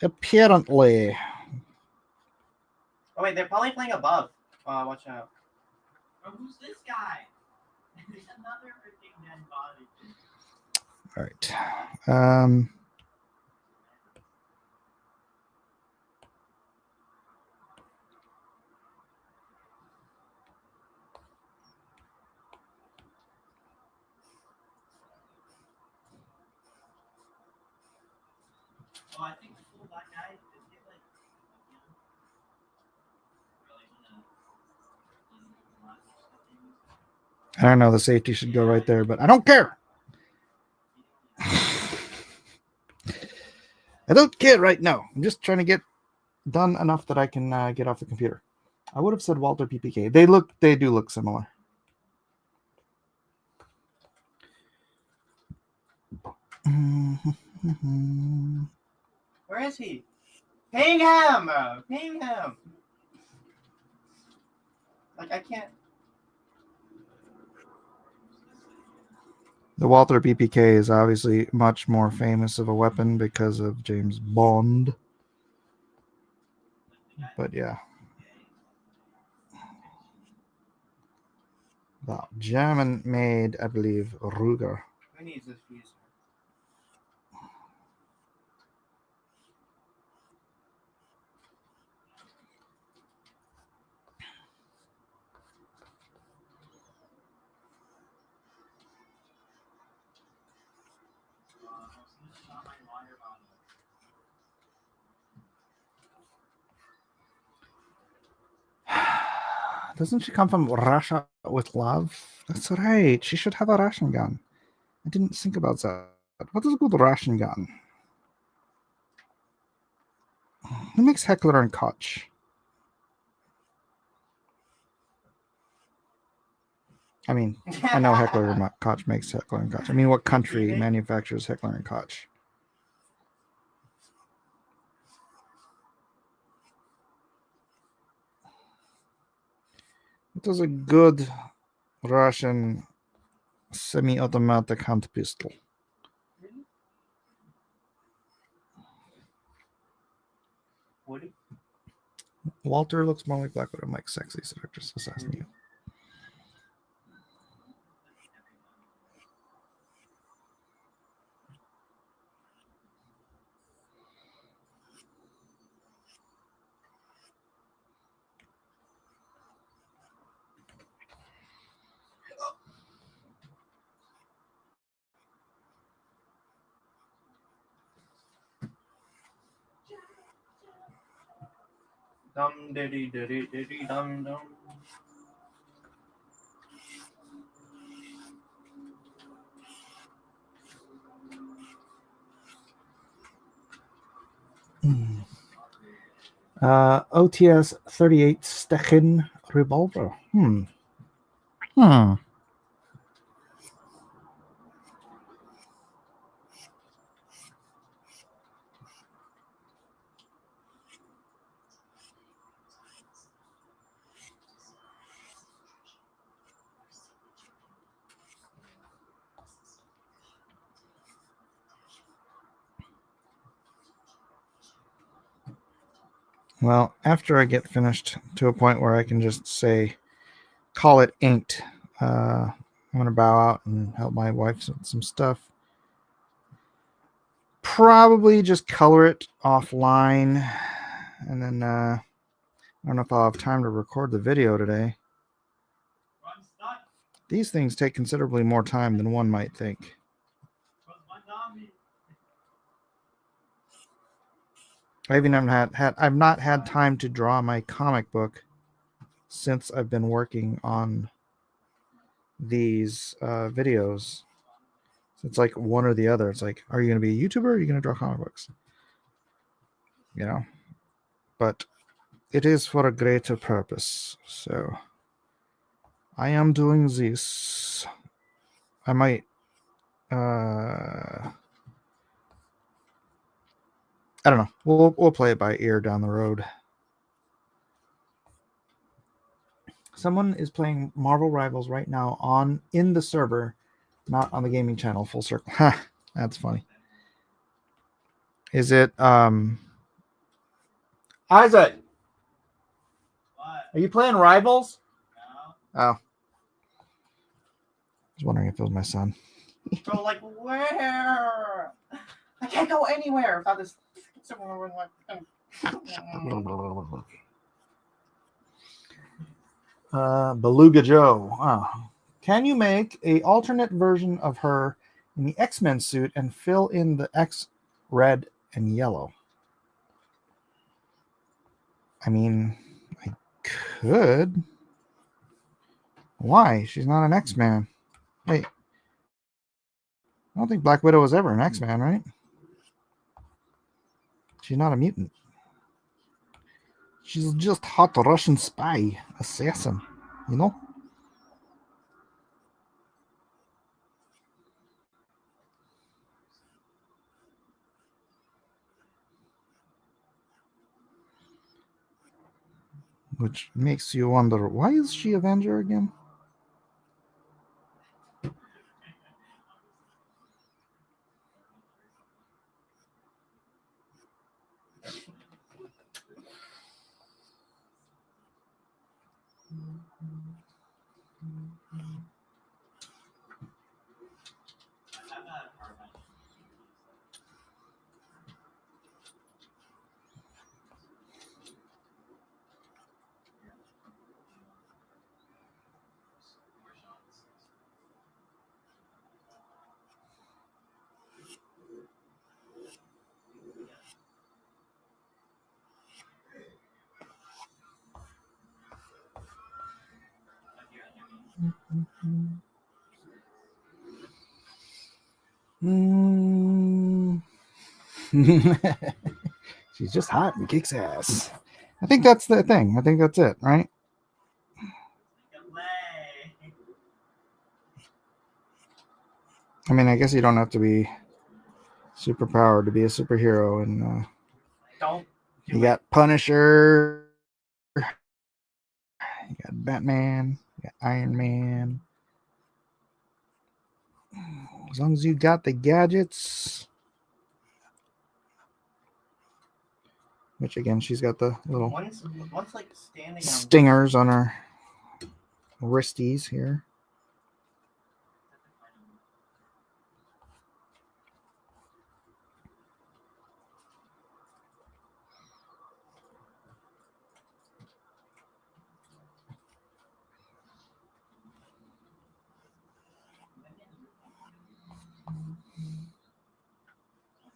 Apparently. Oh wait, they're probably playing above. Watch out. Oh, who's this guy? There's another freaking dead body. All right. Oh, I think the cool black guy is get like, you know, really wanna listen to the last thing. And I know the safety should go right there, but I don't care. I don't care right now. I'm just trying to get done enough that I can get off the computer. I would have said Walter PPK. They do look similar. Where is he? Ping him! Ping him! Like, I can't. The Walther PPK is obviously much more famous of a weapon because of James Bond. But yeah. The German-made, I believe, Ruger. Who needs this fuse? Doesn't she come from Russia with love? That's right. She should have a ration gun. I didn't think about that. What is a good ration gun? Who makes Heckler and Koch? I mean, I know Heckler and Koch makes Heckler and Koch. I mean, what country manufactures Heckler and Koch? It was a good Russian semi-automatic hand pistol. Woody? Walter looks more like Black Widow, Mike Sexy, so they're just assassinating. Dum diddy diddy diddy dum dum. OTS 38 Stechin revolver. Well, after I get finished to a point where I can just say, call it inked, I'm going to bow out and help my wife with some stuff. Probably just color it offline. And then I don't know if I'll have time to record the video today. These things take considerably more time than one might think. I've not had time to draw my comic book since I've been working on these videos. So it's like one or the other. It's like, are you going to be a YouTuber or are you going to draw comic books? You know, but it is for a greater purpose. So I am doing this. I might I don't know. We'll play it by ear down the road. Someone is playing Marvel Rivals right now in the server, not on the gaming channel. Full circle. That's funny. Is it Isaac? What? Are you playing Rivals? No. Oh. I was wondering if it was my son. Bro, like, where? I can't go anywhere without this. Beluga Joe. Oh. Can you make a alternate version of her in the X-Men suit and fill in the X red and yellow? I mean, I could. Why? She's not an X-Man. Wait. I don't think Black Widow was ever an X-Man, right? She's not a mutant. She's just hot Russian spy, assassin, you know? Which makes you wonder, why is she Avenger again? Mm. She's just hot and kicks ass. I think that's the thing. I think that's it, right? I mean, I guess you don't have to be super powered to be a superhero. And Don't. you got Punisher, you got Batman, you got Iron Man. As long as you got the gadgets. Which again, she's got the little One's like standing on. stingers on her wristies here.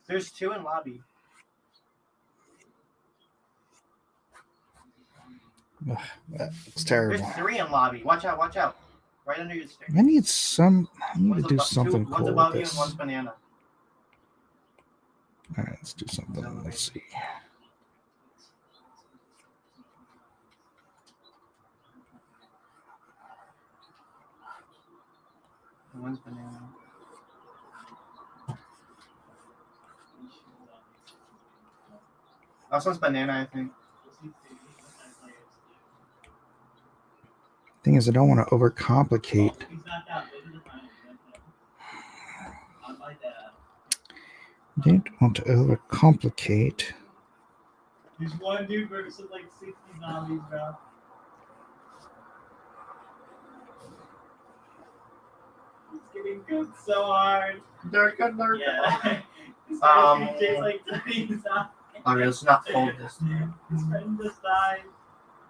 There's 2 in lobby. It's terrible. There's 3 in lobby. Watch out! Watch out! Right under your stick. I need to do something One's cool above with you and this. one's banana. All right, let's do something. Let's see. And one's banana. Last one's banana, I think. Thing is, I don't want to overcomplicate. I don't want to overcomplicate. There's one dude versus like 60 zombies, bro. He's getting cooked so hard. Nerd. Yeah. This guy's chase like 20 zombies. Okay, let's not fold this. His friend just died.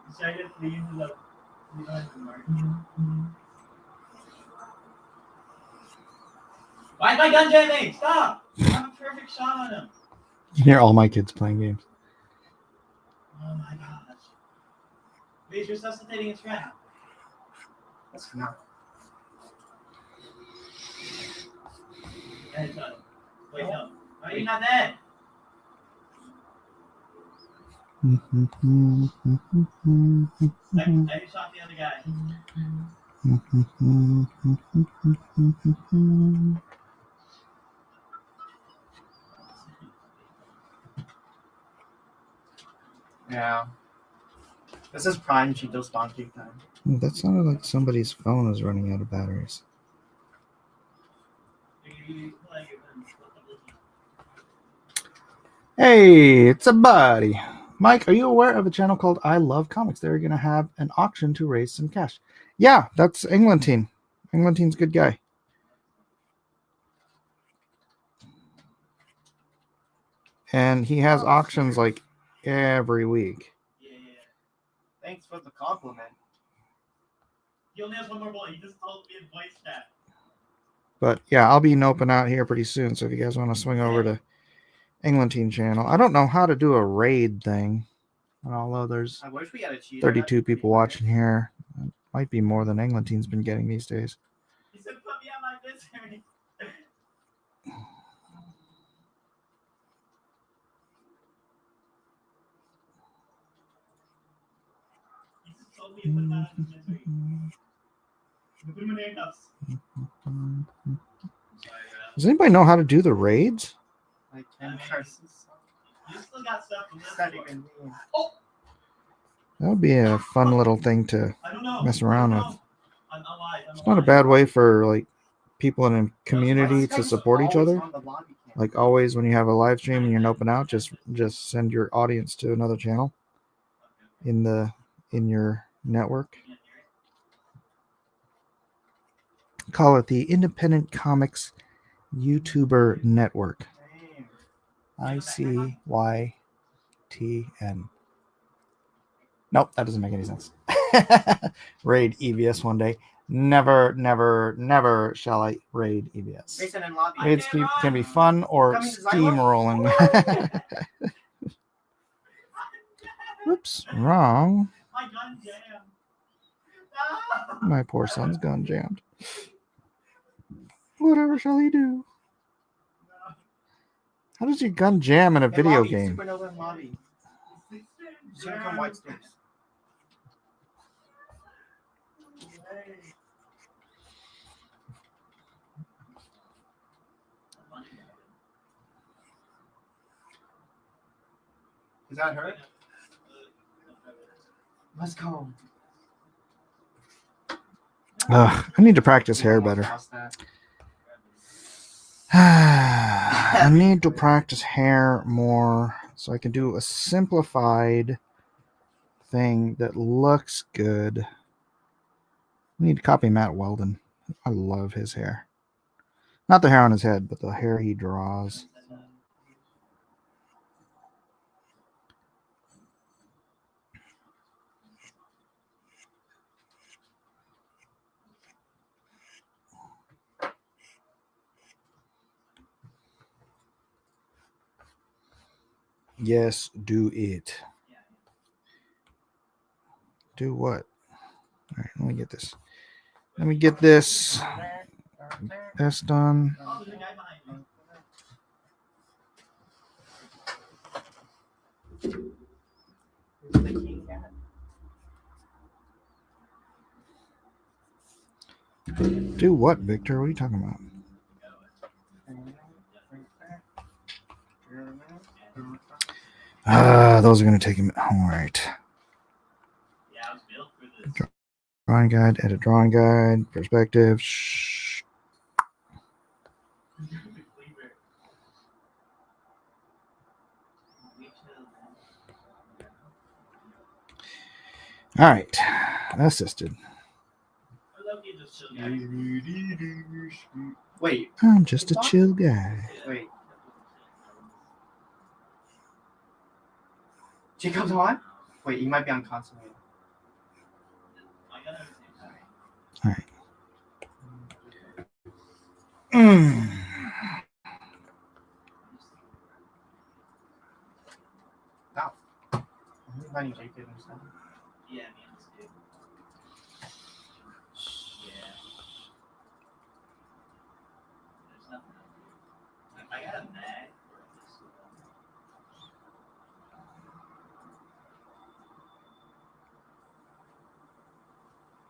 He's trying to flee into the market. Why is my gun jamming? Stop! I have a perfect shot on him. You hear all my kids playing games. Oh my gosh. Wait, he's resuscitating his friend. That's not. Wait, no. Why are you not dead? I shot the other guy. Yeah. This is prime Cheeto spawn kick time. That sounded like somebody's phone is running out of batteries. Hey, it's a buddy. Mike, are you aware of a channel called I Love Comics? They're going to have an auction to raise some cash. Yeah, that's Englentine. Englentine's a good guy. And he has auctions like every week. Yeah. Thanks for the compliment. He only has one more bullet. He just told me in voice chat. But yeah, I'll be noping out here pretty soon. So if you guys want to swing over to Englentine channel, I don't know how to do a raid thing. And although there's I wish we had a cheater. 32 people watching here, Might be more than Eglintine's been getting these days. He said, "Put me on my misery." He just told me to put him out of his misery. Put him in handcuffs. I'm sorry, Does anybody know how to do the raids? Like Ken Carson's. you still got stuff to live What's that for. even mean? That would be a fun little thing to I don't know. mess around I with. don't know. I'm alive. It's not a bad way for like people in a community to support each other. On the lobby cam. Like always, when you have a live stream and you're open out, just send your audience to another channel in your network. Call it the Independent Comics YouTuber Network. ICYTN. Nope, that doesn't make any sense. Raid EVS one day. Never, never, never shall I raid EVS. Jason in lobby. Raids can be fun or Coming to Zymo? steamrolling. Oops, wrong. My gun jammed. No! My poor son's gun jammed. Whatever shall he do? How does your gun jam in a In video lobby, game? Supernova in lobby. She's gonna come white stairs. Is that her? Let's go. Ugh, I need to practice hair better. I need to practice hair more so I can do a simplified thing that looks good. I need to copy Matt Weldon. I love his hair. Not the hair on his head, but the hair he draws. Yes, do it. Do what? All right, let me get this. Let me get this. That's done. Oh, there's a guy behind me. Do what, Victor? What are you talking about? Those are going to take him. All right. Yeah, I was built for this. Drawing guide, edit drawing guide, perspective. Shh. All right. Assisted. I love you, just chill guy. Wait, I'm just a chill guy. wait. Jacob's on? Wait, you might be on constantly. I got everything. All right. Mm. I'm inviting Jacob and stuff. Yeah, me and this dude. Yeah. There's nothing else. I got a mag for this.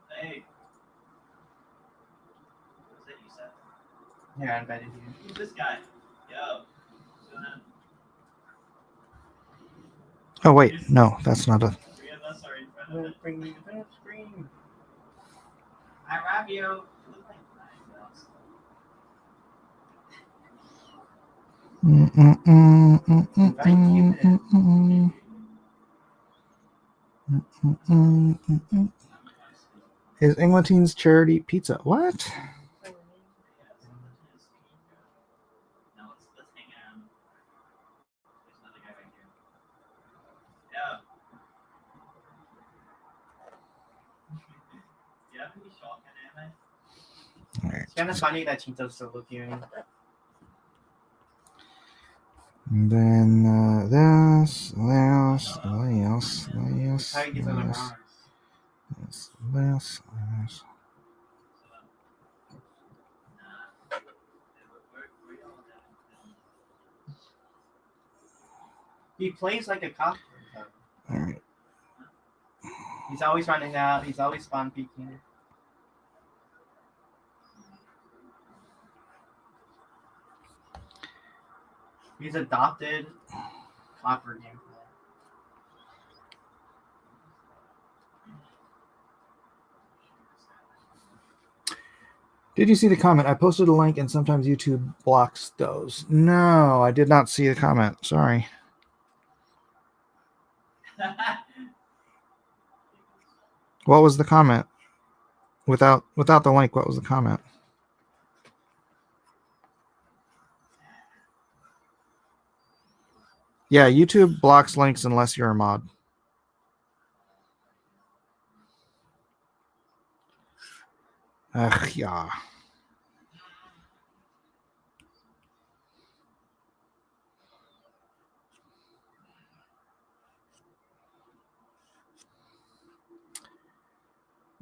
Hey. What was that you said? Yeah, I invited you. Who's this guy? Yo. What's going on? Oh, wait. No, that's not a. Three of us are in front of it. Bring me to the screen. I rob you. You look like Ryan Gosling. Is Eglintine's charity pizza? What? Now let's hang out. There's another guy right here. Yeah. Do you have any shotgun ammo? All right. It's kind of funny that Chinto's still looking. And then this. How he gets on the This. wrong. This. this. He plays like a cop. All right. He's always running out. He's always spawn peeking. He's adopted copper gameplay. Did you see the comment? I posted a link and sometimes YouTube blocks those. No, I did not see the comment. Sorry. What was the comment? Without the link, what was the comment? Yeah, YouTube blocks links unless you're a mod. Ugh, yeah.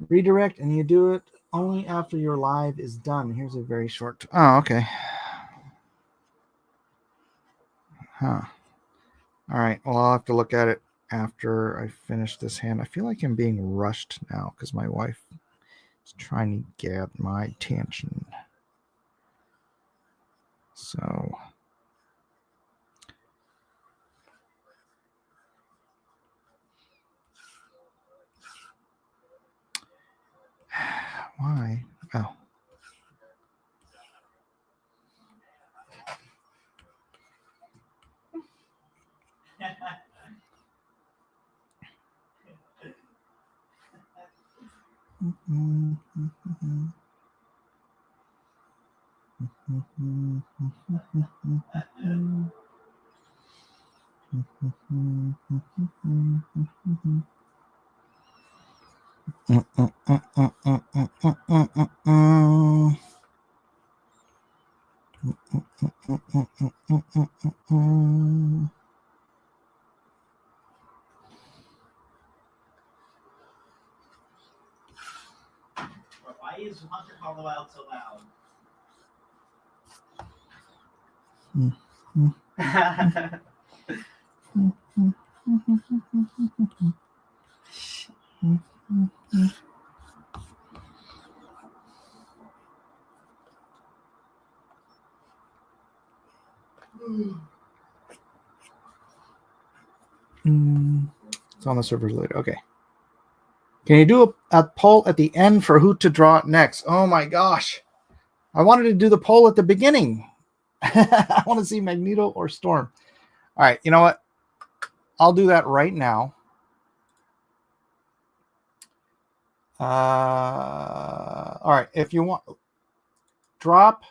Redirect, and you do it only after your live is done. Here's a very short. Oh, okay. Huh. All right. Well, I'll have to look at it after I finish this hand. I feel like I'm being rushed now because my wife is trying to get my attention. So. Why? Oh. Why is Hunter Call the Wild so loud? It's on the servers later. Okay. Can you do a poll at the end for who to draw next? Oh my gosh. I wanted to do the poll at the beginning. I want to see Magneto or Storm. All right. You know what? I'll do that right now. All right. If you want, drop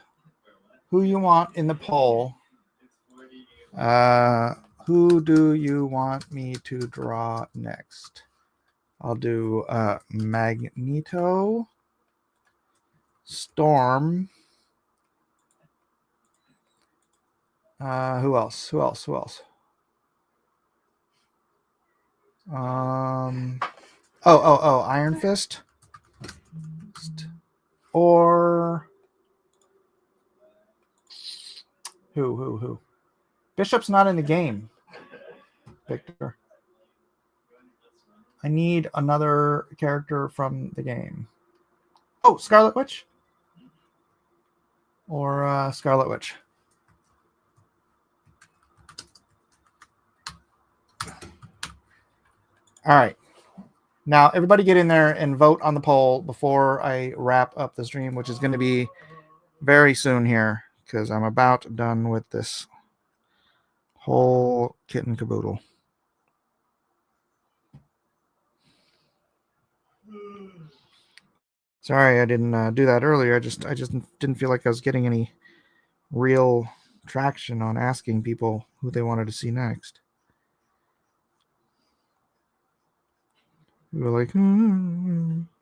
who you want in the poll. Who do you want me to draw next? I'll do Magneto, Storm. Who else? Iron Fist. Or who? Bishop's not in the game. Victor. I need another character from the game. Oh, Scarlet Witch? Or Scarlet Witch. All right. Now, everybody get in there and vote on the poll before I wrap up the stream, which is going to be very soon here because I'm about done with this whole kit and caboodle. Sorry, I didn't do that earlier. I just didn't feel like I was getting any real traction on asking people who they wanted to see next. We were like,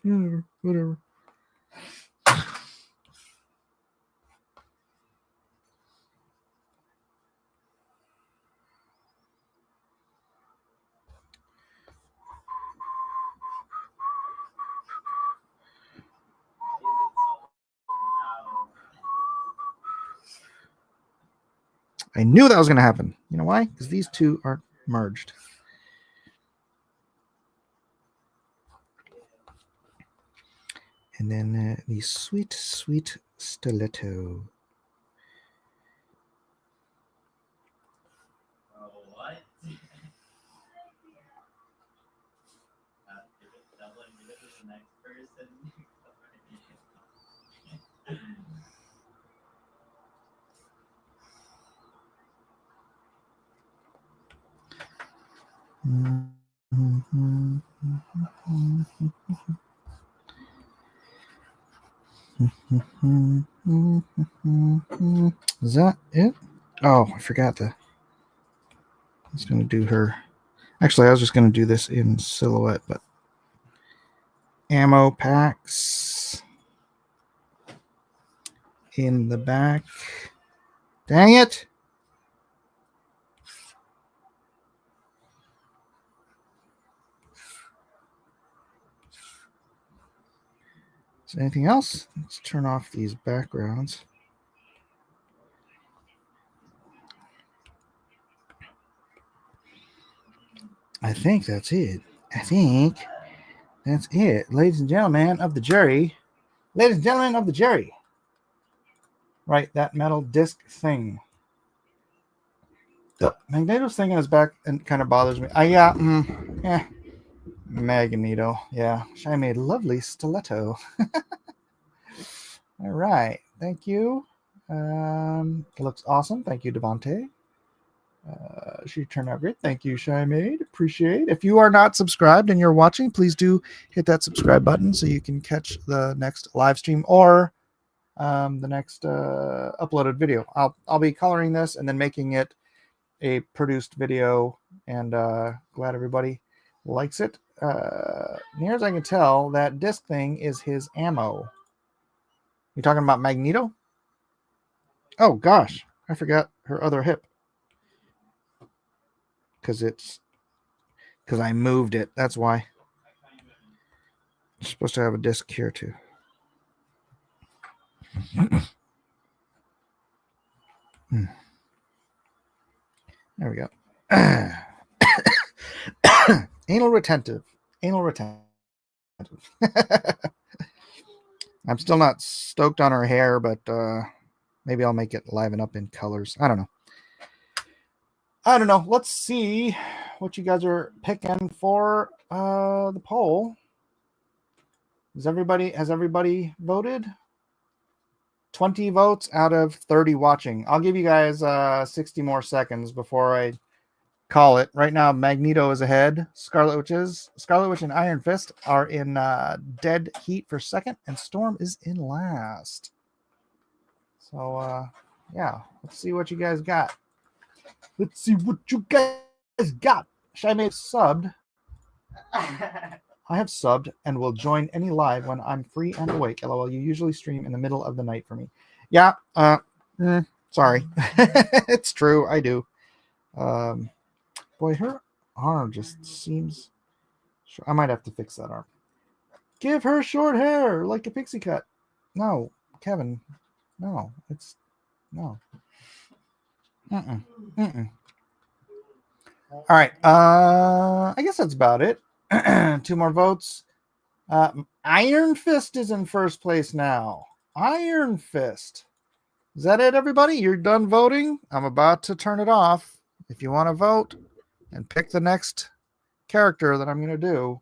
yeah, whatever. I knew that was going to happen. You know why? Because these two are merged. And then the sweet, sweet stiletto. Oh, what? Give it double and give it to the next person. Is that it? Oh, I forgot to. I was going to do her. Actually, I was just going to do this in silhouette, but ammo packs in the back. Dang it. Is there anything else? Let's turn off these backgrounds. I think that's it. Ladies and gentlemen of the jury. Ladies and gentlemen of the jury. Right, that metal disc thing. The Magneto's thing in his back and kind of bothers me. Magneto. Yeah. I made lovely stiletto. All right. Thank you. It looks awesome. Thank you, Devontae. She turned out great. Thank you, Shymaid. Appreciate. If you are not subscribed and you're watching, please do hit that subscribe button so you can catch the next live stream or the next uploaded video. I'll be coloring this and then making it a produced video, and glad everybody likes it. Near as I can tell, that disc thing is his ammo. You talking about Magneto? Oh gosh, I forgot her other hip. Because I moved it. That's why. It's supposed to have a disc here too. There we go. Anal retentive. I'm still not stoked on her hair, but maybe I'll make it liven up in colors. I don't know. Let's see what you guys are picking for the poll. Has everybody voted? 20 votes out of 30 watching. I'll give you guys 60 more seconds before I call it. Right now, Magneto is ahead. Scarlet Witch and Iron Fist are in dead heat for second, and Storm is in last. So, yeah, let's see what you guys got. Shymaid subbed. I have subbed and will join any live when I'm free and awake. LOL, you usually stream in the middle of the night for me. Yeah, sorry. It's true, I do. Boy, her arm just seems... I might have to fix that arm. Give her short hair, like a pixie cut. No, Kevin. No, it's... No. All right, I guess that's about it. 2 more votes. Iron Fist is in first place now. Iron Fist. Is that it, everybody? You're done voting? I'm about to turn it off. If you want to vote and pick the next character that I'm going to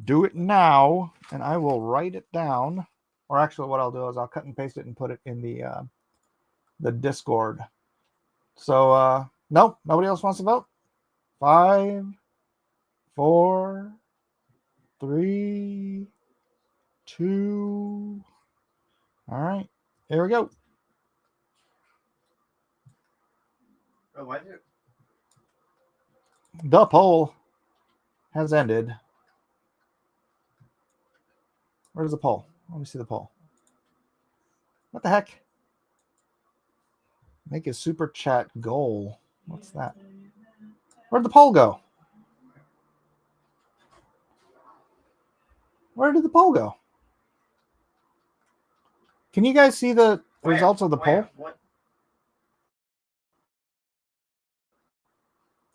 do it now, and I will write it down. Or actually, what I'll do is I'll cut and paste it and put it in the Discord. So, no, nobody else wants to vote? 5, 4, 3, 2. All right, here we go. Oh, why did it? The poll has ended. Where's the poll? Let me see the poll. What the heck? Make a super chat goal. What's that? Where'd the poll go? Where did the poll go? Can you guys see the results of the poll? What?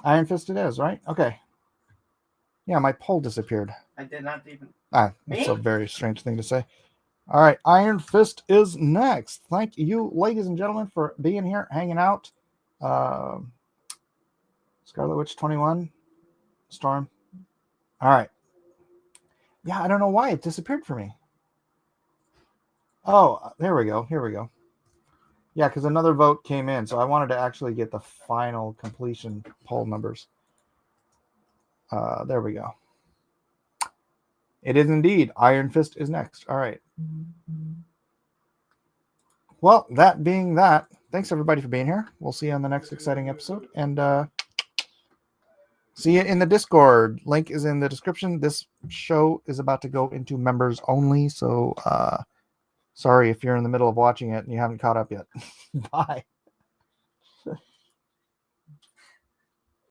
Iron Fist it is, right? Okay. Yeah, my poll disappeared. I did not even. That's a very strange thing to say. All right, Iron Fist is next. Thank you, ladies and gentlemen, for being here, hanging out. Scarlet Witch 21, Storm. All right. Yeah, I don't know why it disappeared for me. Oh, there we go. Here we go. Yeah, because another vote came in, so I wanted to actually get the final completion poll numbers. There we go. It is indeed. Iron Fist is next. All right. Well, that being that, thanks everybody for being here. We'll see you on the next exciting episode. And see you in the Discord. Link is in the description. This show is about to go into members only. So sorry if you're in the middle of watching it and you haven't caught up yet. Bye.